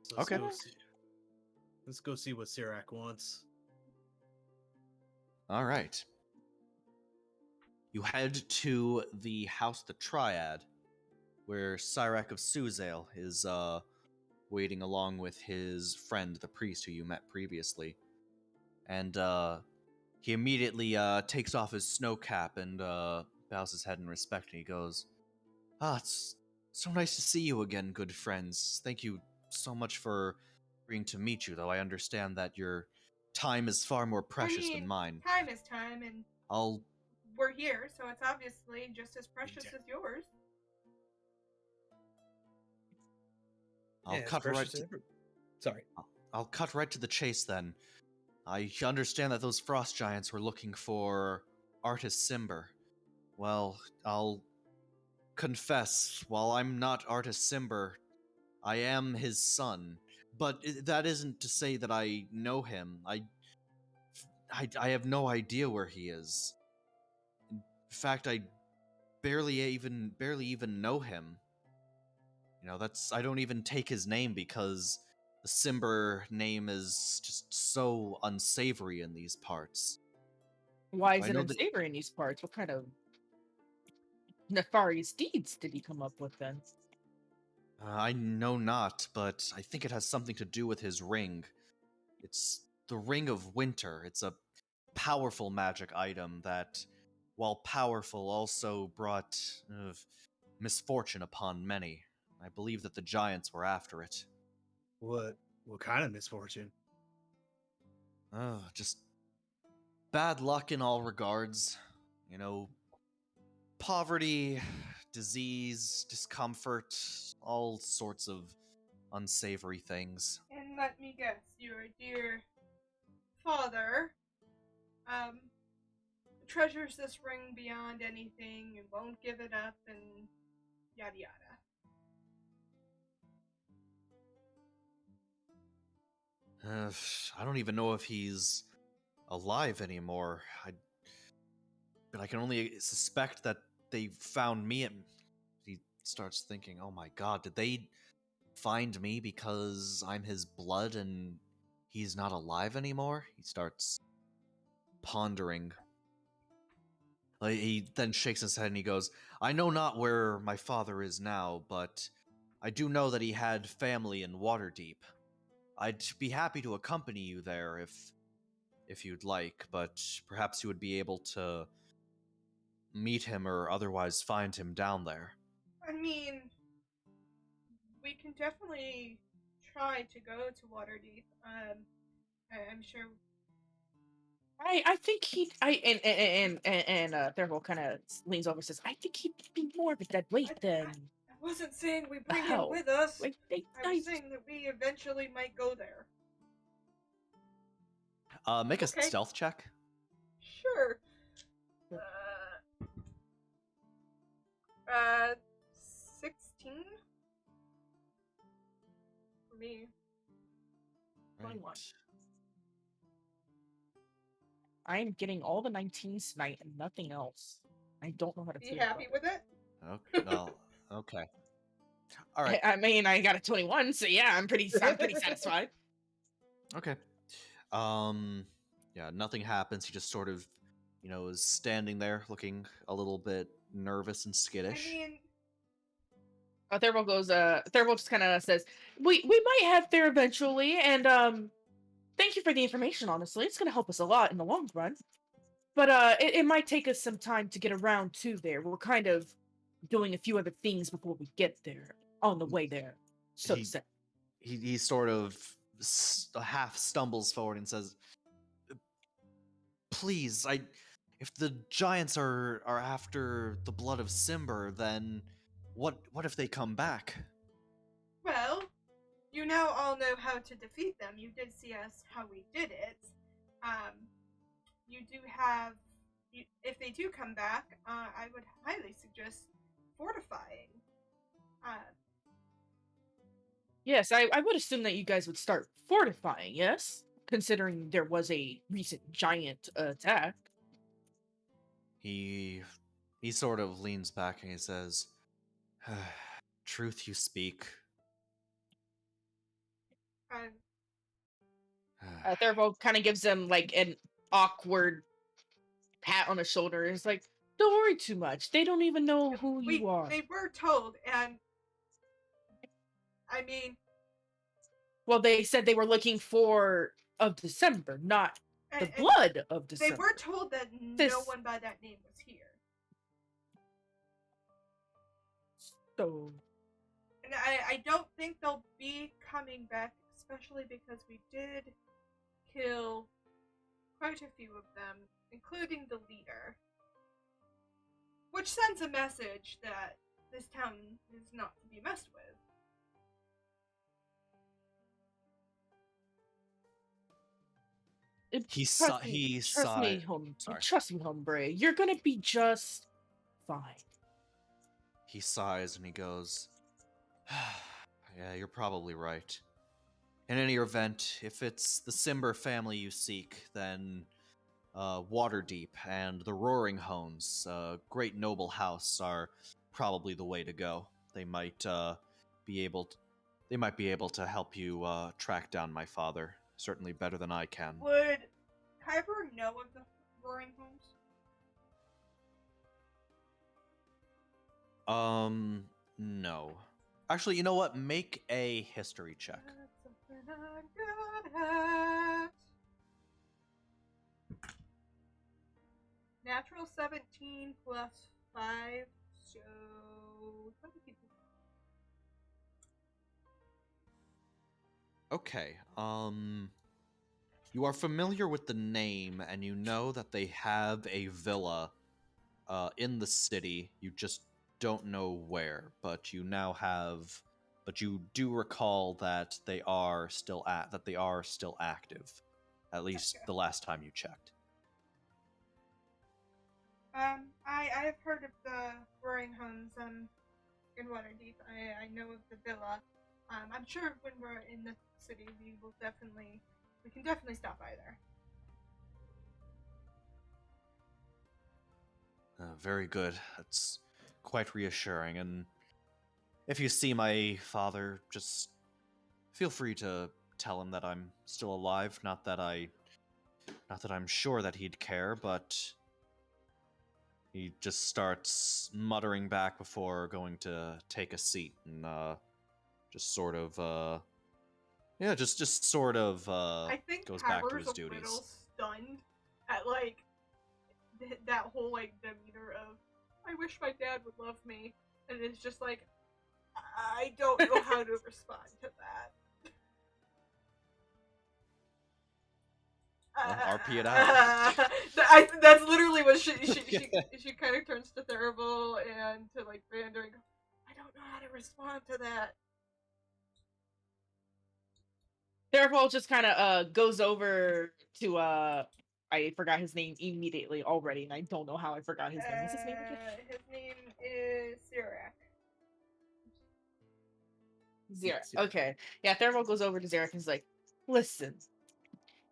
So Okay. Let's go see what Sirac wants. All right. You head to the House the Triad, where Cyrac of Suzale is waiting along with his friend, the priest who you met previously. And he immediately takes off his snow cap and bows his head in respect, and he goes, it's so nice to see you again, good friends. Thank you so much for agreeing to meet you, though I understand that your time is far more precious than mine. Time is time, and we're here, so it's obviously just as precious as yours. I'll cut right to the chase then. I understand that those frost giants were looking for Artist Simber. Well, I'll confess, while I'm not Artist Simber, I am his son. But that isn't to say that I know him. I have no idea where he is. In fact, I barely even know him. You know, that's I don't even take his name because the Simber name is just so unsavory in these parts. Why So is I it know that unsavory in these parts? What kind of nefarious deeds did he come up with then? I know not, but I think it has something to do with his ring. It's the Ring of Winter. It's a powerful magic item that, while powerful, also brought misfortune upon many. I believe that the giants were after it. What kind of misfortune? Just bad luck in all regards. You know, poverty, disease, discomfort, all sorts of unsavory things. And let me guess, your dear father, um, treasures this ring beyond anything and won't give it up and yada yada. I don't even know if he's alive anymore. But I can only suspect that they found me. And he starts thinking, "Oh my God, did they find me because I'm his blood and he's not alive anymore?" He starts pondering. He then shakes his head and he goes, "I know not where my father is now, but I do know that he had family in Waterdeep. I'd be happy to accompany you there if you'd like, but perhaps you would be able to meet him or otherwise find him down there." I mean, we can definitely try to go to Waterdeep. I'm sure. I think he I and Thurgood kind of leans over and says, I think he'd be more of a dead weight than I wasn't saying we a bring him hell. with us. Like I was saying that we eventually might go there. Make a Okay. stealth check. Sure. 16 for me. 21. Right. I'm getting all the 19s tonight and nothing else. I don't know how to Be feel happy about with it? Okay. Well, okay. All right. it. I mean, I got a 21, so yeah, I'm pretty satisfied. Okay. Um. Yeah. Nothing happens. He just sort of, is standing there, looking a little bit nervous and I skittish. mean, Thurgood just kind of says, we might head there eventually, and thank you for the information. Honestly, it's gonna help us a lot in the long run. But it might take us some time to get around to there. We're kind of doing a few other things before we get there. On the way there, so to He say. he sort of half stumbles forward and says, "Please, if the giants are after the blood of Simber, then what if they come back?" well, you now all know how to defeat them. You did see us how we did it. You do have. If they do come back, I would highly suggest fortifying. Uh, Yes, I would assume that you guys would start fortifying. Yes, considering there was a recent giant attack. He sort of leans back and he says, "Truth you speak." uh, Thurgood kind of gives him like an awkward pat on the shoulder. It's like, don't worry too much. They don't even know who you are. They were told, and I mean, Well, they said they were looking for of December, not the and blood of they December. were told that no This- one by that name was here. So And I don't think they'll be coming back, especially because we did kill quite a few of them, including the leader. Which sends a message that this town is not to be messed with. He Trust me, trust me, sighed. Sorry. trust me, hombre. You're gonna be just fine. He sighs and he goes, "Yeah, you're probably right. In any event, if it's the Simber family you seek, then Waterdeep and the Roaring Hones, great noble house, are probably the way to go. They might be able to, they might be able to help you track down my father. Certainly better than I can." Would Kyber know of the Roaring Homes? No. Actually, you know what? Make a history check. That's something I'm good at. Natural 17 plus 5, so 22. Okay. You are familiar with the name, and you know that they have a villa in the city. You just don't know where, but you now have. But you do recall that they are still active, at least Gotcha. the last time you checked. I've heard of the Roaring Homes in Waterdeep. I know of the villa. I'm sure when we're in the city, we can definitely stop by there. Very good. That's quite reassuring. And if you see my father, just feel free to tell him that I'm still alive. Not that I'm sure that he'd care, but he just starts muttering back before going to take a seat and just sort of yeah, just sort of I think goes back to Kyber's his a duties. little stunned at like that whole like demeanor of I wish my dad would love me, and it's just like I don't know how to respond to that. RP it out. That's literally what she kind of turns to Thurible and to like Vander and goes, I don't know how to respond to that. Therefore, just kind of goes over to I forgot his name immediately already, and I don't know how I forgot his name. What's his name again? His name is Sirak. Xerath. Xerath. Okay. Yeah, Thermal goes over to Xerath and is like, listen,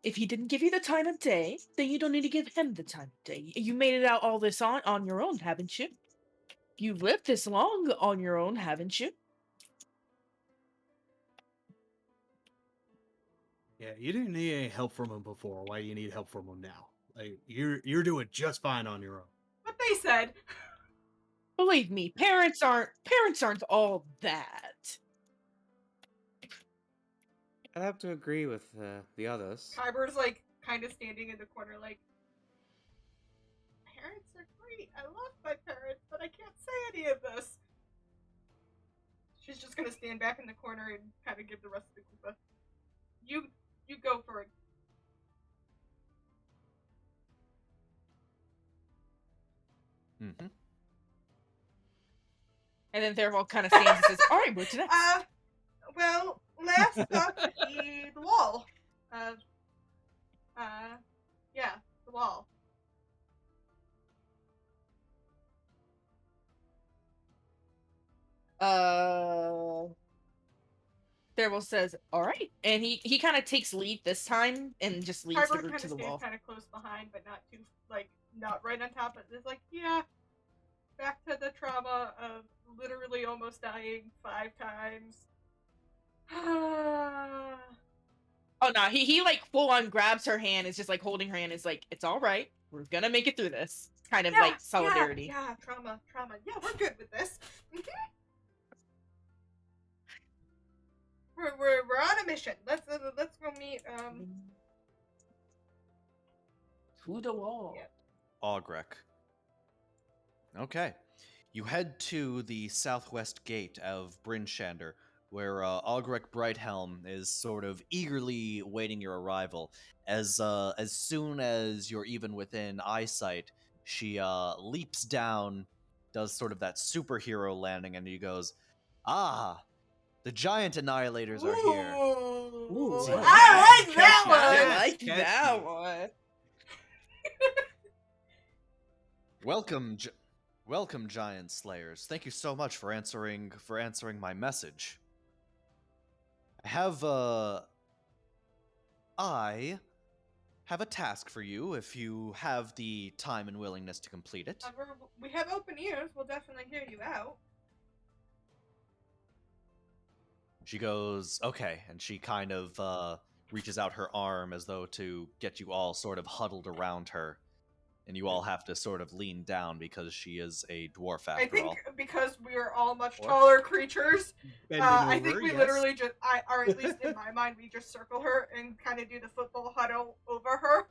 if he didn't give you the time of day, then you don't need to give him the time of day. You made it out all this on your own, haven't you? You've lived this long on your own, haven't you? Yeah, you didn't need any help from him before. Why do you need help from him now? Like you're doing just fine on your own. What they said. Believe me, parents aren't all that. I'd have to agree with the others. Kyber's like kind of standing in the corner like parents are great. I love my parents, but I can't say any of this. She's just gonna stand back in the corner and kind of give the rest of the group a you go for it. Mm-hmm. And then Thermal kind of stands and says, all right, what's next? Well, last up would be the wall. Yeah, the wall. Thermal says, all right. And he kind of takes lead this time and just leads the Kyber group kind to of the stays wall. kind of close behind, but not too not right on top. But it's like, yeah, back to the trauma of literally almost dying 5 times. Oh no, he like full on grabs her hand, is just like holding her hand, is like, it's all right. We're gonna make it through this. Kind of like solidarity. Yeah, trauma. Yeah, we're good with this. We're on a mission. Let's go meet To the wall. Yeah. Augrek. Okay. You head to the southwest gate of Brynshander, where Augrek Brighthelm is sort of eagerly waiting your arrival. As soon as you're even within eyesight, she leaps down, does sort of that superhero landing, and he goes, "Ah, the giant annihilators are here. Ooh, Damn. I like that I one. like Catchy. that one. Welcome, giant slayers. Thank you so much for answering my message. I have a task for you if you have the time and willingness to complete it. We have open ears. We'll definitely hear you out. She goes, okay, and she kind of reaches out her arm as though to get you all sort of huddled around her. And you all have to sort of lean down because she is a dwarf after I think all. because we are all much What? taller creatures, Bending I over, think we yes. literally just, or at least in my mind, we just circle her and kind of do the football huddle over her.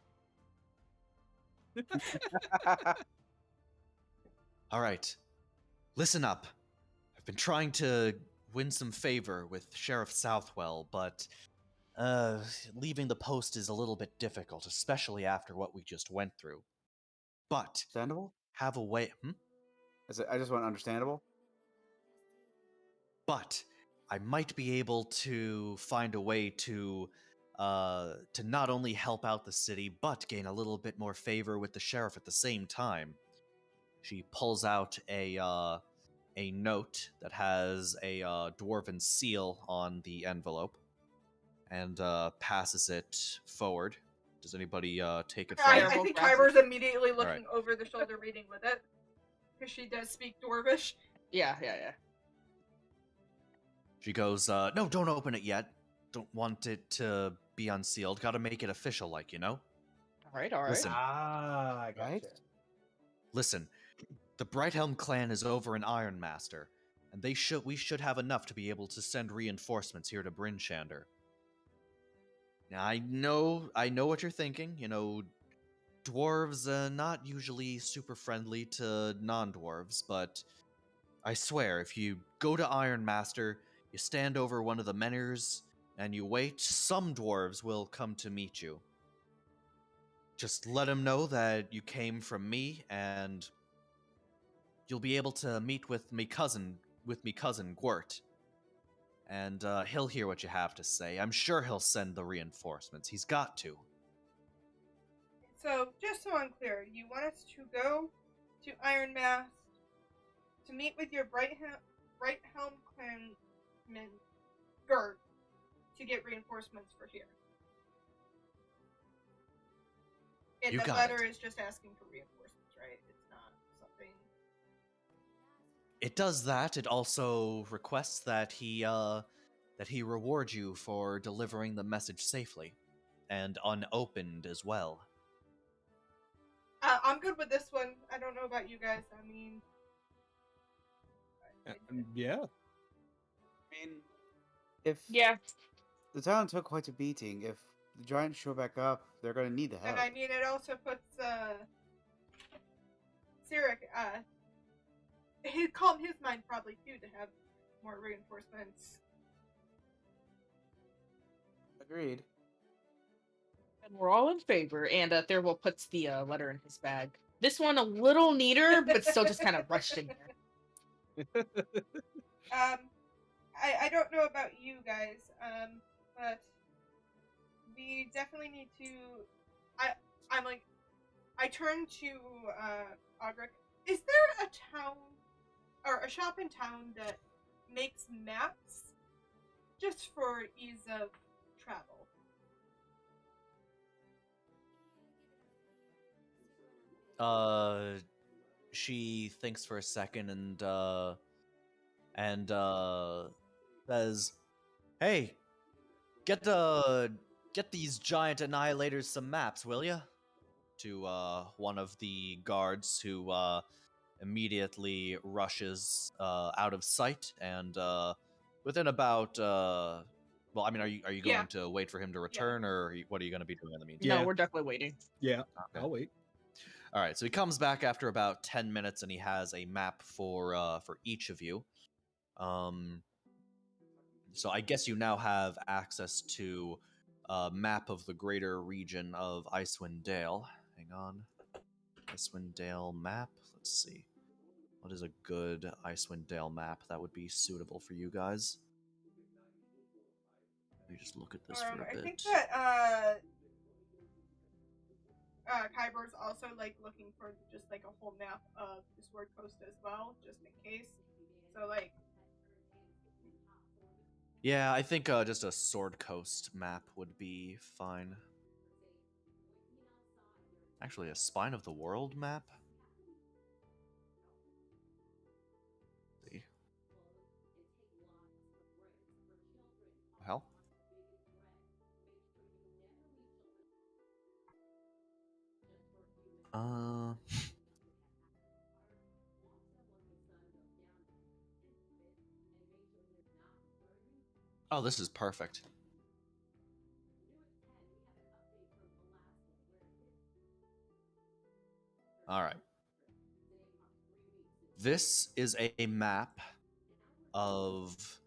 All right, listen up. I've been trying to win some favor with Sheriff Southwell, but leaving the post is a little bit difficult, especially after what we just went through. But Understandable? have a way. I just want understandable. But I might be able to find a way to not only help out the city, but gain a little bit more favor with the sheriff at the same time. She pulls out a note that has a dwarven seal on the envelope and passes it forward. Does anybody take it I forward? think grabs Kyber's immediately looking Alright. over the shoulder reading with it. Because she does speak Dwarvish. Yeah. She goes, no, don't open it yet. Don't want it to be unsealed. Gotta make it official, like, you know? All right. Listen. Ah, I Right? gotcha. Listen, the Brighthelm clan is over in Ironmaster, and we should have enough to be able to send reinforcements here to Bryn Shander. Now, I know what you're thinking. You know, dwarves not usually super friendly to non-dwarves, but I swear, if you go to Ironmaster, you stand over one of the menhirs, and you wait, some dwarves will come to meet you. Just let them know that you came from me, and you'll be able to meet with me cousin Gwert. And he'll hear what you have to say. I'm sure he'll send the reinforcements. He's got to. So, just so I'm clear, you want us to go to Ironmast to meet with your Brighthelm clanman, Gert, to get reinforcements for here. And You the got letter it. is just asking for reinforcements, right? It's not something. It does that. It also requests that he reward you for delivering the message safely and unopened as well. I'm good with this one. I don't know about you guys. I mean, Yeah. I mean, if Yeah. the town took quite a beating, if the giants show back up, they're going to need the help. and I mean, it also puts Sirik, he'd calm his mind probably too to have more reinforcements. Agreed. And we're all in favor. And Thirlwell puts the letter in his bag. This one a little neater, but still just kind of rushed in there. I don't know about you guys, but we definitely need to. I turn to Audric. Is there a town or a shop in town that makes maps just for ease of travel? She thinks for a second and says, "Hey, get these giant annihilators some maps, will ya?" To one of the guards who immediately rushes out of sight and within about well, I mean, are you Yeah. going to wait for him to return, or what are you going to be doing in the meantime? No, Yeah. we're definitely waiting. Yeah. Okay. I'll wait. All right, so he comes back after about 10 minutes, and he has a map for each of you. So I guess you now have access to a map of the greater region of Icewind Dale. Hang on, Icewind Dale map. Let's see, what is a good Icewind Dale map that would be suitable for you guys? Let me just look at this for a I bit. think that Kyber's also like looking for just like a whole map of the Sword Coast as well, just in case. So like, Yeah, I think just a Sword Coast map would be fine. Actually, a Spine of the World map? Let's see. Hell? Uh... Oh, this is perfect. All right. This is a map of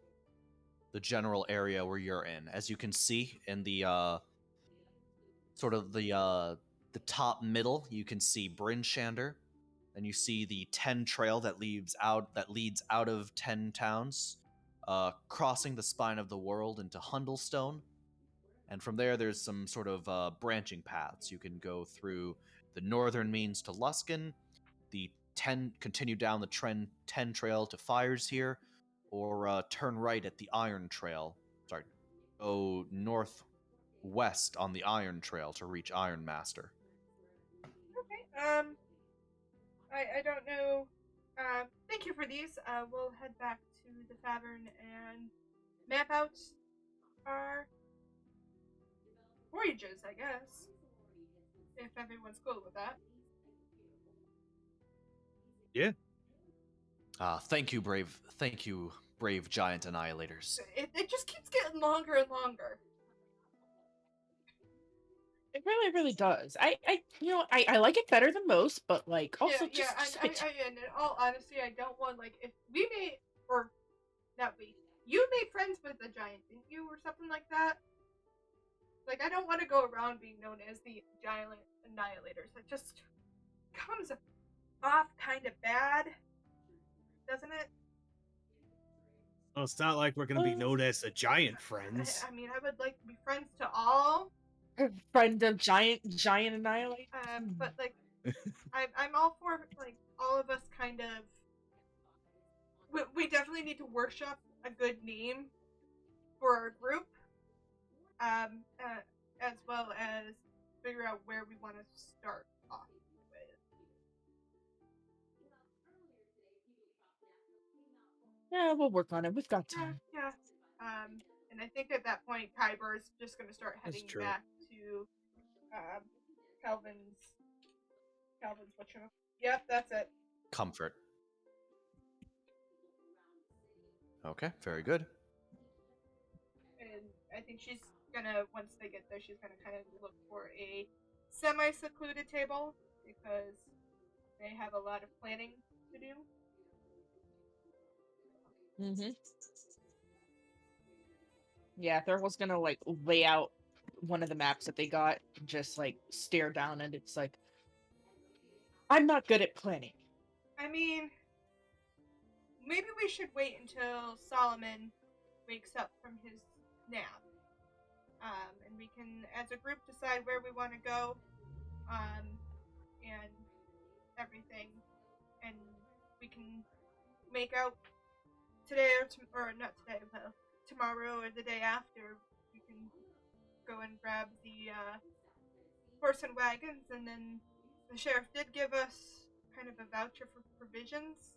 the general area where you're in. As you can see in the sort of the top middle, you can see Bryn Shander, and you see the 10 trail that leads out of 10 towns, crossing the spine of the world into Hundlestone. And from there, there's some sort of branching paths. You can go through the northern means to Luskin, the 10 continue down the 10 trail to Fires here, or turn right at the Iron Trail. Sorry, go northwest on the Iron Trail to reach Iron Master. okay, I don't know. Thank you for these. We'll head back to the tavern and map out our voyages, I guess, if everyone's cool with that. Yeah. Thank you, brave giant annihilators. It just keeps getting longer and longer. It really, really does. I like it better than most, but like also Yeah, just a bit. and in all honesty, I don't want like if we made or not we, you made friends with a giant, didn't you, or something like that? Like I don't want to go around being known as the giant annihilators. It just comes off kind of bad, doesn't it? Well, it's not like we're gonna be known as the giant friends. I mean, I would like to be friends to all, Friend of giant annihilate. but like, I'm all for like all of us kind of. We definitely need to workshop a good name for our group, as well as figure out where we want to start off with. Yeah, we'll work on it. We've got time. Yeah. And I think at that point, Kyber is just going to start That's heading true. back to um, Calvin's. Calvin's what you? Yep, that's it. Comfort. Okay, very good. And I think she's gonna, once they get there, she's gonna kind of look for a semi-secluded table because they have a lot of planning to do. Mm-hmm. Yeah, Thurgo's gonna like lay out one of the maps that they got, and just like stare down, and it's like, I'm not good at planning. I mean, maybe we should wait until Solomon wakes up from his nap. And we can, as a group, decide where we want to go, and everything, and we can make out today or not today, but tomorrow or the day after. We can go and grab the horse and wagons, and then the sheriff did give us kind of a voucher for provisions.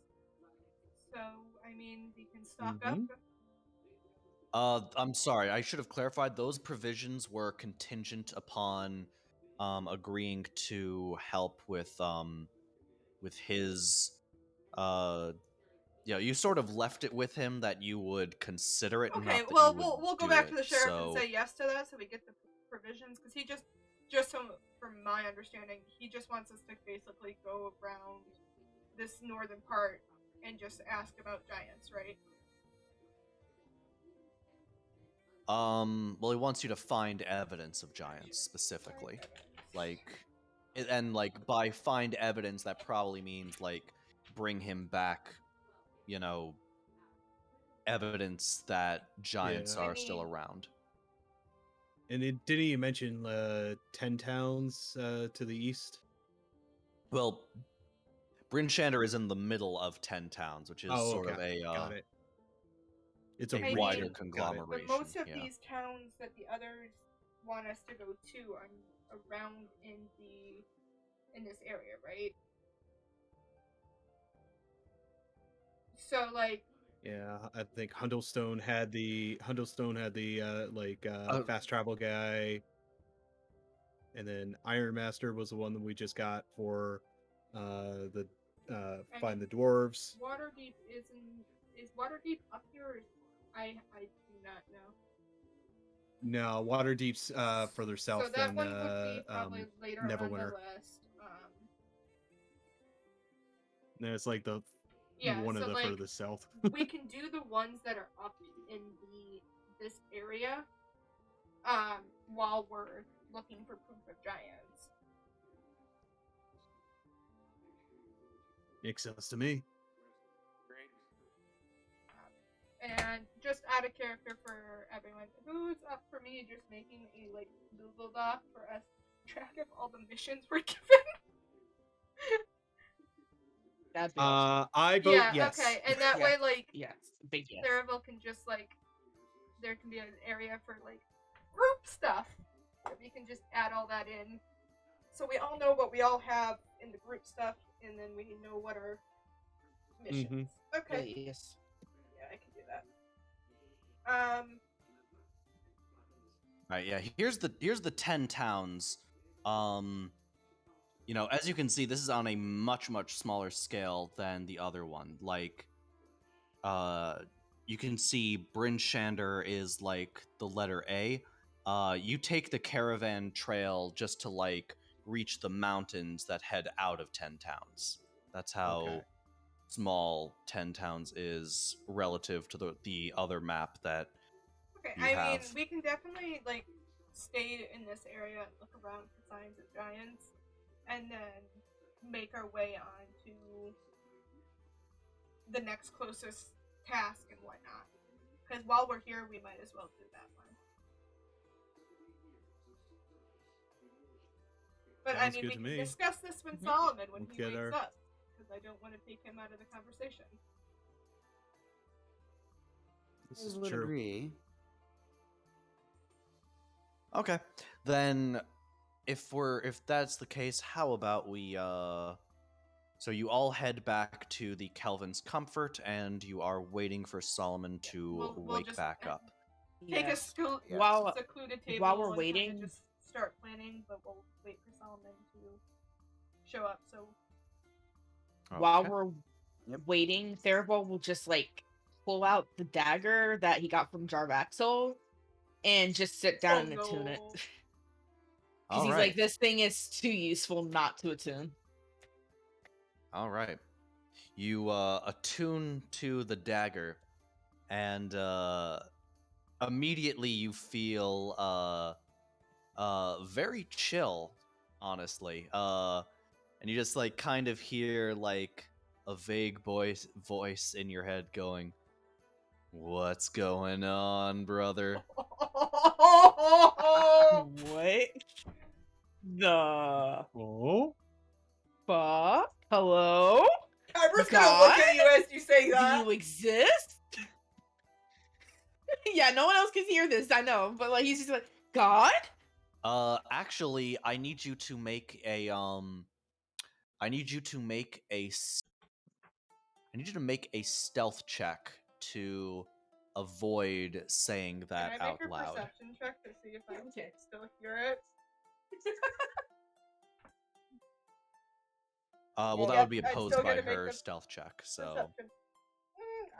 So I mean, we can stock up. I'm sorry. I should have clarified. Those provisions were contingent upon agreeing to help with his you sort of left it with him that you would consider it, Okay, not that well you would we'll go do back it. to the sheriff and So say yes to that, so we get the provisions, because he just from my understanding, he just wants us to basically go around this northern part and just ask about giants, right? well, he wants you to find evidence of giants specifically. And like by find evidence, that probably means like bring him back, you know, evidence that giants Yeah. are I still mean, around. And didn't you mention 10 towns to the east? Well, Bryn Shander is in the middle of 10 towns, which is Oh, sort of okay. Got it. It's a a I wider mean, conglomeration. but most of yeah. these towns that the others want us to go to are around in this area, right? So like, Yeah, I think Hundelstone had the fast travel guy, and then Iron Master was the one that we just got for the I find mean, the dwarves. Waterdeep is Waterdeep up here? Or I do not know. No, Waterdeep's further So south that than one would be probably later on the Neverwinter. list. No, it's like the Yeah, one of so the like furthest south. we can do the ones that are up in this area, while we're looking for proof of giants. Makes sense to me. And just out of character for everyone, who's up for me just making a like Google Doc for us to track of all the missions we're given? That'd be awesome. I vote Yeah, yes. okay, and that Yeah. way like Yes, big yes. Cerevel can just like there can be an area for like group stuff that we can just add all that in, so we all know what we all have in the group stuff, and then we know what our missions. Okay, Yes. yeah, I can do that. Right, yeah. Here's the 10 towns. As you can see, this is on a much smaller scale than the other one. Like, you can see Bryn Shander is like the letter A. You take the caravan trail just to like reach the mountains that head out of 10 towns. That's how Okay. small 10 towns is relative to the other map that Okay, you I have. mean, we can definitely like stay in this area and look around for signs of giants, and then make our way on to the next closest task and whatnot. Because while we're here, we might as well do that one. But I Sounds mean, good we to can me. discuss this with Solomon when Let's he get wakes our- up, because I don't want to take him out of the conversation. This I is would true. agree. Okay. Then if that's the case, how about we so you all head back to the Kelvin's Comfort and you are waiting for Solomon to we'll wake just back up. take a Yes. Yes. secluded table While we're and waiting- kinda just start planning, but we'll wait for Solomon to show up. So While Okay. we're Yep. waiting, Therival will just like pull out the dagger that he got from Jarvaxel and just sit down and attune it. no. Because All he's right. like, this thing is too useful not to attune. All right. You attune to the dagger and immediately you feel very chill, honestly. And you just like kind of hear like a vague voice in your head going, "What's going on, brother?" What the Oh, fuck? Hello? Kyber's gonna look at you as you say Do that. you exist? Yeah, no one else can hear this, I know, but like he's just like, God? Actually, I need you to make a I need you to make a stealth check to avoid saying that Can I out make a loud. perception check to see if I can Okay. still hear it? Well, that Yep, would be I'm opposed still by gonna make her the stealth check, so. Perception.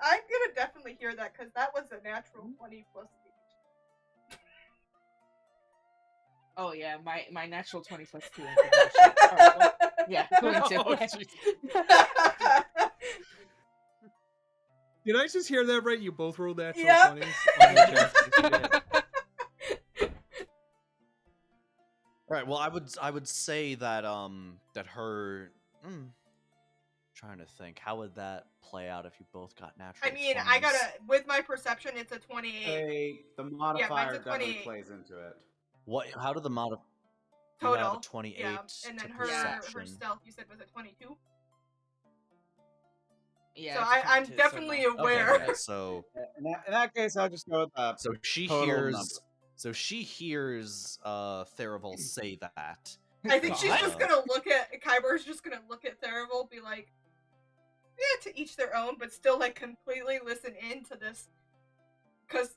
I'm gonna definitely hear that because that was a natural 20 plus 8. Oh yeah, my natural 20 plus 2. Alright, well, yeah, 22. Oh, did I just hear that right? You both rolled natural Yep. 20s on your chest? All right. Well, I would say that that her. Trying to think, how would that play out if you both got natural? I mean, 20s? I gotta, with my perception, it's a 28. Hey, the modifier mine's a definitely 28. plays into it. What? How did the mod? You have a Total. 28 Yeah. And to then her perception. stealth, you said, was a 22. Yeah, So it's a I'm 22, so definitely no. Okay, aware. yeah. So In that case, I'll just go with the so she total hears. number. So she hears Theravel say that. I think she's God. just gonna look at Kyber's just gonna look at Theravel, be like, yeah, to each their own, but still like completely listen in to this, because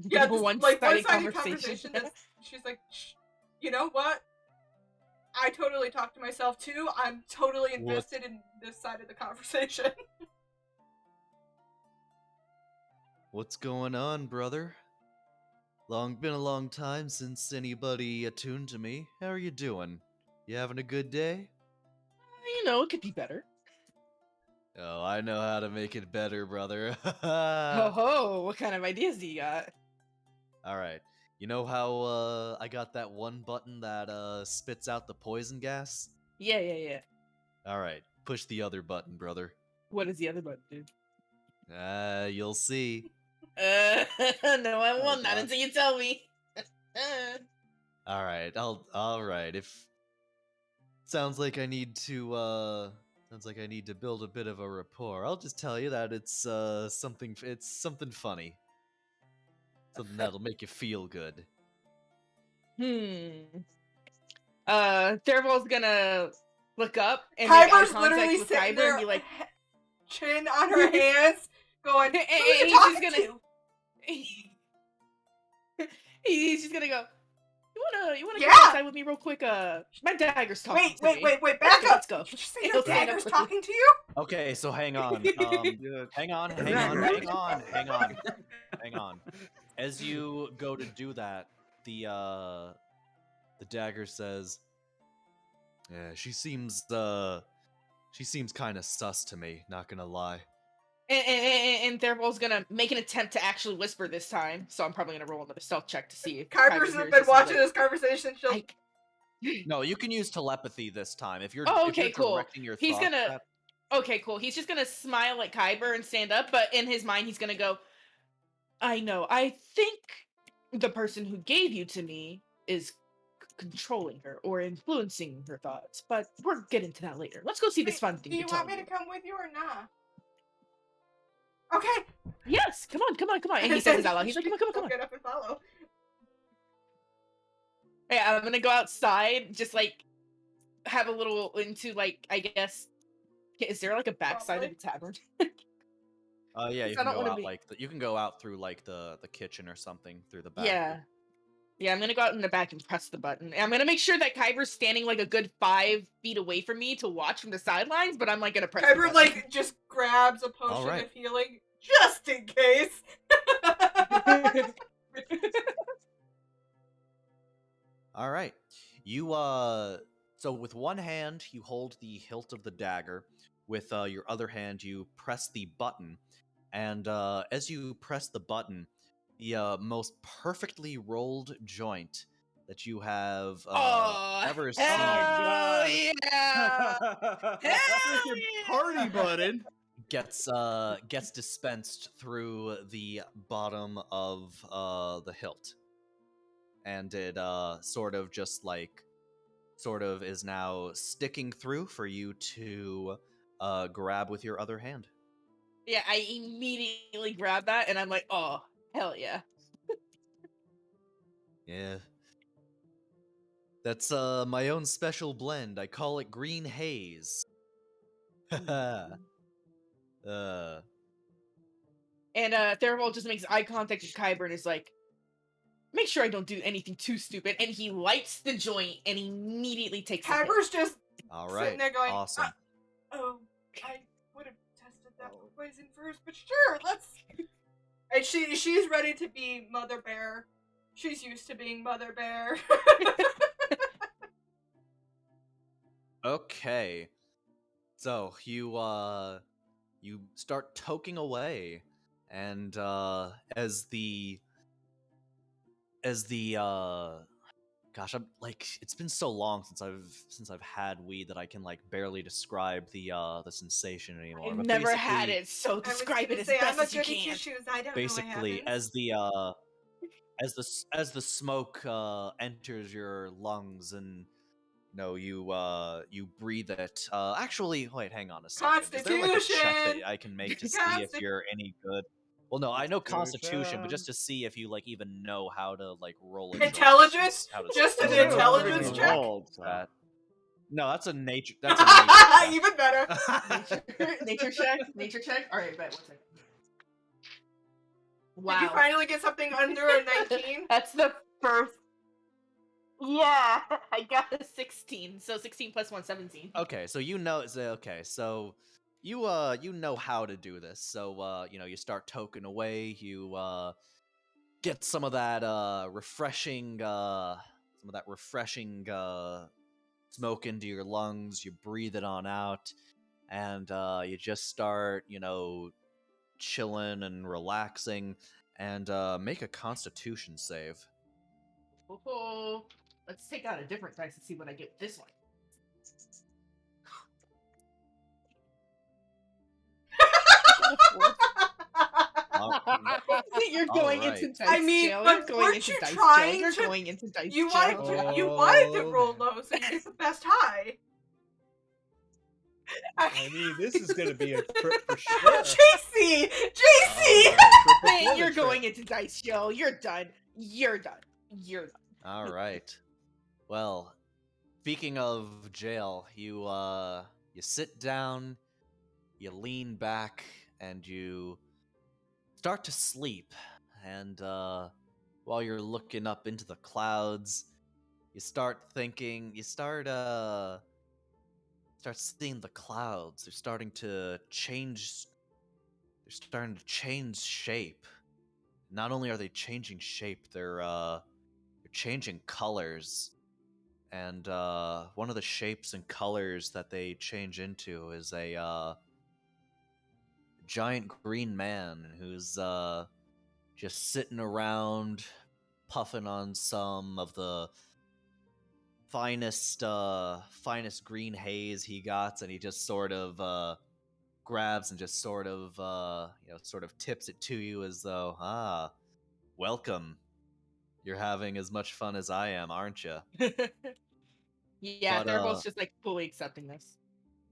yeah, this, like One-sided one-sided conversation. She's like, Shh, you know what? I totally talk to myself too. I'm totally invested in this side of the conversation. What's going on, brother? Been a long time since anybody attuned to me. How are you doing? You having a good day? You know, it could be better. Oh, I know how to make it better, brother. Oh, what kind of ideas do you got? All right. You know how I got that one button that spits out the poison gas? Yeah. All right. Push the other button, brother. What does the other button do? You'll see. No, I Oh, won't. Not God. until you tell me. All right. all right. If sounds like I need to build a bit of a rapport. I'll just tell you that it's something funny. Something that'll make you feel good. Theravol's gonna look up and make eye Kyber's contact literally with sitting Kyber there, and be like, chin on her hands, going, "Who are you he's just talking to?" he's just gonna go, you wanna Yeah! come outside with me real quick? My dagger's talking to me. Wait, back up! Let's go. Did you say He'll your stand up dagger's quickly. talking to you? Okay, so hang on. Yeah. Hang on. As you go to do that, the dagger says, "Yeah, she seems kind of sus to me, not gonna lie." And Theravol's gonna make an attempt to actually whisper this time, so I'm probably gonna roll another stealth check to see if Kyber's hears been this watching and this conversation. She'll. No, you can use telepathy this time. If you're Oh, if you're okay, cool. directing your He's thoughts gonna. at- Okay, cool. He's just gonna smile at Kyber and stand up, but in his mind, he's gonna go, I know. I think the person who gave you to me is controlling her or influencing her thoughts, but we'll get into that later. Let's go see this fun thing Do you you're want me telling to come with you or not? Okay. Yes, come on. And he says it out loud. He's like, come I'll on. get up and follow. Yeah, I'm gonna go outside, just like have a little into like I guess. Is there like a backside of the tavern? yeah, you I can don't go wanna out be- like you can go out through like the kitchen or something through the back. Yeah, I'm gonna go out in the back and press the button. And I'm gonna make sure that Kyber's standing like a good 5 feet away from me to watch from the sidelines, but I'm like gonna press the Kyber button. like just grabs a potion Alright. of healing just in case. All right. You so with one hand you hold the hilt of the dagger, with your other hand you press the button, and as you press the button, the most perfectly rolled joint that you have ever seen Hell yeah! Freaking party button. gets dispensed through the bottom of the hilt, and it sort of is now sticking through for you to grab with your other hand. Yeah, I immediately grab that and I'm like, oh, hell yeah. Yeah. That's my own special blend. I call it green haze. Mm. uh And Theraval just makes eye contact with Kyber and is like, make sure I don't do anything too stupid. And he lights the joint and immediately takes a hit. Kyber's just all sitting right. there going, Awesome. oh, I would have tested that poison first, but sure, let's. And she's ready to be Mother Bear. She's used to being Mother Bear. Okay. So you start toking away, and as the gosh, I'm like, it's been so long since I've had weed that I can like barely describe the sensation anymore. I've But never had basically- it, so I was describe gonna it as say, best I'm a as you goody two can. shoes. I don't know what Basically, happens. as the smoke enters your lungs, and you breathe it. Actually, wait, hang on a second. Is there like a check that Constitution! I can make to see if you're any good? Well, no, I know Constitution, but Constitution. just to see if you like even know how to like roll a Intelligence? how to Just an spell intelligence something check? Rolled, so. that. No, that's a nature. That's a nature check. Even better. Nature check. Nature check. All right, bet 1 second. Did you Wow. finally get something under a 19? That's the first. Yeah, I got a 16. So 16 plus 1, 17. Okay, so you know. So you know how to do this. So you start token away. You get some of that refreshing smoke into your lungs. You breathe it on out, and you just start chilling and relaxing, and make a Constitution save. Oh, let's take out a different dice and see what I get with this one. You're going into Alright. dice I mean, jail. but You're going weren't into you dice trying jail. You're to- going into dice You jail. wanted to Oh, roll man. low so you get the best high. I mean, this is gonna be a trip for sure. JC! JC! Alright. Man, you're going into dice jail. You're done. You're done. You're done. All right. Well, speaking of jail, you sit down, you lean back, and you start to sleep. And while you're looking up into the clouds, you start thinking. You start seeing the clouds. They're starting to change. They're starting to change shape. Not only are they changing shape, they're changing colors. And one of the shapes and colors that they change into is a giant green man who's just sitting around puffing on some of the finest green haze he got, and he just sort of grabs and just sort of tips it to you as though, welcome. You're having as much fun as I am, aren't you? Yeah, But, they're both just like fully accepting this.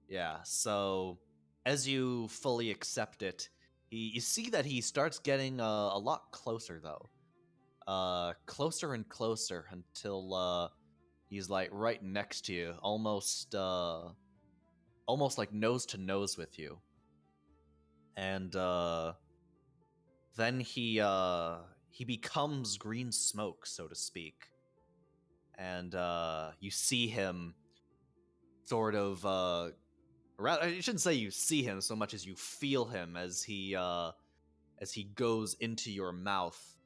Yeah, so as you fully accept it, you see that he starts getting a lot closer, though. Closer and closer until he's like right next to you, almost like nose to nose with you. And then he becomes green smoke, so to speak. And you see him sort of I shouldn't say you see him so much as you feel him as he goes into your mouth,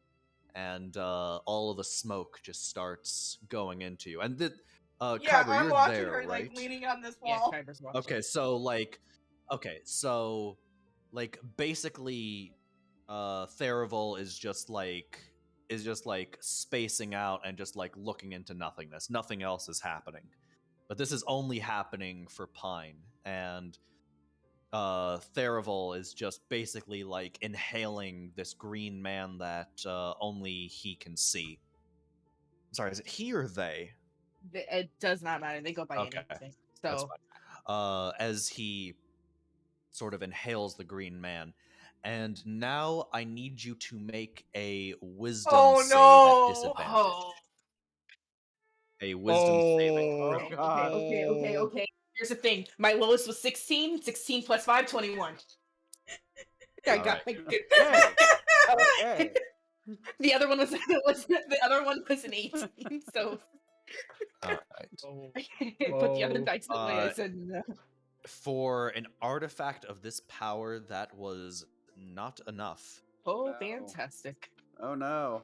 and all of the smoke just starts going into you. And Yeah, Kyber, I'm you're watching there, her right? like leaning on this Yeah, wall. Kyber's watching. So basically, Theraval is just like spacing out and just like looking into nothingness. Nothing else is happening. But this is only happening for Pine, and Theraval is just basically like inhaling this green man that only he can see. Sorry, is it he or they? It does not matter. They go by Okay, anything. that's So fine. As he sort of inhales the green man, and now I need you to make a wisdom save at disadvantage. Oh. A wisdom saving Oh, throw. Okay, God. okay. Here's the thing. My lowest was 16. 16 plus 5, 21. I got Alright. Okay. the other one was the other one was an 18. So Alright. I put the other dice away. I Uh, said no. For an artifact of this power, that was not enough. Oh, No. fantastic. Oh no.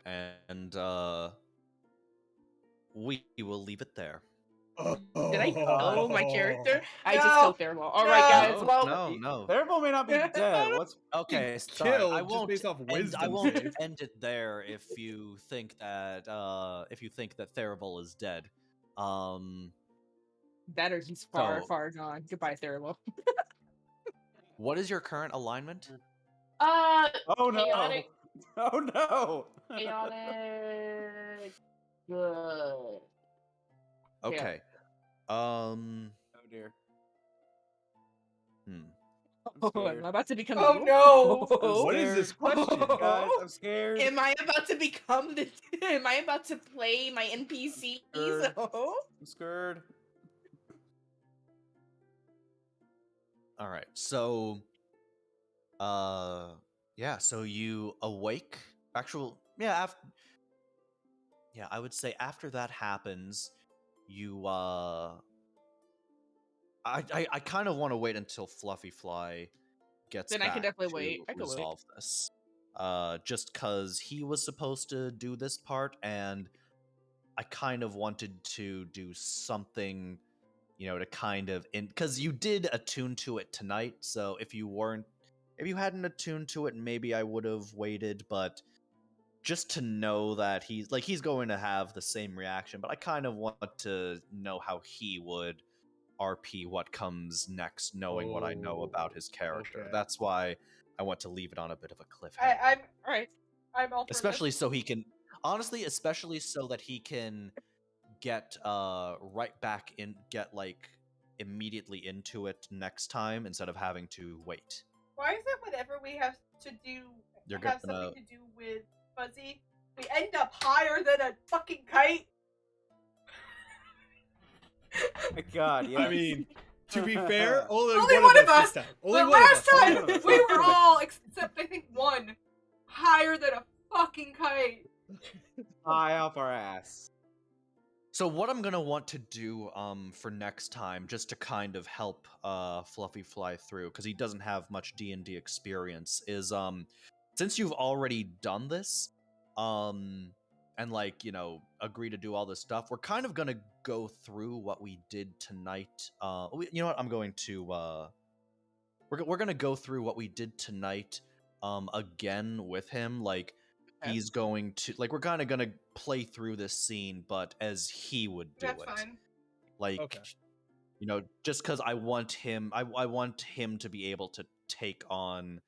And we will leave it there. Did I kill my character? I just No. killed Theramal. All right, guys. No, Well, no. Theraval may not be dead. What's Okay, sorry. Killed I just won't based off I wisdom won't save. end it there if you think that Theraval is dead. that or he's far, So- far gone. Goodbye, Theramal. What is your current alignment? Oh no. Chaotic. Oh no! Chaotic. Good. Okay. Oh dear. Hmm. Oh, scared. am I about to become Oh, evil? no. I'm What is scared. this question? Guys, I'm scared. Am I about to become the? Am I about to play my NPCs? Scared. Oh. I'm scared. All right. So, yeah. So you awake. Yeah. Yeah. I would say after that happens, you I kind of want to wait until Fluffy Fly gets Then I can back definitely wait. to I can wait. resolve this. Just because he was supposed to do this part, and I kind of wanted to do something, to kind of because you did attune to it tonight. So if you hadn't attuned to it, maybe I would have waited. But just to know that he's going to have the same reaction, but I kind of want to know how he would RP what comes next, knowing what I know about his character. Okay. That's why I want to leave it on a bit of a cliffhanger. I'm All right. all for Especially this. so he can especially so that he can get right back in get like immediately into it next time instead of having to wait. Why is it whenever we have to do You're have gonna something to do with Fuzzy, we end up higher than a fucking kite? My God, yes. I mean, to be fair, only Only one one of of us us, this time. Only But one of last us. time Only one of us. we were all, except I think one, higher than a fucking kite. High off our ass. So what I'm gonna want to do for next time, just to kind of help Fluffy Fly through, because he doesn't have much D&D experience, is since you've already done this, and agree to do all this stuff, we're kind of gonna go through what we did tonight. You know what? I'm going to we're gonna go through what we did tonight again with him. Like Okay. he's going to we're kind of gonna play through this scene, but as he would do That's it. fine. Like Okay. just because I want him I want him to be able to take on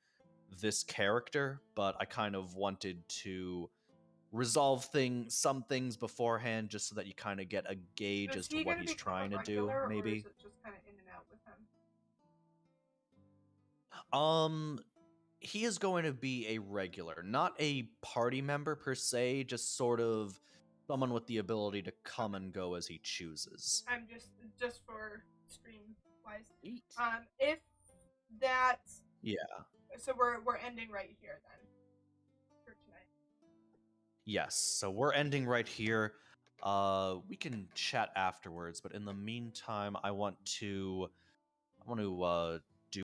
this character, but I kind of wanted to resolve some things beforehand just so that you kind of get a gauge Is as to he what gonna he's become trying a to do, regular, or maybe. is it just kind of in and out with him? He is going to be a regular, not a party member per se, just sort of someone with the ability to come and go as he chooses. I'm just for stream wise. Sweet. If that, Yeah. so we're ending right here then for tonight. Yes. So we're ending right here. We can chat afterwards, but in the meantime, I want to